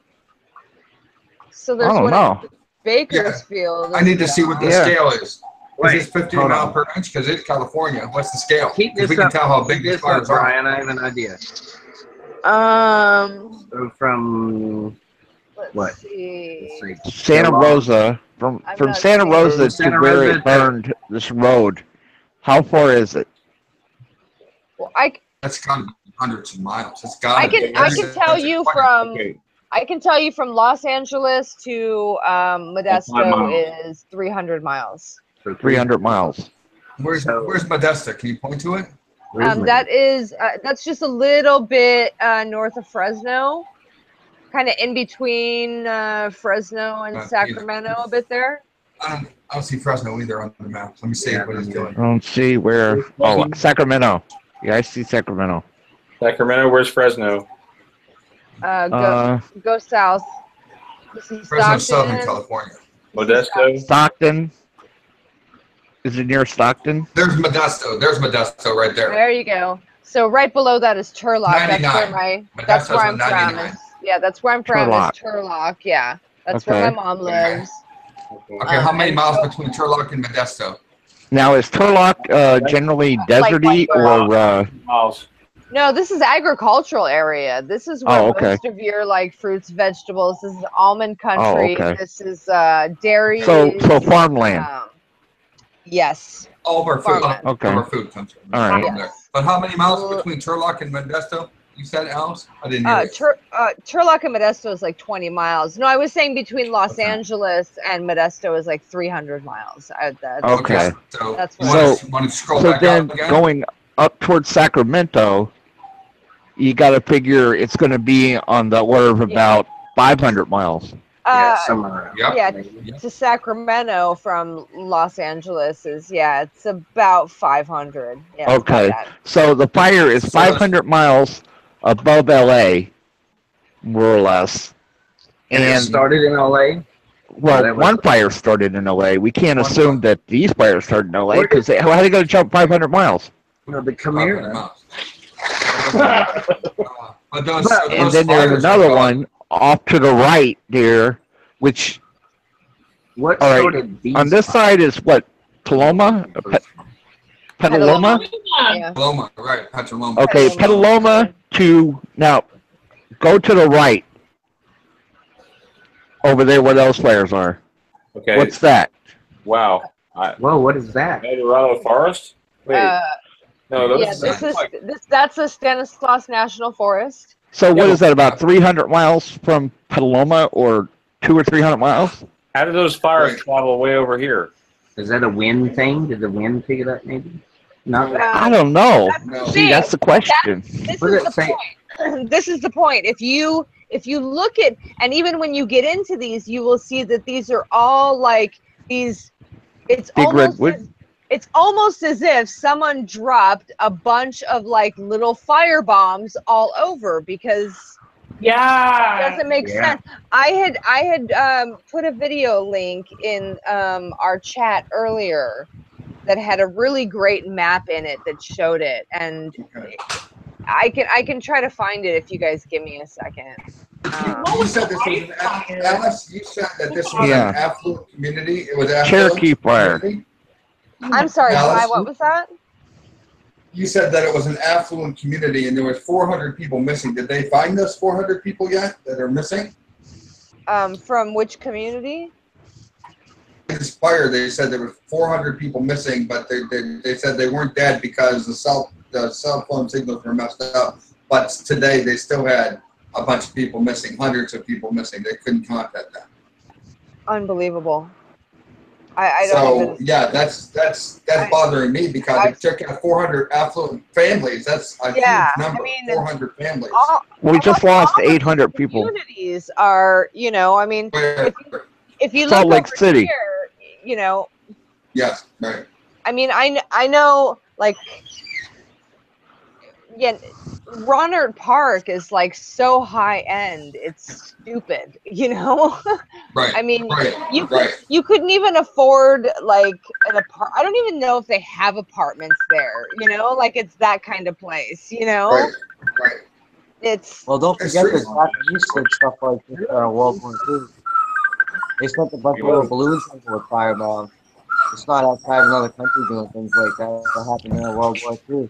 So there's I don't one know. in Bakersfield. I need to see what the scale is. Wait, Is this 50 hold mile on. per inch? Because it's California. What's the scale? Keep Because this we can up. tell how big Keep these this up, fires are. Brian. I have an idea. Um. From Let's what? see. Let's see. Santa Rosa, from not Santa seeing Rosa it. to Santa where Rosa it burned this road, how far is it? Well, That's got to be hundreds of miles. It's got I to can be. I can tell you from I can tell you from Los Angeles to 5 Modesto miles. is 300 miles. 300 miles. Where's Modesto? Can you point to it? That is that's just a little bit north of Fresno, kind of in between Fresno and Sacramento a bit there. I don't see Fresno either on the map. Let me see what it's doing. I don't see where. Oh, Sacramento. Yeah, I see Sacramento. Sacramento, where's Fresno? Go south. This is Fresno, Southern Stockton. California. Modesto. Stockton. Is it near Stockton? There's Modesto right there. There you go. So right below that is Turlock. 99. That's where I'm from. 99. Yeah, that's where I'm from. Turlock. Is Turlock. Yeah, that's where my mom lives. Okay, how many miles between Turlock and Modesto? Now, is Turlock generally deserty or? Miles. No, this is agricultural area. This is where most of your like fruits, vegetables. This is almond country. Oh, okay. This is dairy. So farmland. Yes. All of our food. Okay. All of our food comes from All right. there. But how many miles between Turlock and Modesto? You said, Alice? I didn't hear it. Turlock and Modesto is like 20 miles. No, I was saying between Los Angeles and Modesto is like 300 miles. Okay. So that's want to scroll back then up again? Going up towards Sacramento, you got to figure it's going to be on the order of about 500 miles. Somewhere. To Sacramento from Los Angeles is it's about 500. Yeah, Okay, so the fire is 500 miles above LA, more or less. And it started in LA? Well, one fire started in LA. We can't assume that these fires started in LA because how are they going to jump 500 miles? No, the Camaro. And then there's another one off to the right there, which on this side is what, Paloma? Petaluma? Petaluma, right, Petaluma. Okay, Petaluma to, now, go to the right. Over there where those flares are. Okay. What's that? Wow. Whoa, what is that? Colorado Forest? Wait. No, that's a Stanislaus National Forest. So what is that, about 300 miles from Petaluma, or 200 or 300 miles? How did those fires travel way over here? Is that a wind thing? Did the wind pick it up maybe? No. I don't know. See, that's the question. This is the point. This is the point. If you look at, and even when you get into these, you will see that these are all like these. It's almost as if someone dropped a bunch of like little fire bombs all over, because it doesn't make sense. I had put a video link in our chat earlier that had a really great map in it that showed it, and I can try to find it if you guys give me a second. You said this was an Alice, you said that this was an affluent community. It was affluent Cherokee Fire. Community? I'm sorry, Alice, what was that? You said that it was an affluent community and there was 400 people missing. Did they find those 400 people yet that are missing? From which community? This fire, they said there were 400 people missing, but they said they weren't dead because the cell phone signals were messed up. But today they still had a bunch of people missing, hundreds of people missing. They couldn't contact them. Unbelievable. I don't even... that's bothering me because if you check out 400 affluent families, that's a huge number. 400 families. We just lost 800 people. Communities are, if you look Salt Lake over City. Here, Yes, right. I mean, I know, like, Ronert Park is like so high end, it's stupid, Right. I mean, you couldn't even afford like an apartment. I don't even know if they have apartments there, like it's that kind of place, Right. It's don't forget the Japanese did stuff like this World War II. They sent a bunch of little balloons into a firebombs. It's not outside of another country doing things like that. That happened in World War II.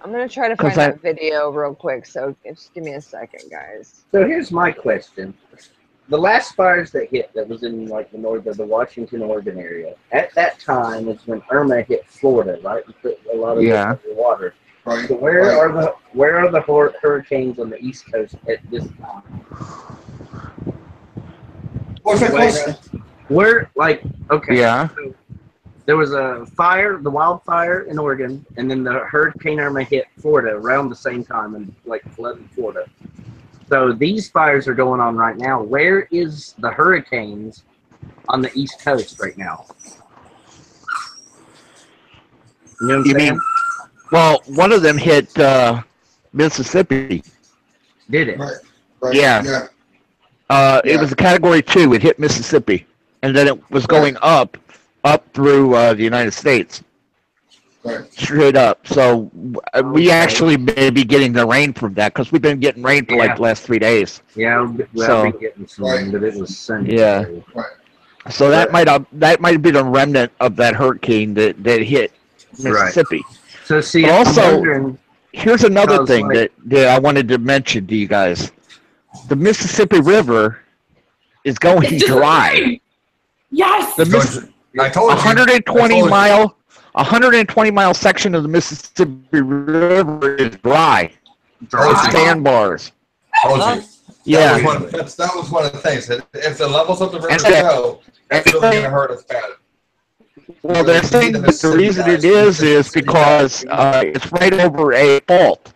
I'm going to try to find that video real quick, so just give me a second, guys. So here's my question. The last fires that hit, that was in like the Washington, Oregon area, at that time is when Irma hit Florida, right? And put a lot of water. Right. So where are the hurricanes on the East Coast at this time? What's that question? So there was a fire, the wildfire in Oregon, and then the Hurricane Irma hit Florida around the same time, and like flooded Florida. So these fires are going on right now. Where is the hurricanes on the East Coast right now? You know what I'm saying? Well, one of them hit Mississippi. Did it? Right. Right. Yeah. Yeah. It was a Category 2. It hit Mississippi, and then it was going up through the United States. Right. Straight up. So we actually may be getting the rain from that because we've been getting rain for like the last 3 days. Yeah, well, So- I've been getting some, but it was Sunday. Yeah. Right. So that might be the remnant of that hurricane that hit Mississippi. So see, But I'm also, wondering, here's another because, thing like- that I wanted to mention to you guys. The Mississippi River is going It's dry. Yes. The I told you. 120-mile section of the Mississippi River is dry. Told you. Sandbars. Told you. Yeah. That was one of the things. If the levels of the river And- go, that's really going to hurt us bad. Well, they're saying that the reason it is because it's right over a fault.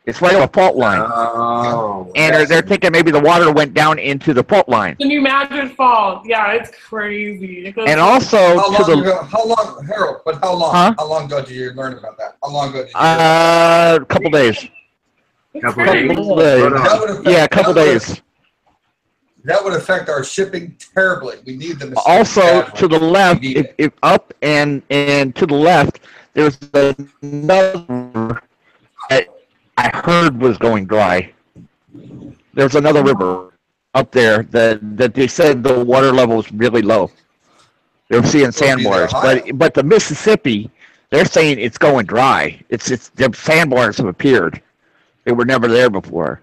It's right over a fault line. oh, And they're thinking maybe the water went down into the fault line. The New Madrid Fall. Yeah, it's crazy. It goes And also How long, Harold? But how long? Huh? How long ago did you learn about that? How long ago did you? a couple days. couple crazy. days. Couple days. That would affect- Yeah, a couple that would- days. That would affect our shipping terribly. We need them. Also, to the left, if up and to the left, there's another that I heard was going dry. There's another river up there that they said the water level is really low. They're seeing sandbars, but the Mississippi, they're saying it's going dry. It's the sandbars have appeared. They were never there before.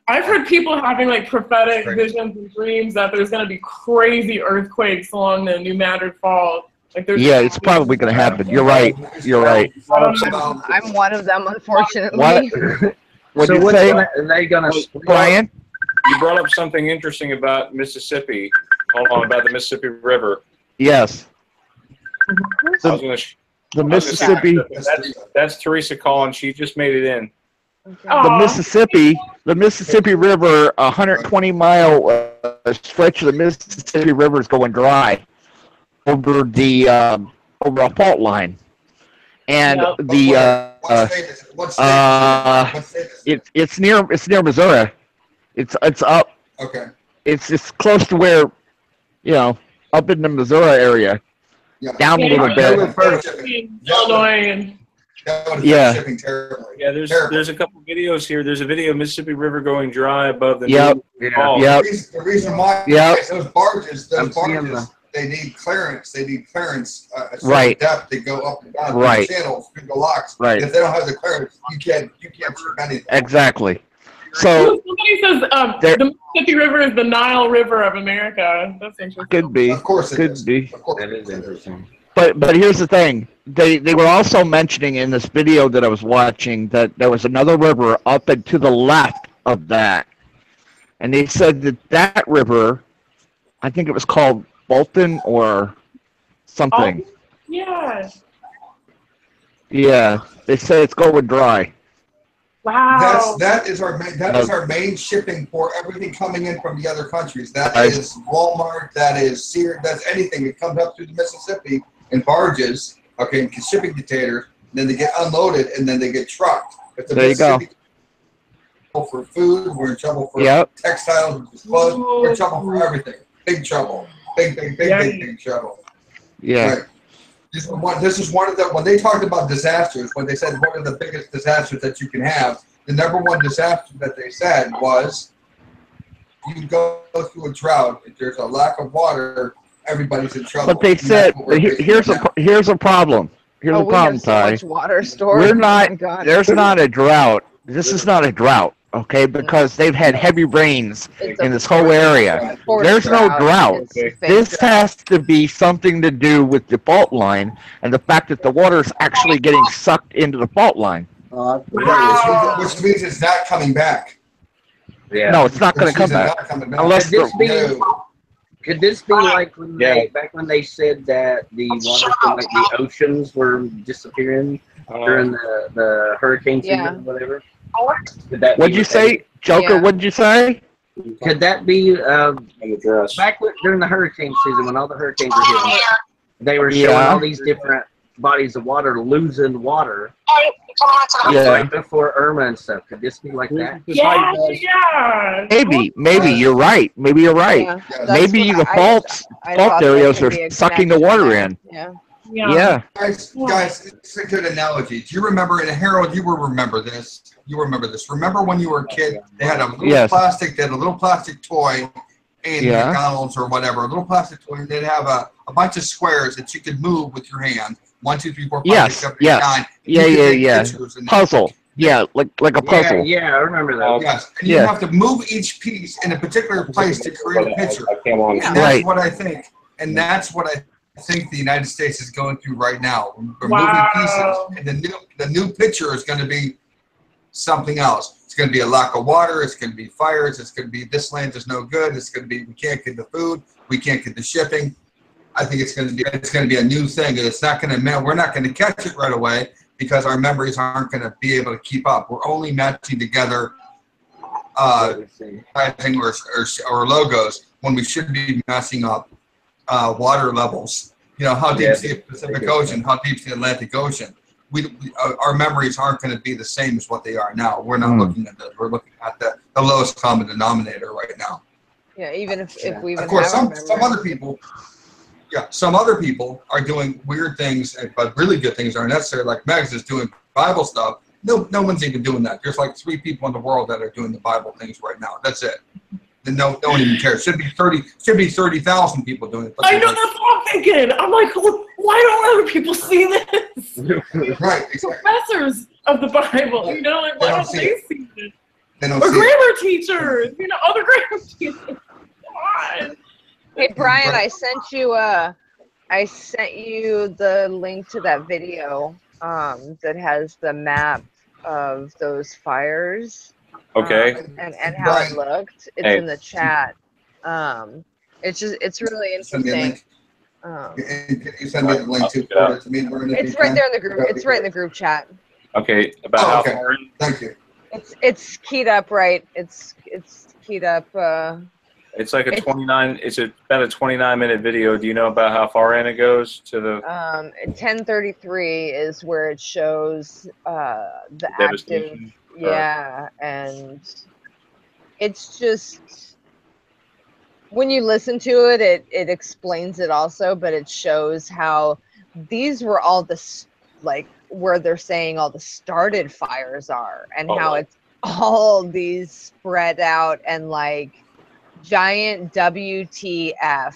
I've heard people having like prophetic visions and dreams that there's going to be crazy earthquakes along the New Madrid Fault. Like there's Yeah, it's probably going to happen. You're right. You're right. I'm one of them, unfortunately. What? What So did you what's say, are they gonna split? Brian? You brought up something interesting about Mississippi. Hold on, about the Mississippi River. Yes. I was gonna The Mississippi. That's Teresa calling. She just made it in. The Mississippi River, 120-mile stretch of the Mississippi River is going dry over over a fault line, and it's near Missouri. It's up. Okay. It's close to where, up in the Missouri area, down a little bit. Illinois and Yeah. Shipping terribly. Yeah, there's a couple videos here. There's a video of Mississippi River going dry above the Yep. New Falls. Yep. The reason why those barges, they need clearance. They need clearance a certain Right. depth. They go up and down Right. the channels, through the locks. Right. If they don't have the clearance, you can't ship anything. Exactly. So somebody says the Mississippi River is the Nile River of America. That's interesting. could be. Of course it could is. be. Of course That it is interesting. But here's the thing. They were also mentioning in this video that I was watching that there was another river up and to the left of that. And they said that river, I think it was called Bolton or something. Oh, yeah. Yeah. They say it's going dry. Wow. That is our main shipping for everything coming in from the other countries. That Right. is Walmart. That is Sears. That's anything that comes up through the Mississippi in barges. Okay, in shipping containers. Then they get unloaded and then they get trucked. If the There you go. Mississippi for food, we're in trouble for Yep. textiles, clothes. We're in trouble for everything. Big trouble. Big trouble. Yeah. Right. This is one of the, when they talked about disasters, when they said what are the biggest disasters that you can have, the number one disaster that they said was you go through a drought, if there's a lack of water, everybody's in trouble. But they And said that's what we're facing here's now. a problem. Here's a we problem, have so Ty. much water stored. We're Oh not. my God. There's not a drought. This is not a drought, okay? Because they've had heavy rains It's a in this whole area. forced There's no drought. It's a fake This drought. has to be something to do with the fault line and the fact that the water is actually getting sucked into the fault line. Which means it's not coming back. Yeah. No, it's not going Which to come means it's back not coming back. unless Could this be like when back when they said that the water from like the oceans were disappearing during the hurricane season Yeah. or whatever? Could that What'd be you what they- say, Joker? Yeah. What'd you say? Could that be back during the hurricane season when all the hurricanes were hitting? They were showing Yeah. all these different bodies of water losing water. Yeah. Like before Irma and stuff. Could this be like that? Yeah. Maybe you're right. Maybe you're right. Yeah, that's Maybe what the I fault thought there areas could are be a sucking the connection water there. in. Yeah. Yeah. Guys, it's a good analogy. Do you remember, and Harold, you will remember this. You remember this. Remember when you were a kid, they had a little plastic, they had a little plastic toy in McDonald's or whatever, a little plastic toy, and they'd have a bunch of squares that you could move with your hand. 1, 2, 3, 4, 5, 6, 7, 8, 9. Yeah. Puzzle. Yeah, like a puzzle. Yeah, I remember that. Yes, and you have to move each piece in a particular place to create a picture. And that's what I think. And that's what I think the United States is going through right now. We're moving pieces, and the new picture is going to be something else. It's going to be a lack of water. It's going to be fires. It's going to be this land is no good. It's going to be we can't get the food. We can't get the shipping. I think it's going to be a new thing, and it's not going to. We're not going to catch it right away because our memories aren't going to be able to keep up. We're only matching together or logos when we should be messing up water levels. You know, how deep is the Pacific Ocean? How deep is the Atlantic Ocean? Our memories aren't going to be the same as what they are now. We're not looking at that. We're looking at the lowest common denominator right now. Yeah, even if we even of course, have some other people. Yeah, some other people are doing weird things, but really good things aren't necessary. Like Megs is doing Bible stuff. No one's even doing that. There's like 3 people in the world that are doing the Bible things right now. That's it. And no one even cares. Should be 30,000 people doing it. I know, that's what I'm thinking. I'm like, why don't other people see this? Right, exactly. Professors of the Bible, you know, like why don't they see this? Or grammar teachers, you know, other grammar teachers. Come on. Hey Brian, I sent you the link to that video that has the map of those fires. Okay. And how it looked. It's in the chat. It's really interesting. Can you send me the link to me? It's right there in the group. It's right in the group chat. Okay. About how far in? Thank you. It's keyed up right. It's keyed up. It's like a 29. It's about a 29-minute video. Do you know about how far in it goes to the? 10:33 is where it shows the active. Yeah, and it's just when you listen to it, it explains it also, but it shows how these were all the where they're saying all the started fires are, and how it's all these spread out and like giant WTF,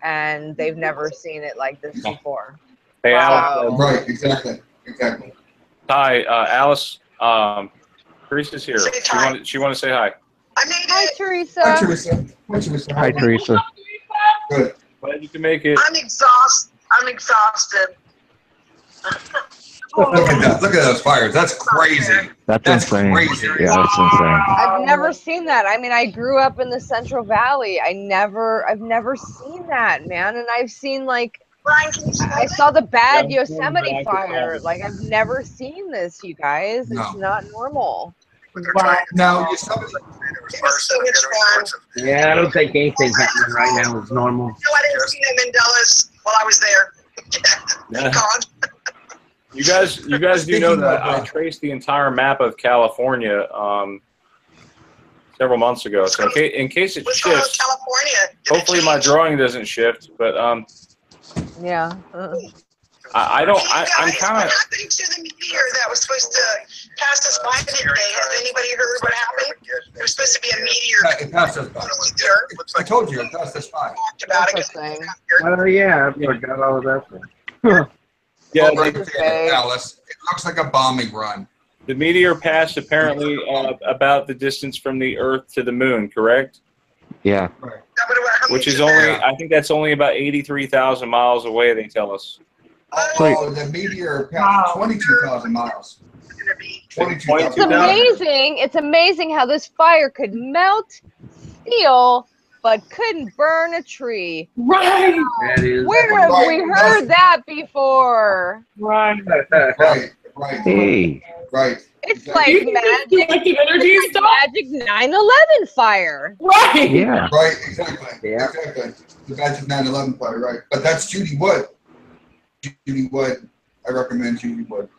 and they've never seen it like this before. Hey, Wow. Alice. Right, exactly. Hi, Alice. Teresa's here. She want to say hi. Hi, Teresa. Hi, Teresa. Hi, Teresa. Hi, Teresa. Good. Glad you can make it. I'm exhausted. Look at that. Look at those fires. That's crazy. That's insane. Crazy. Yeah, that's insane. I've never seen that. I mean, I grew up in the Central Valley. I've never seen that, man. And I've seen I saw the bad Yosemite fire. Like, I've never seen this, you guys. It's not normal. Now, Yosemite. Yeah, I don't think anything happening right now is normal. No, I didn't see them Mandela's while I was there. God. You guys do know that I traced the entire map of California several months ago. So in case it shifts, hopefully my drawing doesn't shift. But yeah. I'm kind of. What happened to the meteor that was supposed to pass us by today? Has anybody heard what happened? There was supposed to be a meteor. It passed us by. I told you, it passed us by. Oh yeah, I forgot all about that. Yeah, Alice. It looks like a bombing run. The meteor passed apparently about the distance from the Earth to the Moon, correct? Yeah. Right. Which is I think that's only about 83,000 miles away, they tell us. Oh, the meteor passed 22,000 miles. It's amazing. It's amazing how this fire could melt steel, but couldn't burn a tree. Right. Where have we heard that before? Right. Hey. Right. It's like magic. It's like magic 9/11 fire. Right. Yeah. Right. Exactly. Yeah. Exactly. The magic 9/11 fire. Right. But that's Judy Wood. Judy Wood I recommend you would.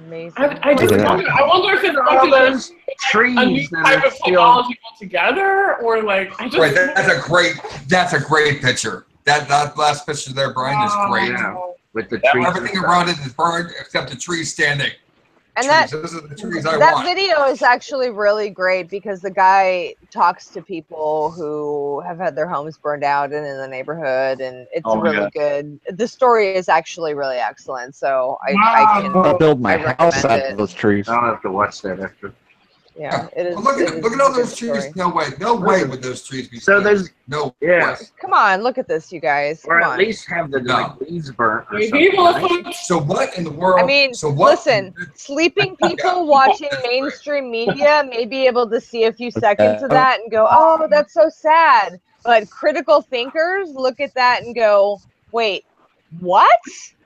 Amazing. I just wonder. I wonder if it's like those a new trees that type are of technology altogether, or like I just. Right, that's a great picture. That last picture there, Brian, is great. Yeah, with the trees. Everything around it is burned except the trees standing. And Those are the trees I that want. video is actually really great because the guy talks to people who have had their homes burned out and in the neighborhood, and it's really good. The story is actually really excellent, so I can build my house recommend out it. of those trees. I'll have to watch that after. Yeah, it is. Look at all those trees. Story. No way would those trees be. So there's way. Come on, look at this, you guys. Or Come at on. least have the leaves burnt or something. Right? So what in the world? I mean, listen, sleeping people watching mainstream media may be able to see a few seconds of that and go, oh, that's so sad. But critical thinkers look at that and go, wait, what?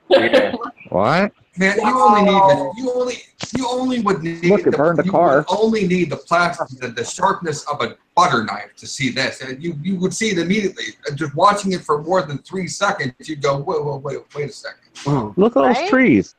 Yeah. What? Man, you only would need. Look, it burned a car. Would only need the plastic, the sharpness of a butter knife to see this, and you would see it immediately. Just watching it for more than 3 seconds, you'd go, wait a second. Look at those trees.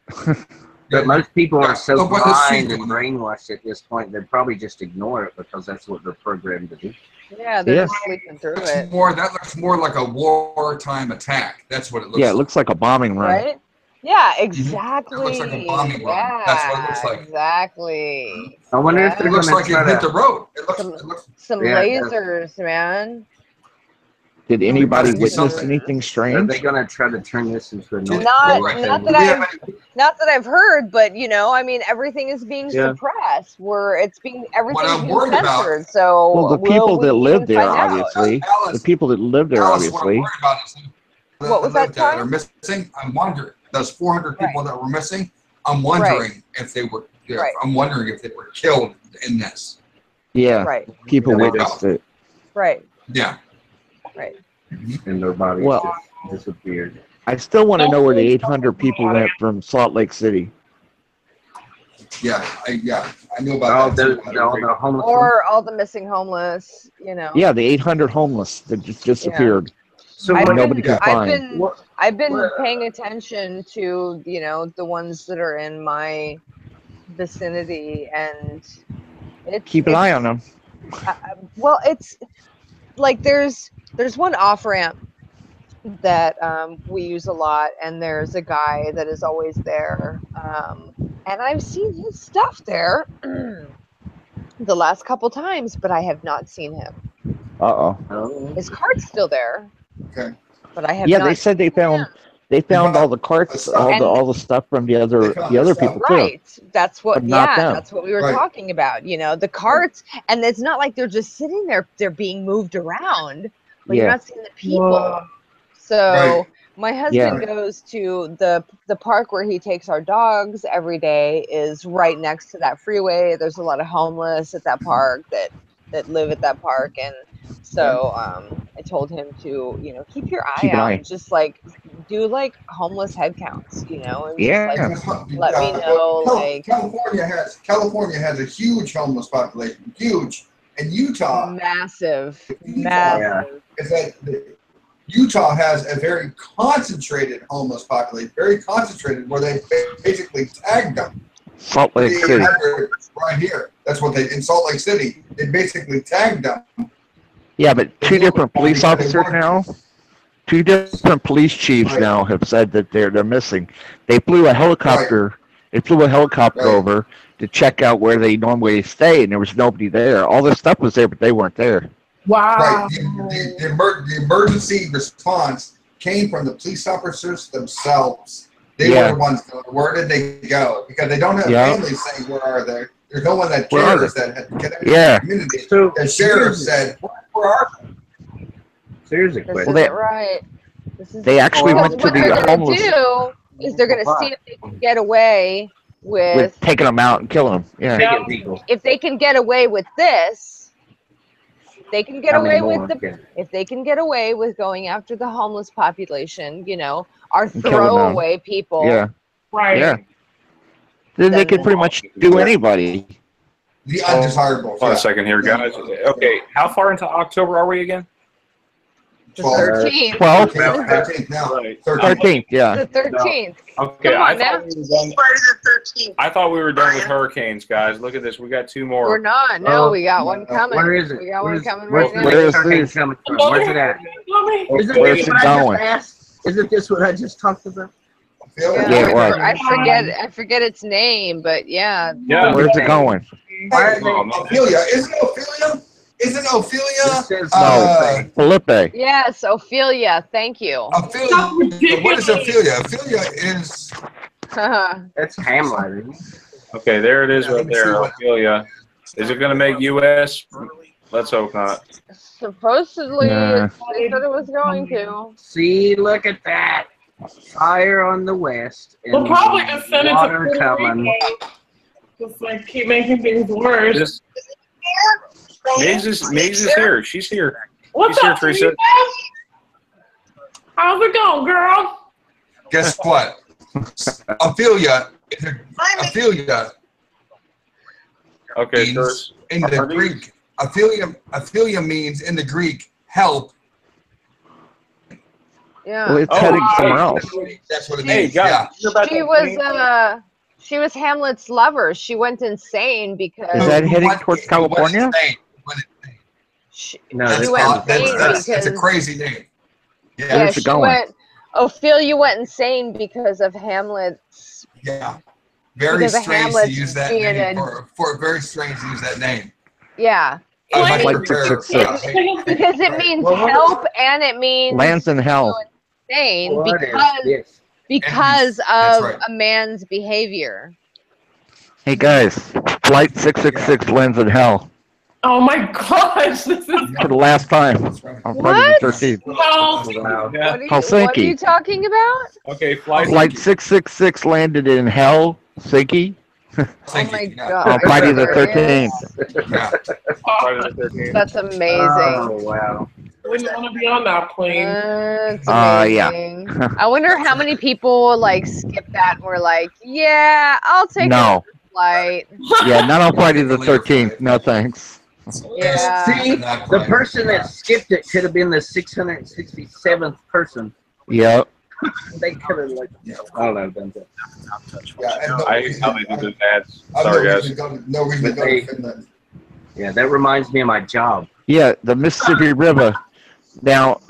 But most people are so blind and brainwashed at this point, they'd probably just ignore it because that's what they're programmed to do. Yeah, they're just sleeping through it. That looks more like a wartime attack. That's what it looks like. Yeah, it looks like a bombing run. Right? Yeah, exactly. It looks like a bombing run. That's what it looks like. Exactly. I wonder if they're it looks gonna like try it hit to the road. Some lasers, man. Did anybody Must be witness something. anything Are strange? they gonna try to turn this into a Not that I've heard, but you know, I mean, everything is being suppressed. Everything's being censored. So well, the people that live there, find out? obviously. The people that live there, obviously. What was that are missing? I'm wondering. Those 400 people that were missing, I'm wondering if they were. I'm wondering if they were killed in this. Yeah. Right. People witnessed it. Right. Yeah. Right. And their bodies just disappeared. I still want to know where the 800 people went from Salt Lake City. Yeah, I knew about that. The homeless Or all the missing homeless, you know. Yeah, the 800 homeless that just disappeared. So nobody can find. I've been paying attention to, you know, the ones that are in my vicinity, and keep an eye on them. Well, it's like there's one off ramp that we use a lot, and there's a guy that is always there, and I've seen his stuff there the last couple times, but I have not seen him. His cart's still there. Okay. But I have Yeah, not they said they found all the carts, all the stuff from the other people too. Right. That's what them. that's what we were talking about. You know, the carts, and it's not like they're just sitting there, they're being moved around, but you're not seeing the people. Whoa. So my husband goes to the park where he takes our dogs every day is right next to that freeway. There's a lot of homeless at that park that live at that park, and so I told him to, you know, keep your eye out, just like do like homeless head counts, you know, and just, like, let me know. California has a huge homeless population, huge, and Utah massive. Is that Utah has a very concentrated homeless population, very concentrated, where they basically tagged them. Salt Lake City. Right here. That's what in Salt Lake City, they basically tagged them. Yeah, but two different police officers now, two different police chiefs now have said that they're missing. They flew a helicopter. They flew a helicopter over to check out where they normally stay, and there was nobody there. All this stuff was there, but they weren't there. Wow. Right. The emergency response came from the police officers themselves. They were the ones going, where did they go? Because they don't have families saying, where are they? There's no one that cares that had connected to the community. So the sheriff said, where are they? Here's a question. They actually went to the homeless. They're going to see if they can get away with taking them out and killing them. Yeah. If they can get away with this, they can get away with if they can get away with going after the homeless population, you know, our throwaway people. Yeah. Right. Yeah. Then they could pretty much do anybody. The undesirables. Hold on a second here, guys. Okay, how far into October are we again? The 13th. 12th? 13th now. 13th, yeah. The 13th. Okay, Come on now. I thought we were done with hurricanes, guys. Look at this. We got 2 more. We're not. No, we got one coming. Where is it? We got one coming Where's right the now. next hurricane coming from? Where's it at? Isn't Where's this it what I going? just asked? Isn't this what I just talked about? Yeah, it was. I forget its name, but yeah. Yeah. Where's it going? Ophelia. Isn't it Ophelia? Isn't Ophelia? No, Felipe. Yes, Ophelia. Thank you. Ophelia. What is Ophelia? Ophelia is. That's Hamlet. Okay, there it is right there. Ophelia. Is it going to make U.S.? Let's hope not. Supposedly, Nah. they said it was going to. See, look at that. Fire on the west. And We'll probably just send it to water Puerto coming. Rico. Just like keep making things worse. Migs is here. She's here. What's She's here, up, Teresa. Teresa? How's it going, girl? Guess what? Ophelia. Ophelia. Okay, so means in the Greek. Ophelia means in the Greek help. Yeah. Well, it's heading somewhere else. That's what it Hey, means. guys, Yeah. She was Hamlet's lover. She went insane because Is that heading towards California? No, she went insane that's because a crazy name. yeah, Where's it she going? went. Ophelia went insane because of Hamlet's. Yeah. Very Because of strange to Hamlet's use that being name. a- For very strange to use that name. Yeah. I was Like like prepared. 666. Because it means Well, what help and it means Lands in hell. insane What is this? because That's of right. a man's behavior. Hey guys, Flight 666 lands in hell Oh my gosh, this is for the last time on Friday the 13th. well. Yeah. What are you Helsinki. talking about? Okay, flight. Flight 666 landed in Helsinki Oh my god. on Friday the Serious? 13th. Yeah. Friday the 13th. That's amazing. Oh, wow. Wouldn't want to be on that plane. It's Yeah. amazing. I wonder how many people like skip that and were like, yeah, I'll take No. a flight. Yeah, not on Friday the 13th. No thanks. Yeah. See, the person that skipped it could have been the 667th person. Yep. They could have, like, I don't know, done that. Yeah, and I hate how they do the ads. I've Sorry, no guys. reason to go- No reason to But go they- to Finland. Yeah, that reminds me of my job. Yeah, the Mississippi River. Now,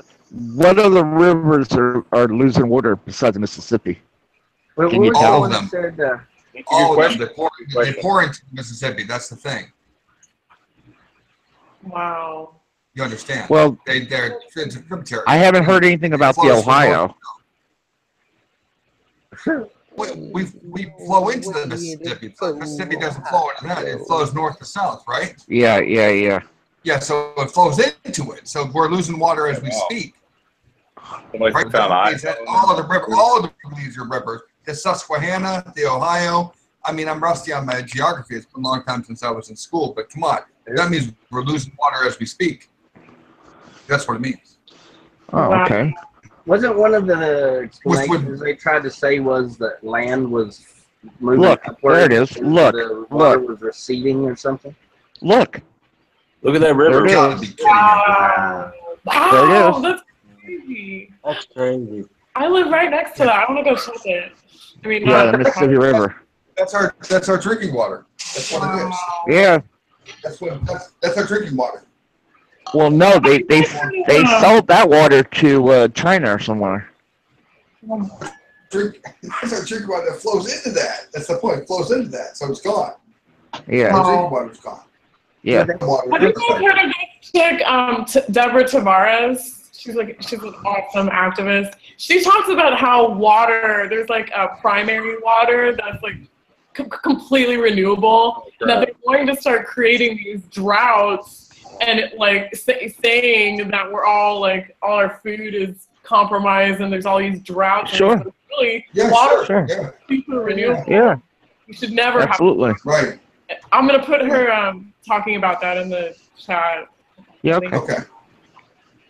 what other rivers are losing water besides the Mississippi? Well, Can you what was the tell? one that said, All of them. Good They pour into Mississippi. That's the thing. Wow. You understand? Well, They're tributary. I haven't heard anything about the Flows from Ohio. We flow into the Mississippi. Mississippi doesn't flow into that. It flows north to south, right? Yeah. Yeah, so it flows into it. So we're losing water as we speak. Somebody Right? found That means that all of the rivers are rivers. The Susquehanna, the Ohio. I mean, I'm rusty on my geography. It's been a long time since I was in school, but come on. That means we're losing water as we speak. That's what it means. Oh, okay. wasn't one of the explanations they tried to say was that land was moving Look, upward there it is. and Look, the water look. was receding or something? Look. Look at that river. There it Gotta is. be kidding me. Wow. There it is. That's crazy. That's crazy. I live right next to that. I want to go check it. I mean, Yeah, not the Mississippi River. That's our drinking water. That's what it is. Yeah. That's our drinking water. Well, no, they sold that water to China or somewhere. That's our drinking water that flows into that. That's the point. It flows into that, so it's gone. Yeah. Our drinking water's gone. Yeah. Have you guys heard of this chick, Deborah Tavares? She's an awesome activist. She talks about how water, there's like a primary water that's like completely renewable, and that they're going to start creating these droughts and like saying that we're all like all our food is compromised and there's all these droughts. Sure. And it's really, Yeah, water sure. is super renewable. Yeah. We should never Absolutely. Right. have. I'm gonna put her talking about that in the chat. Yeah. Okay. Okay.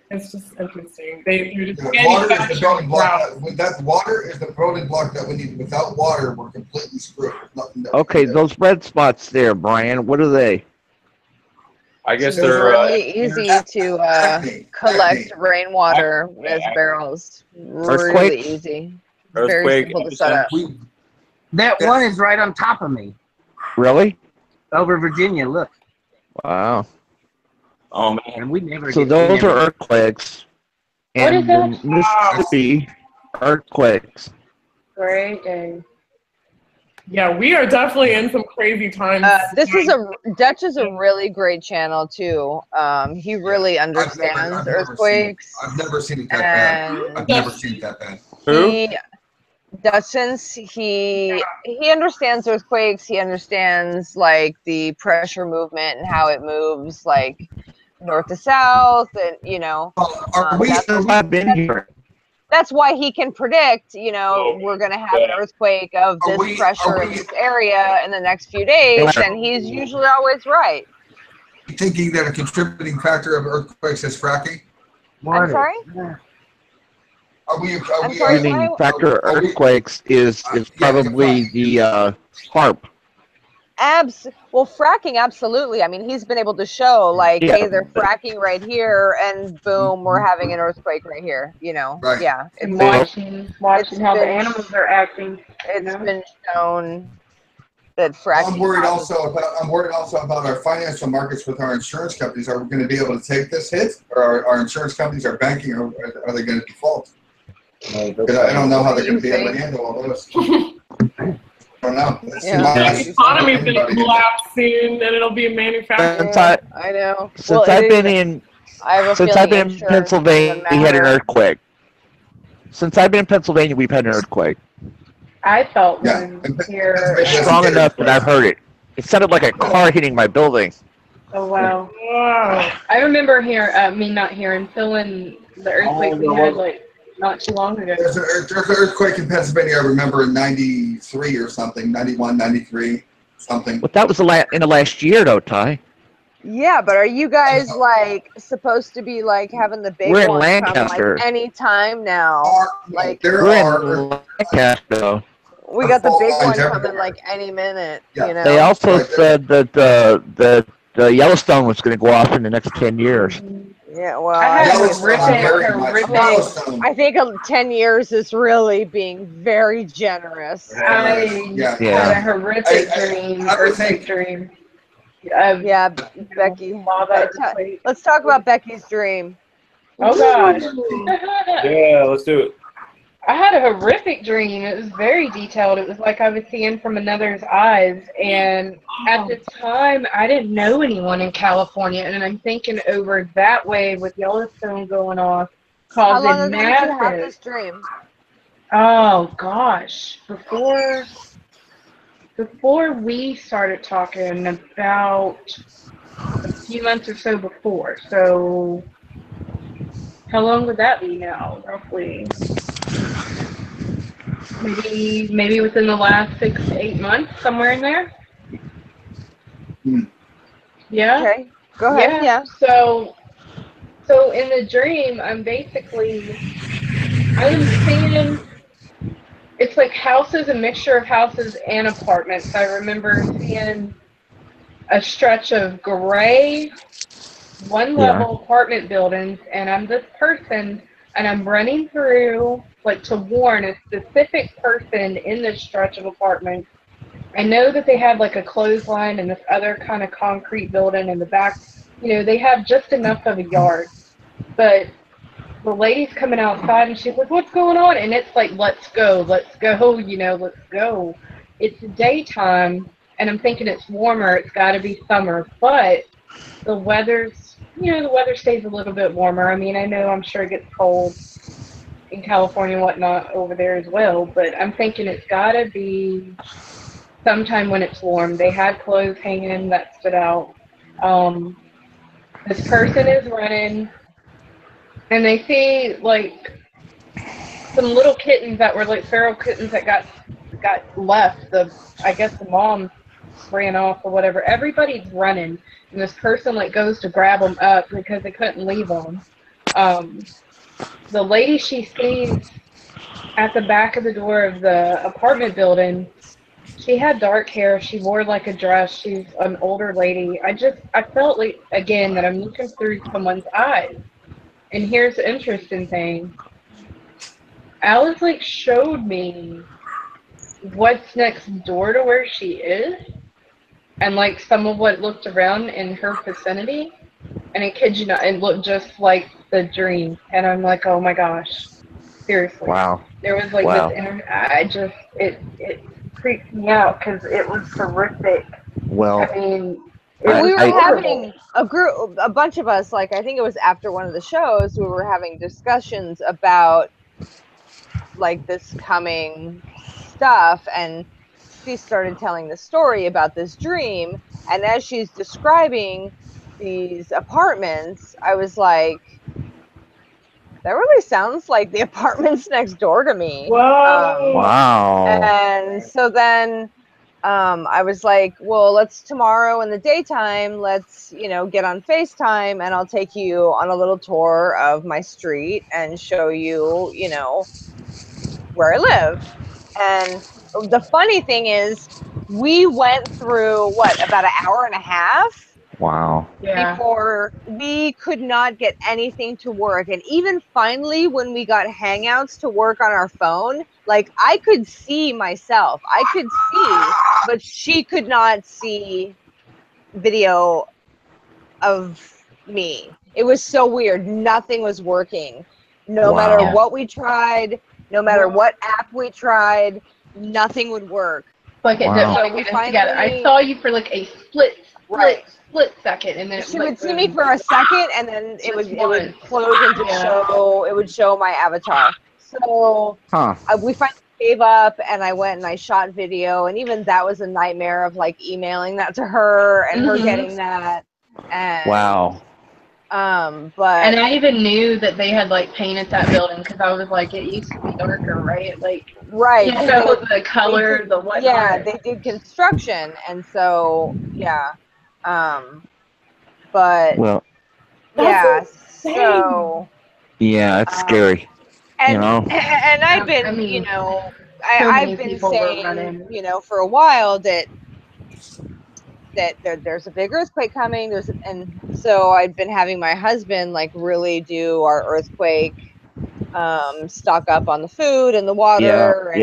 It's just interesting. They're just Yeah, water is the manufacturing building block. droughts. That water is the building block that we need. Without water, we're completely screwed. There's nothing that we Okay, can do. those red spots there, Brian, what are they? I guess It's they're really easy to collect rainwater as barrels. Really Earthquake? easy. Very Earthquake, simple to set up. That one is right on top of me. Really? Over Virginia, look. Wow. Oh man. And we never So get, those are earthquakes. What is And that? the Mississippi earthquakes. Great day. Yeah, we are definitely in some crazy times. Dutch is a really great channel too. He really understands earthquakes. I've never seen it that bad. I've never seen it that bad. Who? Dutchins, he understands earthquakes. He understands like the pressure movement and how it moves, like north to south, and you know. I've been here. That's why he can predict, you know, we're going to have an earthquake of this pressure in this area in the next few days, and he's usually always right. Thinking that a contributing factor of earthquakes is fracking? I'm sorry? Factor earthquakes is probably the HARP. Well, fracking, absolutely. I mean, he's been able to show, like, hey, they're fracking right here, and boom, we're having an earthquake right here. You know, yeah. And watching how the animals are acting. It's been shown that fracking. I'm worried also about our financial markets with our insurance companies. Are we going to be able to take this hit, or are our insurance companies, our banking, or are they going to default? I don't know how they're going to be able to handle all this. I don't know. The economy's going to collapse soon, and it'll be a manufacturing. I know. Since I've been in Pennsylvania, we had an earthquake. Since I've been in Pennsylvania, we've had an earthquake. I felt one here. Strong enough that I've heard it. It sounded like a car hitting my building. Oh wow! I remember feeling the earthquake we had like not too long ago. There's an earthquake in Pennsylvania, I remember, in 93 or something, 91, 93, something. But that was in the last year, though, Ty. Yeah, but are you guys, like, supposed to be, like, having the big We're in one Lancaster. come, like, any time now? Like, We're in Lancaster, though. we got the big one coming, like, any minute, you know? They also said that the Yellowstone was going to go off in the next 10 years. Yeah, well, I think 10 years is really being very generous. I had a horrific dream. Yeah, Becky. Let's talk about Becky's dream. Oh gosh. Yeah, let's do it. I had a horrific dream. It was very detailed. It was like I was seeing from another's eyes. And at the time, I didn't know anyone in California. And I'm thinking over that way with Yellowstone going off, How long causing ago did you have massive. this dream? Oh gosh, before we started talking, about a few months or so before. So how long would that be now, roughly? Maybe within the last 6 to 8 months, somewhere in there. Yeah. Okay. Go ahead. Yeah. So in the dream, I'm seeing, it's like houses, a mixture of houses and apartments. I remember seeing a stretch of gray, one-level apartment buildings, and I'm this person, and I'm running through, like, to warn a specific person in this stretch of apartments. I know that they had, like, a clothesline and this other kind of concrete building in the back. You know, they have just enough of a yard. But the lady's coming outside, and she's like, what's going on? And it's like, let's go, you know, let's go. It's daytime, and I'm thinking it's warmer. It's got to be summer. But the weather stays a little bit warmer. I mean, I'm sure it gets cold in California and whatnot over there as well, but I'm thinking it's got to be sometime when it's warm. They had clothes hanging that stood out. This person is running, and they see, like, some little kittens that were, like, feral kittens that got left. I guess the mom ran off or whatever. Everybody's running, and this person, like, goes to grab them up because they couldn't leave them. The lady she sees at the back of the door of the apartment building She had dark hair. She wore like a dress. She's an older lady. I felt like, again, that I'm looking through someone's eyes. And here's the interesting thing. Alice like showed me what's next door to where she is, and like some of what looked around in her vicinity, and I kid you not, it looked just like the dream. And I'm like, oh my gosh, seriously. Wow. There was like Wow. this it freaked me out because it was horrific. Well, I mean, we were having a bunch of us, like I think it was after one of the shows, we were having discussions about like this coming stuff, and she started telling the story about this dream, and as she's describing these apartments, I was like, that really sounds like the apartments next door to me. Whoa. Wow. And so then I was like, well, let's tomorrow in the daytime, let's, get on FaceTime and I'll take you on a little tour of my street and show you, where I live. And the funny thing is, we went through, about an hour and a half? Wow. Yeah. Before we could not get anything to work. And even finally, when we got Hangouts to work on our phone, like I could see myself. I could see, but she could not see video of me. It was so weird. Nothing was working. No matter what we tried, no matter what app we tried, nothing would work. Like it didn't want to get us together. I saw you for like a split second, and then she would see me for a second, and then it would close into show. It would show my avatar. So we finally gave up, and I went and I shot video, and even that was a nightmare of like emailing that to her and her getting that. And, wow. But and I even knew that they had like painted that building because I was like, it used to be darker, right? Like right. So the color, the what? Yeah, they did construction, and so yeah. But yeah, so yeah, it's scary. And and I've been, I've been saying, for a while that there's a big earthquake coming. And so I've been having my husband like really do our earthquake stock up on the food and the water, and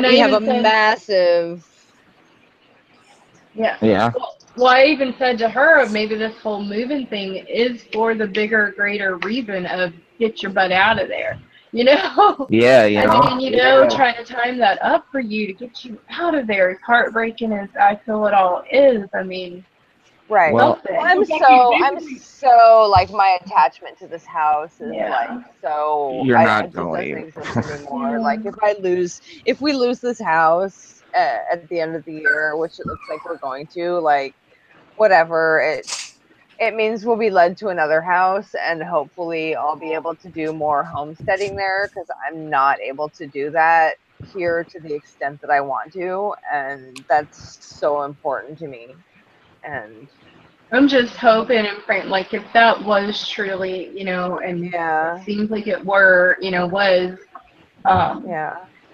we have a massive. Yeah. Well, I even said to her, maybe this whole moving thing is for the bigger, greater reason of get your butt out of there. Yeah, I mean, trying to time that up for you to get you out of there, as heartbreaking as I feel it all is. I mean, right. Well, I'm so like my attachment to this house is like so. You're not it going doesn't exist anymore. Like if we lose this house at the end of the year, which it looks like we're going to, like whatever, it means we'll be led to another house, and hopefully I'll be able to do more homesteading there, because I'm not able to do that here to the extent that I want to, and that's so important to me. And I'm just hoping and praying, like if that was truly, and it seems like it was,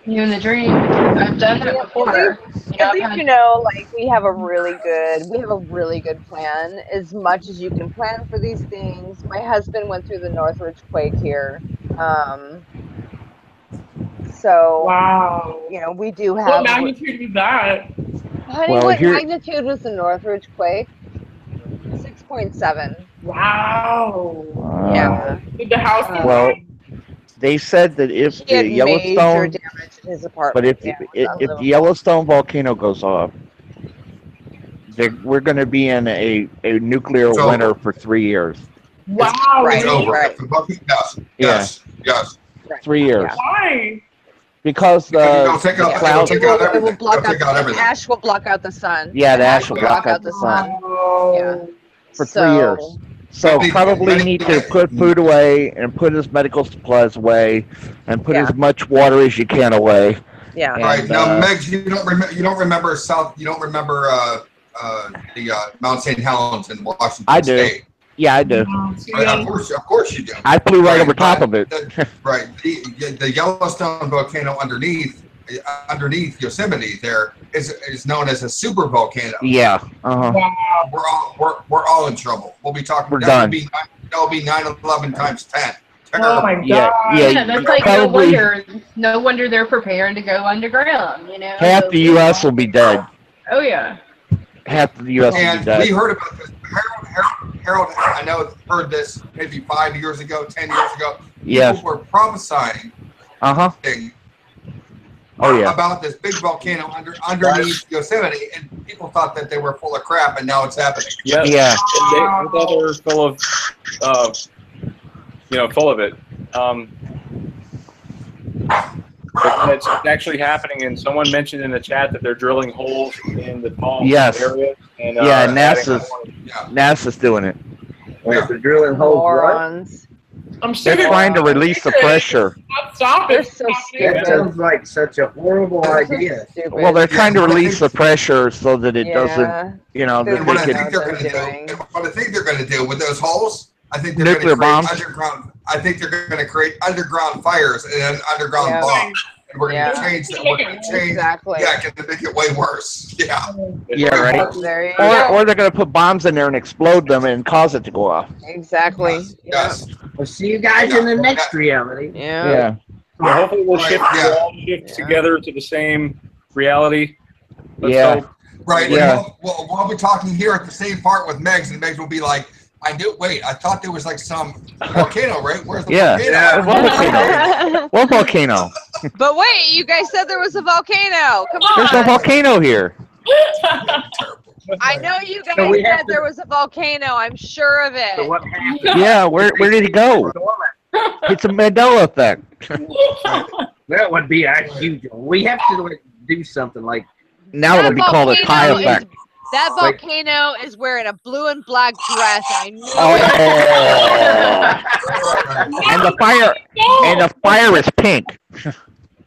you in the dream. I've done that before. At least like we have a really good plan. As much as you can plan for these things. My husband went through the Northridge quake here. So wow. We do have. What magnitude was that? Honey, what magnitude was the Northridge quake? 6.7. Wow. Yeah. Did the house well, they said that if the Yellowstone, damage in his apartment. But if the Yellowstone volcano goes off, we're going to be in a nuclear winter for 3 years. Wow. It's over. Right. Yes. 3 years. Yeah. Why? Because the clouds will block out everything. Ash will block out the sun. Yeah, the ash will block out the sun. Yeah. For 3 years. So probably need to put food away and put his medical supplies away and put as much water as you can away. Yeah. Right. Now, Megs, you don't remember the Mount St. Helens in Washington State. Yeah, I do. Of course you do. I flew right over top of it. Right. The Yellowstone volcano underneath underneath Yosemite there is known as a super volcano. Yeah. We're all in trouble. We'll be talking. We're done. That'll be 9/11 times 10. Oh my god! Yeah, that's like no wonder they're preparing to go underground. You know, half the U.S. will be dead. Oh yeah. Half the U.S. will be And dead. we heard about this. Harold, I know, heard this maybe 5 years ago, 10 years ago. Yes. People were prophesying. Oh yeah. About this big volcano underneath Yosemite, and people thought that they were full of crap, and now it's happening. Yeah. They thought they were full of, full of it. But it's actually happening, and someone mentioned in the chat that they're drilling holes in the palm area. And, NASA's doing it. Wait, they're drilling holes. Morons. I'm sure They're trying to release the pressure. Stop They're it! so That stupid. sounds like such a horrible idea. Well, they're trying to release the pressure so that it doesn't, And what I think they're going to do with those holes, I think they're going to Nuclear create bombs. underground. I think they're going to create underground fires and underground bombs, and we're going to change that. We're going to change. Exactly. Yeah, to make it way worse. Yeah. Yeah, right. There you go. Or they're going to put bombs in there and explode them and cause it to go off. Exactly. Yes. We'll see you guys in the next reality. Yeah. Well, hopefully we'll shift together to the same reality. Let's hope. Right. Yeah. And we'll be talking here at the same part with Megs, and Megs will be like, I thought there was like some volcano, right? Where's the volcano? What volcano? But wait, you guys said there was a volcano. Come on. There's no volcano here. I know you guys So we have said there was a volcano. I'm sure of it. So what happened? Yeah, where did it go? It's a Mandela effect. That would be a huge. We have to do something like. Now it'll be called a tie volcano effect. That volcano is wearing a blue and black dress. I knew And the fire is pink.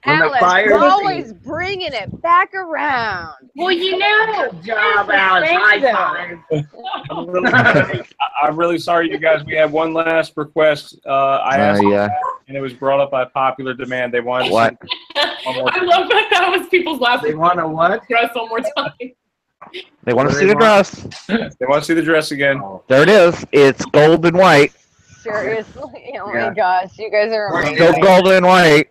Alex, fire you're is always bringing it back around. Well, you know. Good job, Alex. High five. I'm really sorry, you guys. We have one last request. I asked, and it was brought up by popular demand. They wanted to What? I love that was people's last. They want to what? Dress one more time. They want to see the dress. They want to see the dress again. There it is. It's gold and white. Seriously? Oh my gosh, you guys are amazing. Go gold and white.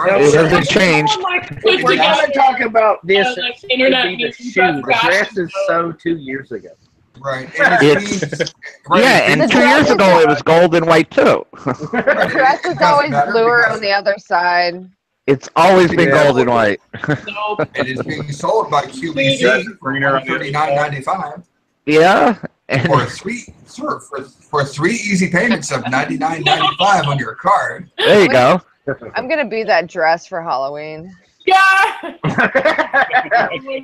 It hasn't changed. If we're going to talk about this, internet it'd be the shoe. The dress is so 2 years ago. Right. And 2 years ago it was gold and white too. The dress is always bluer on the other side. It's always been gold and white. It is being sold by QVC for $39.95. Yeah. For three easy payments of $99.95 on your card. There you go. I'm gonna be that dress for Halloween. Yeah.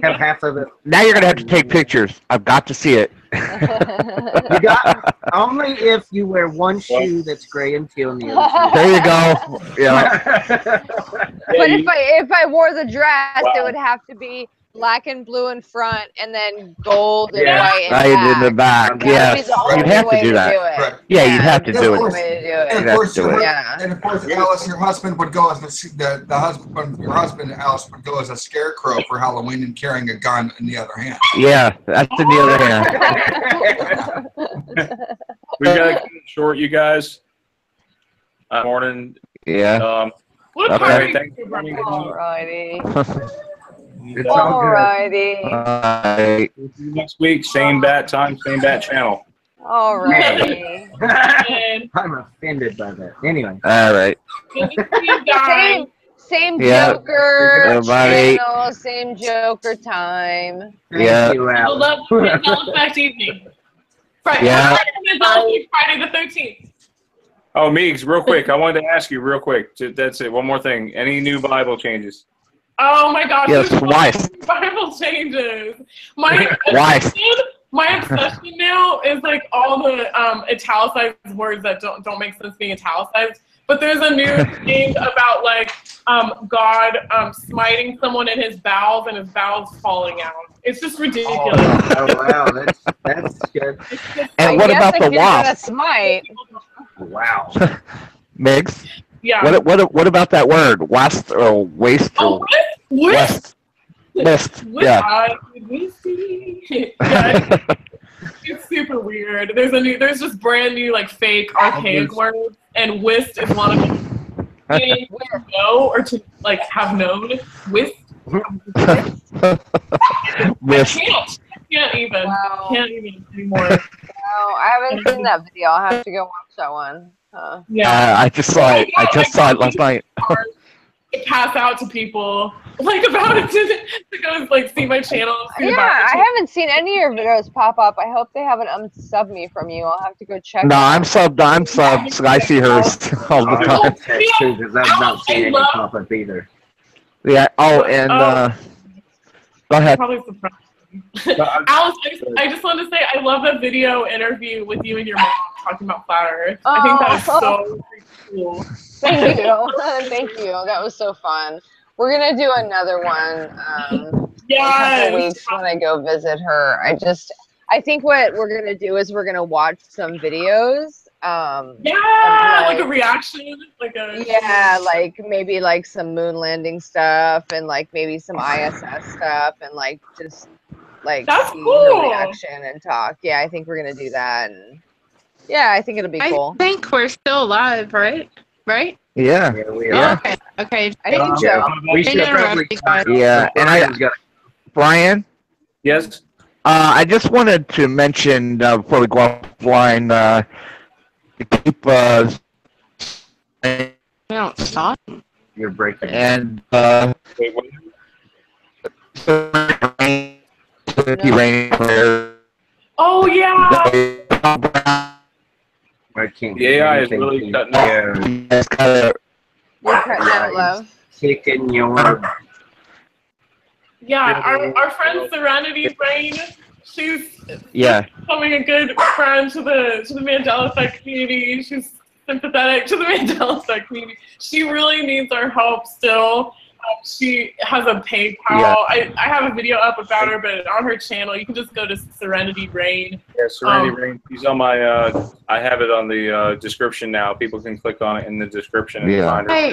Have half of it. Now you're gonna have to take pictures. I've got to see it. You got only if you wear one shoe that's gray and teal and the other. There you go. Yeah. But if I wore the dress, it would have to be black and blue in front, and then gold and white in back. In the back. Yes. You'd have to do that. Yeah, you'd have to do it. And of course, Alice, your husband would go as your husband, Alice, would go as a scarecrow for Halloween and carrying a gun in the other hand. Yeah, that's in the other hand. We gotta keep it short, you guys. Morning. Yeah. Okay. Thanks for coming. Alrighty. It's all good. Alrighty. Next week, same bat time, same bat channel. Alrighty. I'm offended by that. Anyway. All right. Same Yeah. Joker Everybody. channel, same Joker time. Yeah. I love Mandela Effect evening. Friday, Yeah. Friday the 13th. Oh, Meeks, real quick. I wanted to ask you real quick. That's it. One more thing. Any new Bible changes? Oh my gosh. Yes, wife. Bible changes. My Wife. obsession now is like all the italicized words that don't make sense being italicized. But there's a new thing about like God smiting someone in his bowels and his bowels falling out. It's just ridiculous. Oh wow, that's good. And what about the wasp? Smite. Wow. Migs? Yeah. What about that word? Wasp or waste? Oh, West. Yeah. Yeah, it's super weird. There's just brand new like fake archaic words, and whist is one of them. Meaning to know or to like have known. Whist. Whist. I can't even. Wow. Can't even anymore. No, I haven't seen that video. I'll have to go watch that one. I just saw it. I just saw it last night. To pass out to people like about it to go like see my channel. See I haven't seen any of your videos pop up. I hope they haven't unsubbed me from you. I'll have to go check. No, I'm subbed. So I see hers all the time. Too, because I've not seen any pop up either. Yeah. Oh, and go ahead. Probably surprised. Alice, I just wanted to say I love the video interview with you and your mom talking about flat Earth. I think that is so cool. Thank you. Thank you. That was so fun. We're going to do another one in a couple weeks when I go visit her. I think what we're going to do is we're going to watch some videos. Like a reaction. Like maybe like some moon landing stuff and like maybe some ISS stuff and like just like see her reaction and talk. Yeah, I think we're going to do that. And yeah, I think it'll be cool. I think we're still alive, right? Right? Yeah. We are. Okay. I think so. We should probably. Yeah, and Brian. Yes. I just wanted to mention before we go offline, to keep You're breaking. And Rayne. Oh yeah. The AI is really cutting You're cutting out, love. Kicking your. Yeah, our friend Serenity, Rayne, she's becoming a good friend to the Mandela Effect community. She's sympathetic to the Mandela Effect community. She really needs our help still. She has a PayPal. I have a video up about her, but on her channel, you can just go to Serenity Rayne. Yeah, Serenity Rayne. She's on my. I have it on the description now. People can click on it in the description and find her.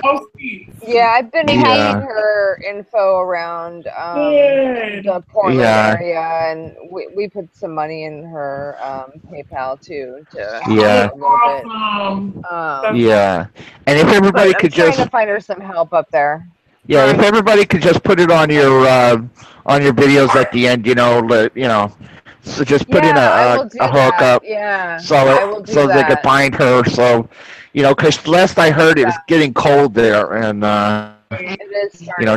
Yeah, I've been hanging her info around the Portland area, and we put some money in her PayPal too. And if everybody could trying just to find her some help up there. Yeah, if everybody could just put it on your videos at the end, so just put in a hook up, so they could find her. So, because last I heard it was getting cold there, and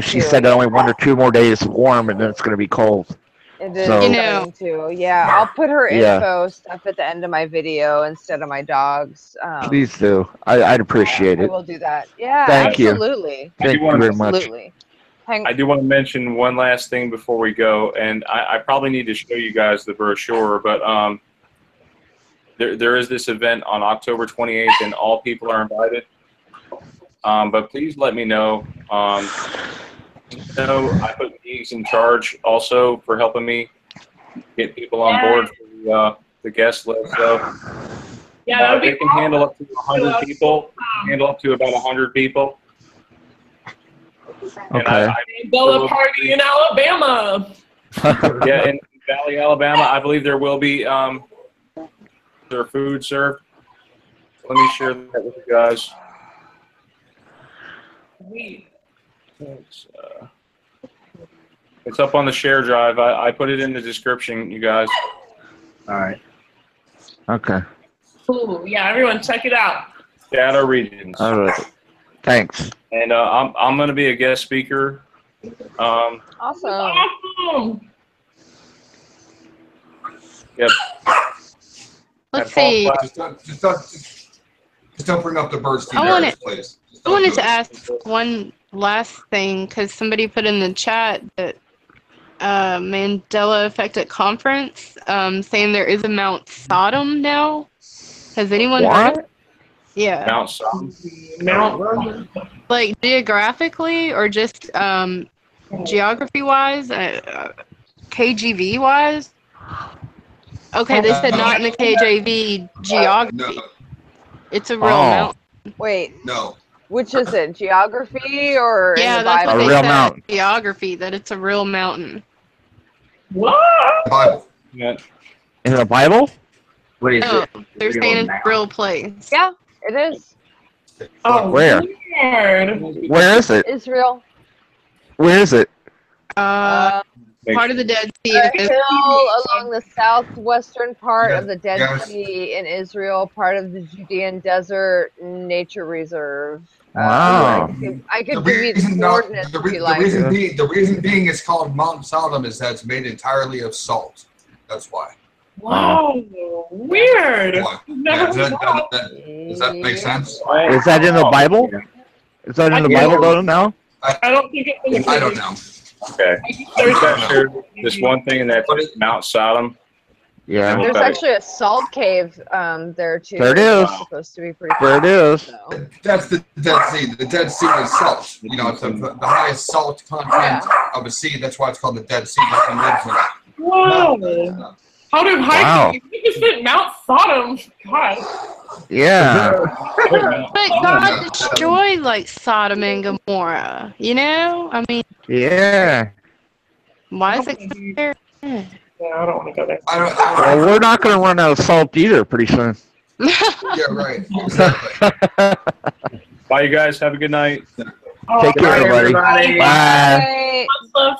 she said only 1 or 2 more days warm, and then it's going to be cold. It is starting to. Yeah, I'll put her info stuff at the end of my video instead of my dogs. Please do. I'd appreciate it. I will do that. Yeah, Thank absolutely. You. Thank you very much. Absolutely. I do want to mention one last thing before we go, and I probably need to show you guys the brochure, but there is this event on October 28th, and all people are invited. But please let me know. I put Meeks in charge also for helping me get people on board for the guest list. So they can handle up to 100 people. Handle up to about 100 people. Okay. Mandela party in Alabama. Yeah, in Valley, Alabama. I believe there will be their food served. Let me share that with you guys. It's up on the share drive. I put it in the description, you guys. All right. Okay. Ooh, yeah, everyone check it out. Data regions. All right. Thanks. And I'm going to be a guest speaker. Awesome. Yep. Let's see. Just don't bring up the birds too I much, please. I wanted to ask one last thing because somebody put in the chat that Mandela Effect at conference saying there is a Mount Sodom now. Has anyone heard of it? Yeah. Mount Sodom. Like geographically or just geography-wise, KGV-wise? Okay, they said not in the KJV geography. No. It's a real mountain. Wait. No. Which is it? Geography or in Yeah, the that's Bible? what A they real said. mountain. Geography, that it's a real mountain. What? Bible. Yeah. In the Bible? What is No, it? they're saying it's a real place. Yeah, it is. Oh, Where? weird. Where is it? Israel. Where is it? Part of the Dead Sea. A hill along the southwestern part Yes, of the Dead yes. Sea in Israel, part of the Judean Desert Nature Reserve. Wow. I could give you the coordinates if you like. The reason being it's called Mount Sodom is that it's made entirely of salt. That's why. Wow, weird. Why? Never Yeah, heard that. does that make sense? Is that in the Bible? Is that in the Bible though now? I don't think it's in the I don't know. Okay. You guys share this one thing, and that's Mount Sodom. Yeah. There's actually a salt cave there too. There it is. It's supposed to be pretty There it is. So. That's the Dead Sea. The Dead Sea is salt. You know, it's the highest salt content of a sea. That's why it's called the Dead Sea. Nothing lives in it. Whoa. How did hiking? You just hit Mount Sodom. God. Yeah. But God destroyed like Sodom and Gomorrah. You know? I mean, Yeah. why is it there? Yeah, I don't want to go there. Well, we're not going to run out of salt either pretty soon. Yeah, right. Exactly. Bye, you guys. Have a good night. Take care, everybody. everybody. Bye. Love